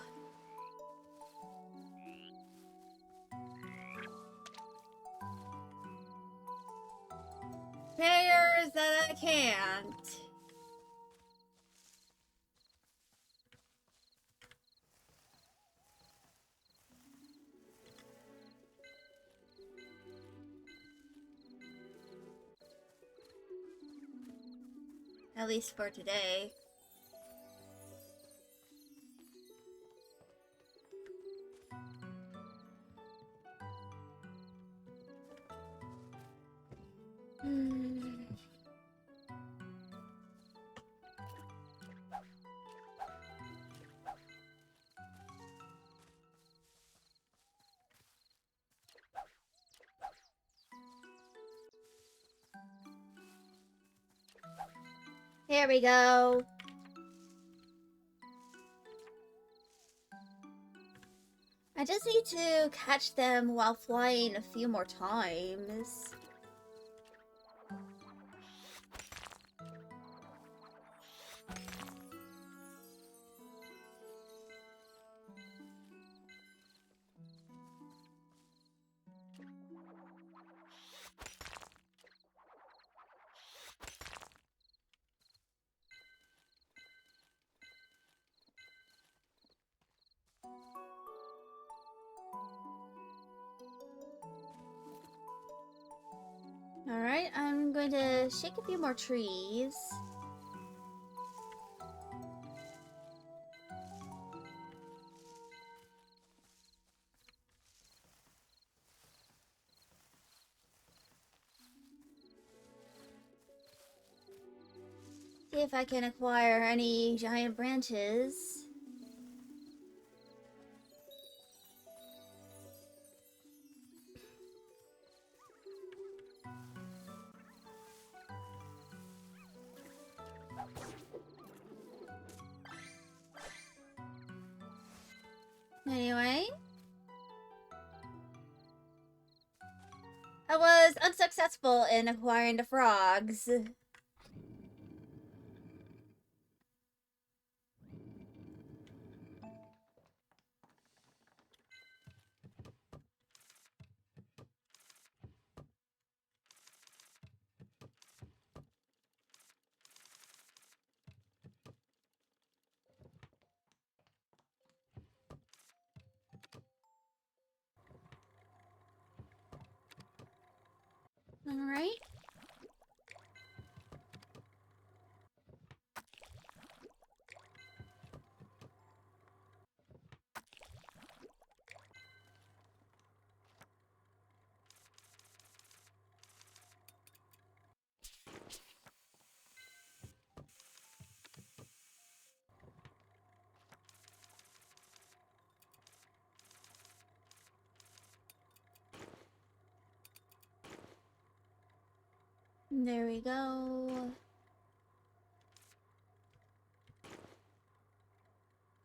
Pairs that I can't. At least for today. Here we go. I just need to catch them while flying a few more times. Alright, I'm going to shake a few more trees. See if I can acquire any giant branches. Anyway. I was unsuccessful in acquiring the frogs. Alright. There we go.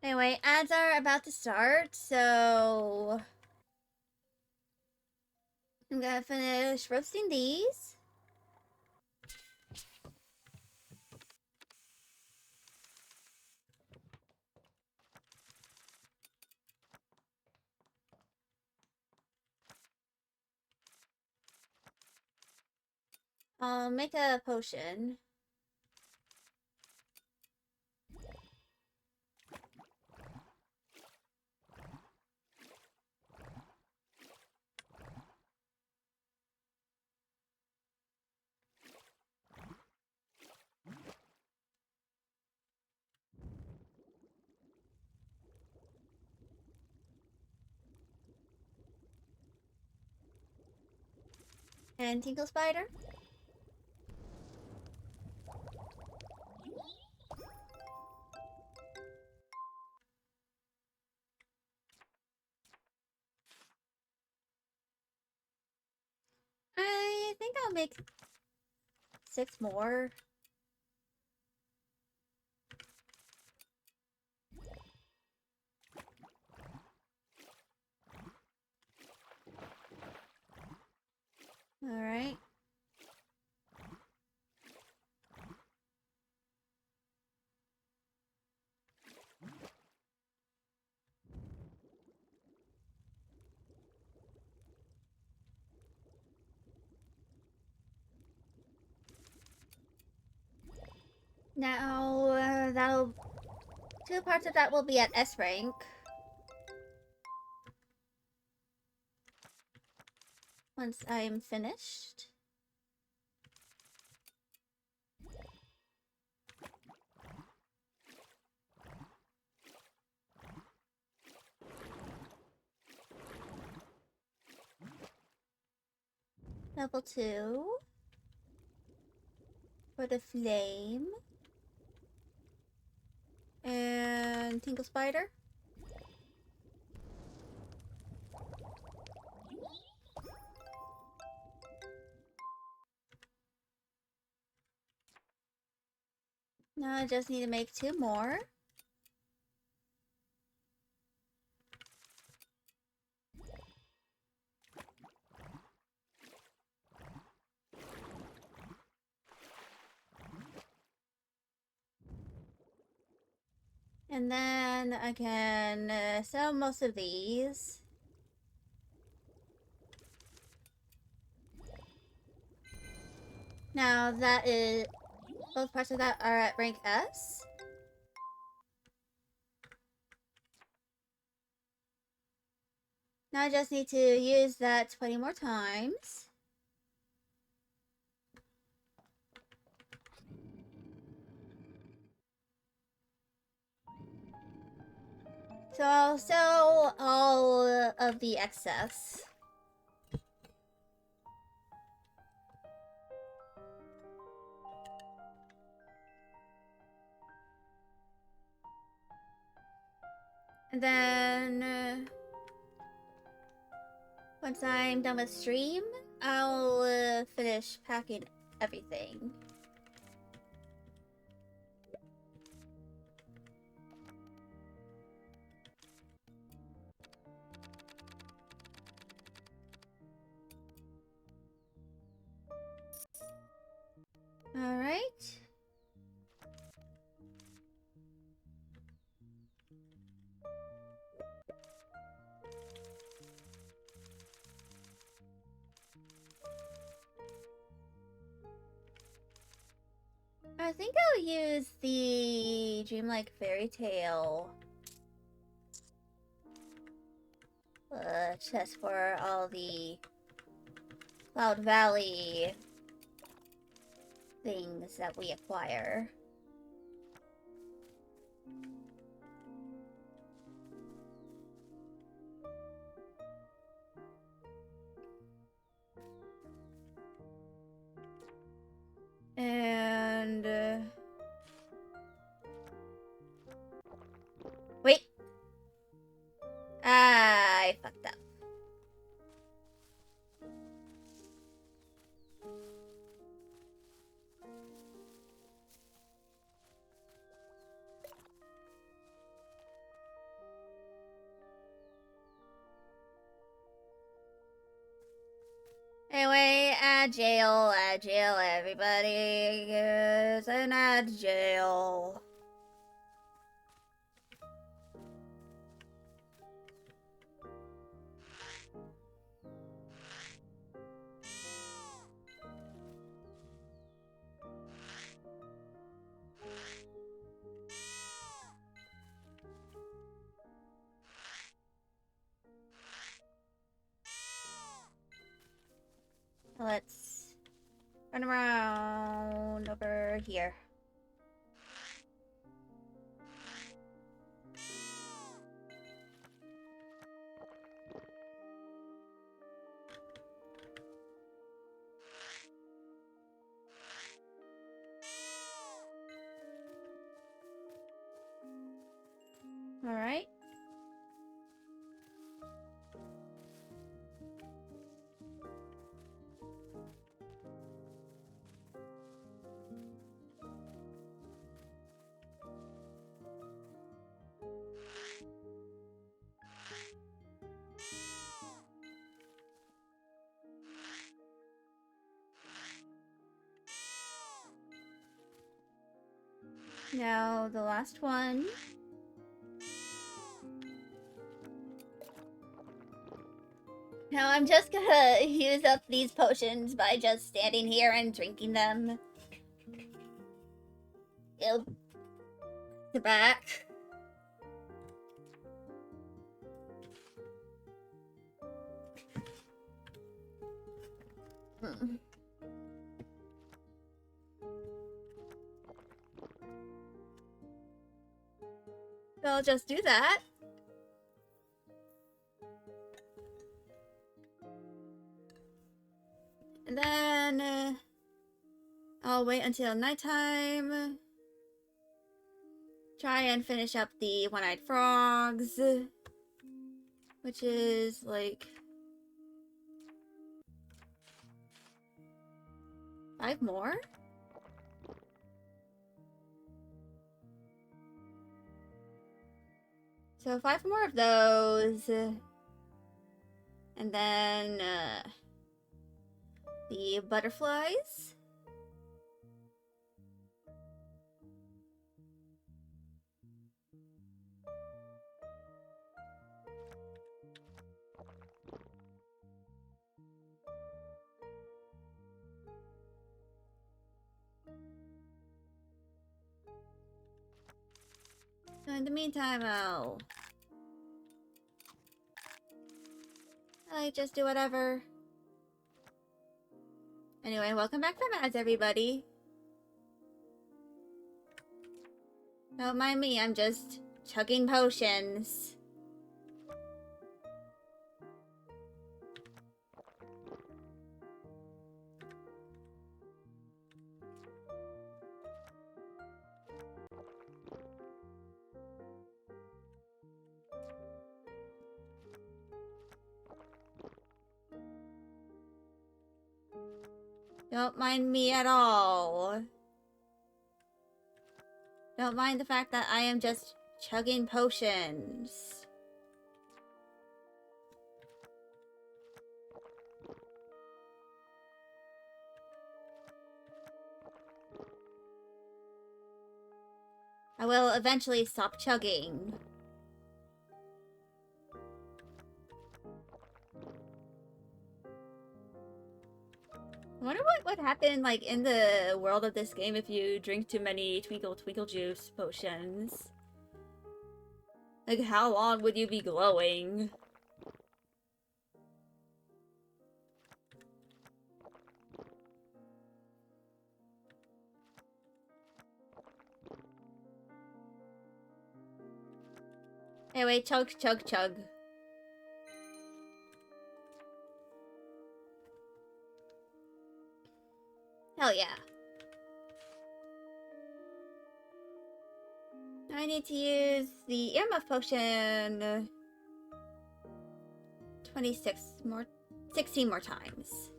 Anyway, ads are about to start, so I'm gonna finish roasting these. I'll make a potion. And Tinkle Spider. I think I'll make 6 more. Alright. Now, that'll... 2 parts of that will be at S rank. Once I'm finished. Level 2. For the flame. And Tinkle Spider. Now I just need to make 2 more. And then I can sell most of these. Now that is, both parts of that are at rank S. Now I just need to use that 20 more times. So I'll sell all of the excess. And then once I'm done with stream, I'll finish packing everything. All right. I think I'll use the Dreamlike Fairy Tale chest for all the Cloud Valley things that we acquire. And wait, I fucked up. Anyway, jail, everybody is in jail. Let's run around over here. All right. Now the last one. Now I'm just gonna use up these potions by just standing here and drinking them. Go the back. So I'll just do that. And then I'll wait until nighttime. Try and finish up the one-eyed frogs, which is like 5 more. So 5 more of those. And then, the butterflies. So in the meantime, I just do whatever. Anyway, welcome back from ads, everybody. Don't mind me, I'm just chugging potions. Don't mind me at all. Don't mind the fact that I am just chugging potions. I will eventually stop chugging. I wonder what would happen, like, in the world of this game if you drink too many Twinkle Twinkle Juice potions. Like, how long would you be glowing? Anyway, chug, chug, chug. Hell yeah. I need to use the earmuff potion 16 more times.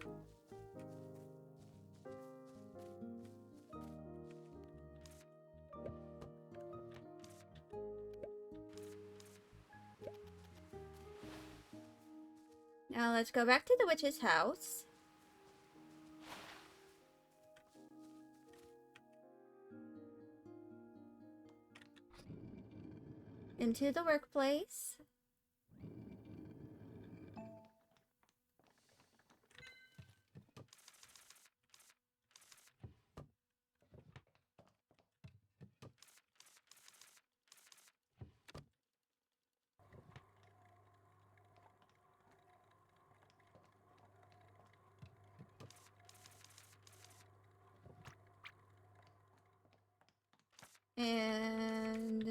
Now let's go back to the witch's house. Into the workplace. And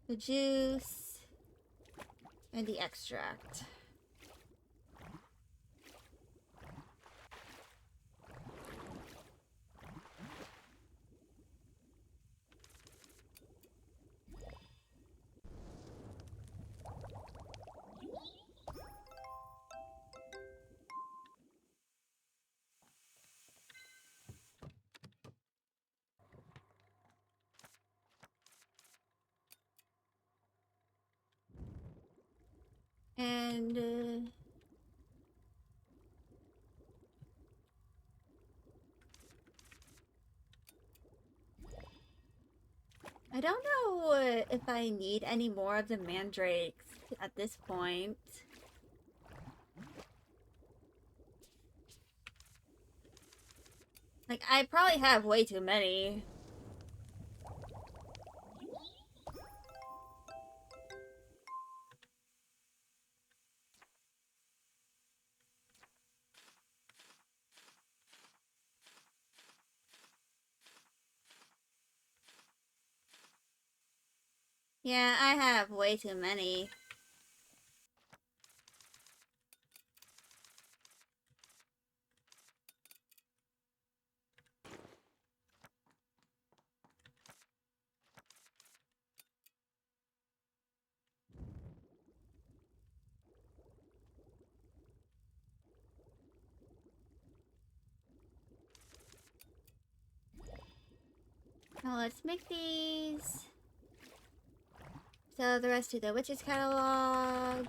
the juice and the extract. And I don't know if I need any more of the mandrakes at this point. Like, I probably have way too many. Yeah, I have way too many. let's make these. So the rest of the witch's catalog.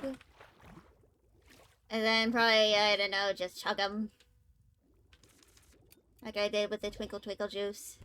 And then probably, I don't know, just chug them. Like I did with the Twinkle Twinkle juice.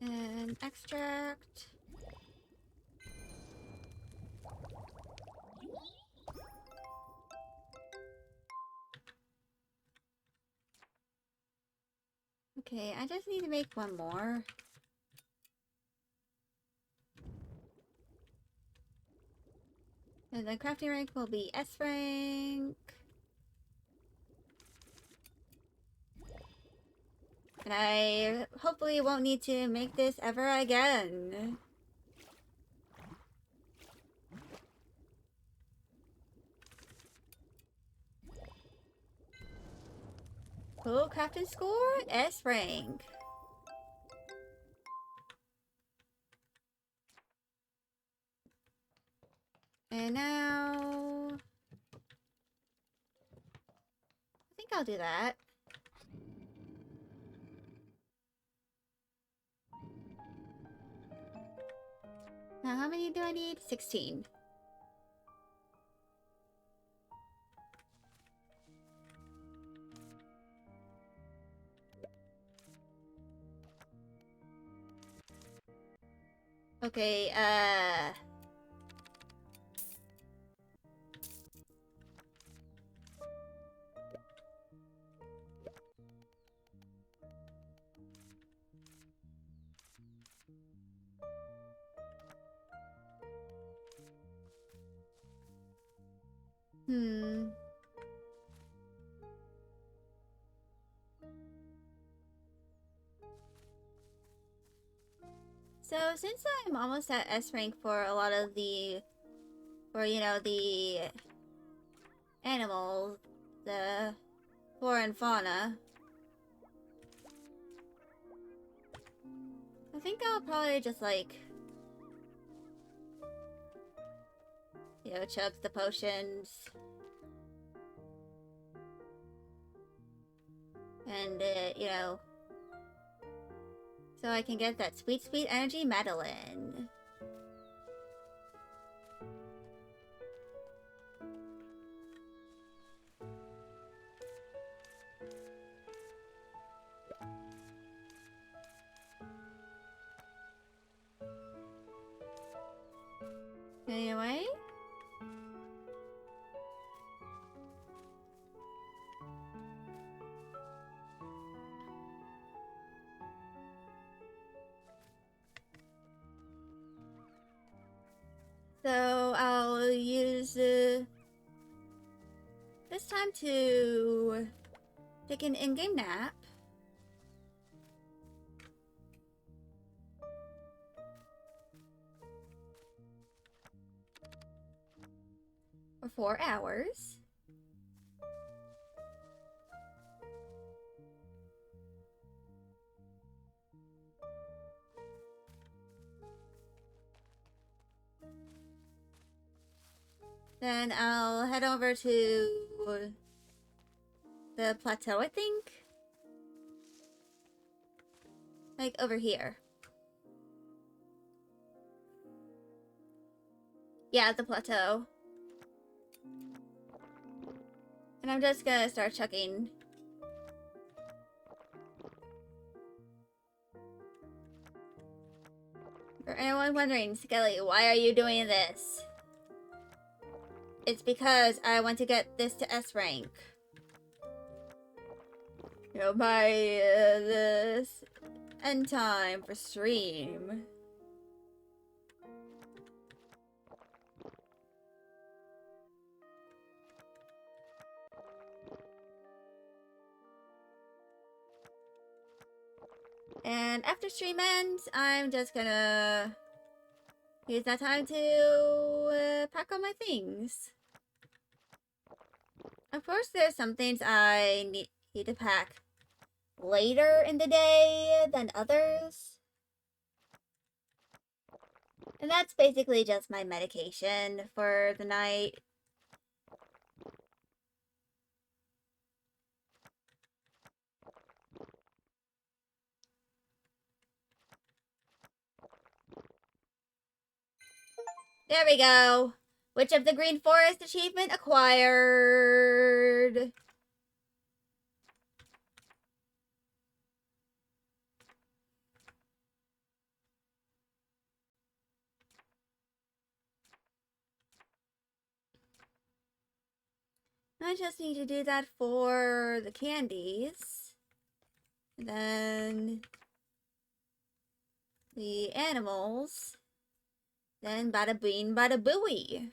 And extract. Okay, I just need to make one more. And the crafting rank will be S rank. And I hopefully won't need to make this ever again. Cool, crafting score, S rank. And now... I think I'll do that. Now, how many do I need? 16. Okay, So, since I'm almost at S rank for a lot of the... For, you know, the... animals, the flora and fauna, I think I'll probably just, like... You know, chug the potions. And, you know... So I can get that sweet, sweet energy Madeline. Anyway... So I'll use this time to take an in-game nap. For 4 hours. Then I'll head over to the plateau, I think. Like over here. Yeah, the plateau. And I'm just gonna start chucking. For anyone wondering, Skelly, why are you doing this? It's because I want to get this to S rank. You know, by this end time for stream. And after stream ends, I'm just gonna use that time to pack all my things. Of course, there's some things I need to pack later in the day than others. And that's basically just my medication for the night. There we go. Which of the Green Forest achievement acquired? I just need to do that for the candies. And then the animals. Then bada bing, bada booey.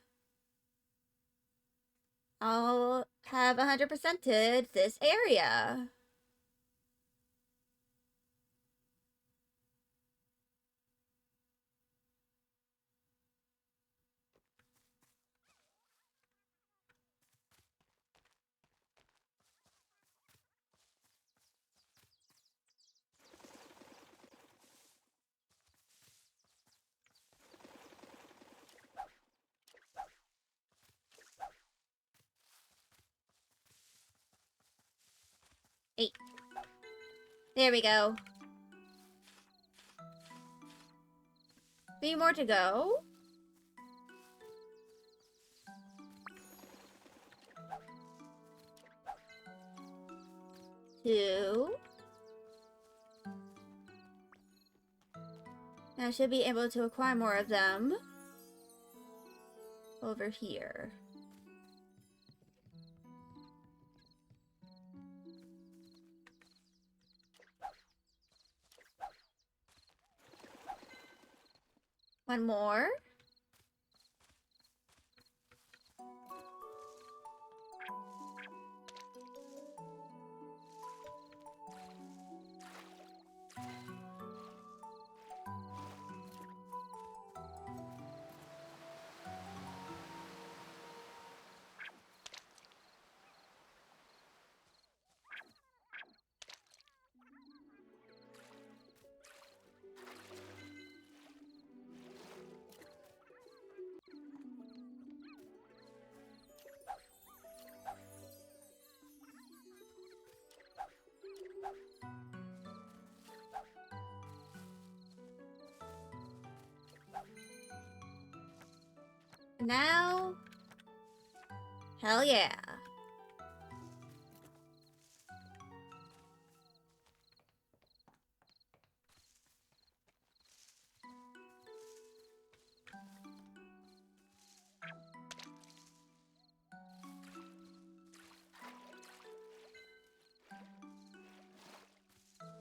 I'll have 100%ed this area. Eight. There we go. 3 more to go. 2. I should be able to acquire more of them over here. One more. Now, hell yeah.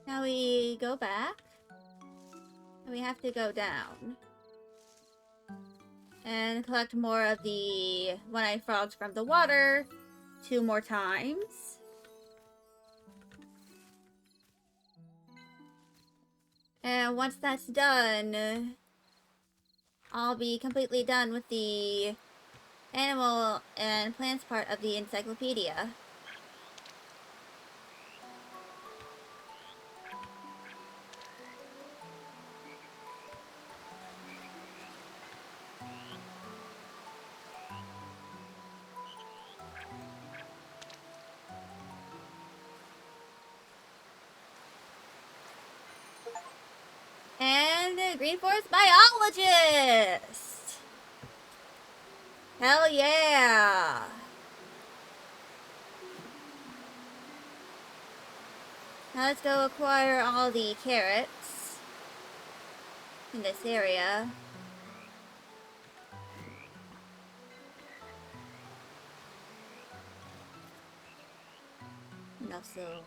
Now we go back. And we have to go down. And collect more of the one-eyed frogs from the water 2 more times. And once that's done, I'll be completely done with the animal and plants part of the encyclopedia. And Green Forest Biologist! Hell yeah! Now let's go acquire all the carrots in this area. And also...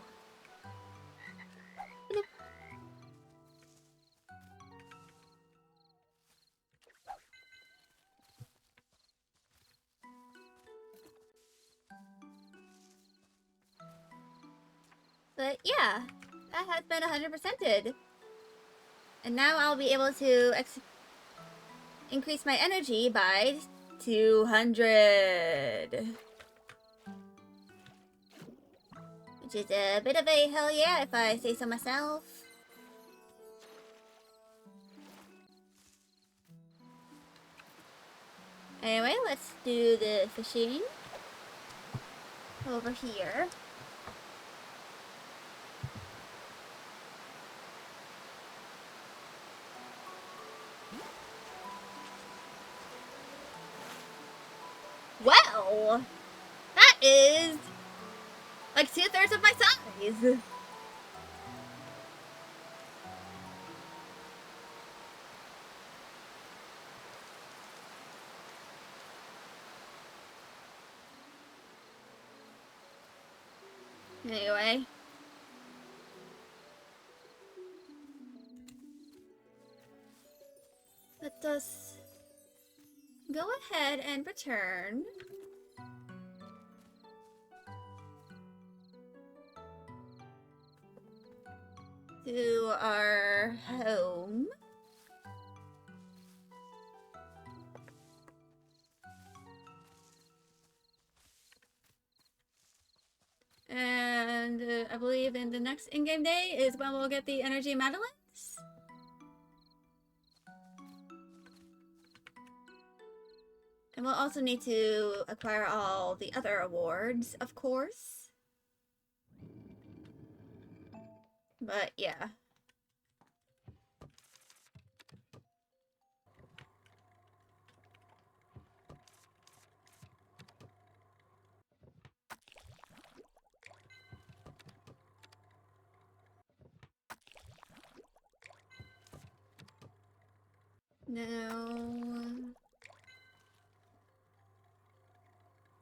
But yeah, that has been 100%ed. And now I'll be able to increase my energy by 200. Which is a bit of a hell yeah, if I say so myself. Anyway, let's do the fishing over here. Well, that is like 2/3 of my size. Anyway. Let us go ahead and return to our home. And I believe in the next in-game day is when we'll get the energy medallions. And we'll also need to acquire all the other awards, of course. But yeah. Now,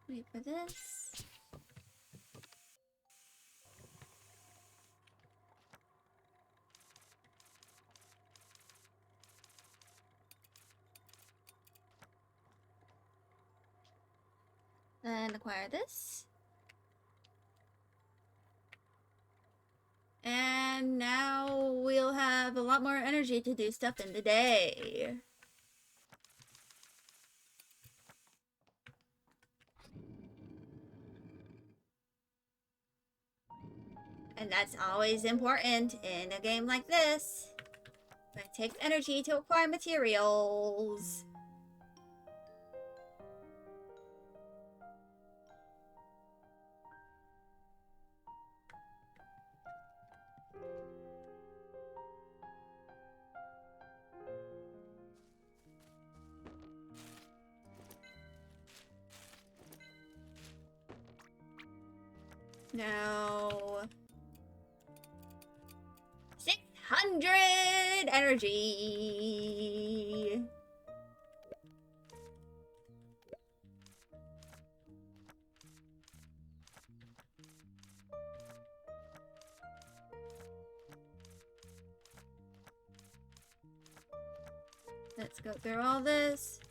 wait for this. Then acquire this. And now we'll have a lot more energy to do stuff in the day. And that's always important in a game like this. It takes energy to acquire materials. No. 600 energy. Let's go through all this.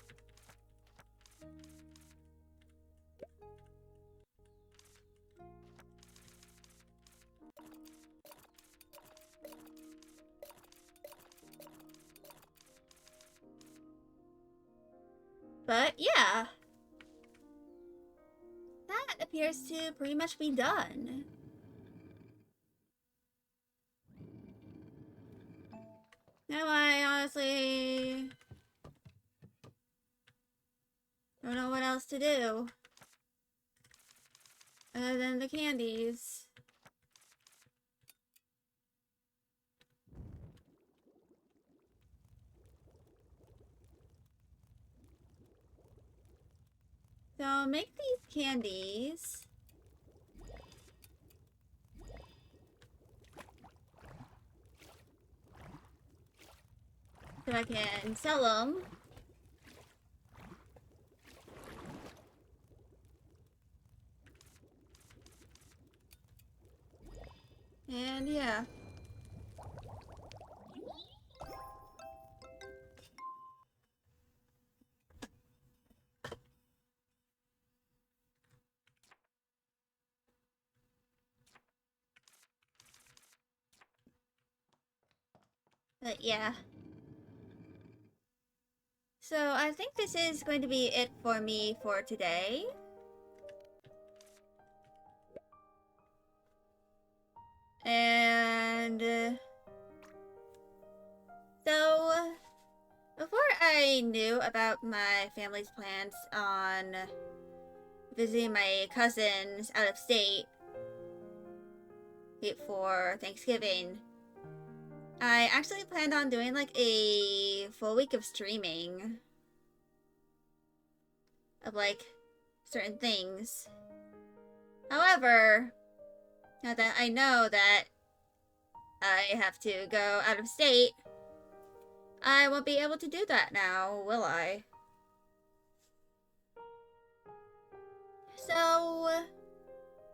But yeah, that appears to pretty much be done. Now I honestly don't know what else to do other than the candies. So make these candies. So I can sell them. And yeah. But yeah. So I think this is going to be it for me for today. And so before I knew about my family's plans on visiting my cousins out of state for Thanksgiving, I actually planned on doing like a full week of streaming of like certain things. However, now that I know that I have to go out of state, I won't be able to do that now, will I? So,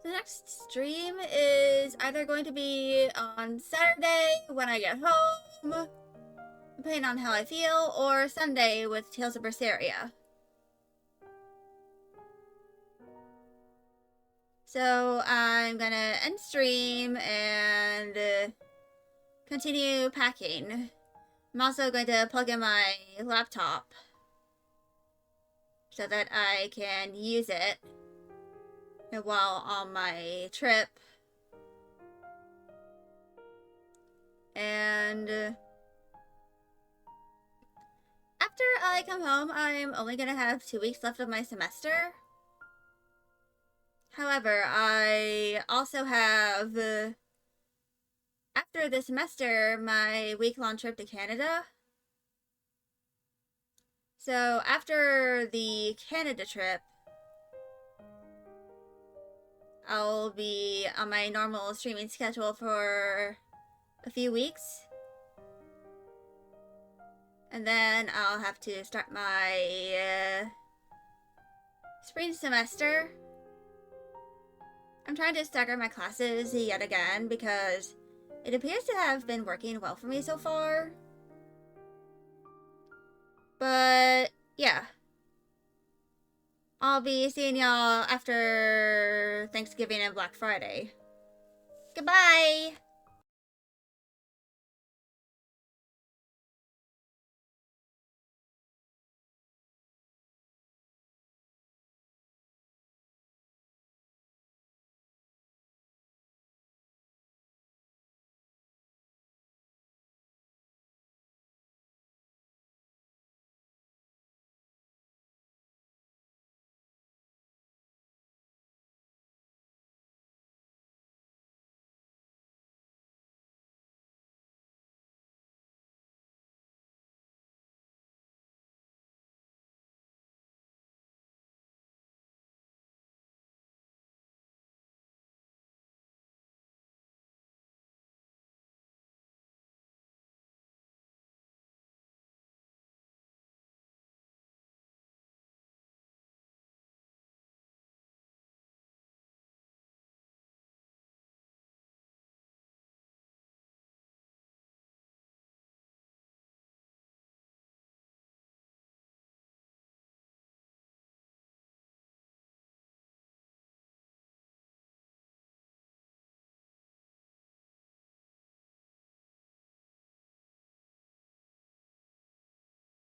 the next stream is either going to be on Saturday when I get home, depending on how I feel, or Sunday with Tales of Berseria. So I'm gonna end stream and continue packing. I'm also going to plug in my laptop so that I can use it while on my trip. And after I come home, I'm only gonna have 2 weeks left of my semester. However, I also have, after the semester, my week-long trip to Canada. So after the Canada trip, I'll be on my normal streaming schedule for a few weeks. And then I'll have to start my spring semester. I'm trying to stagger my classes yet again because it appears to have been working well for me so far. But yeah. I'll be seeing y'all after Thanksgiving and Black Friday. Goodbye!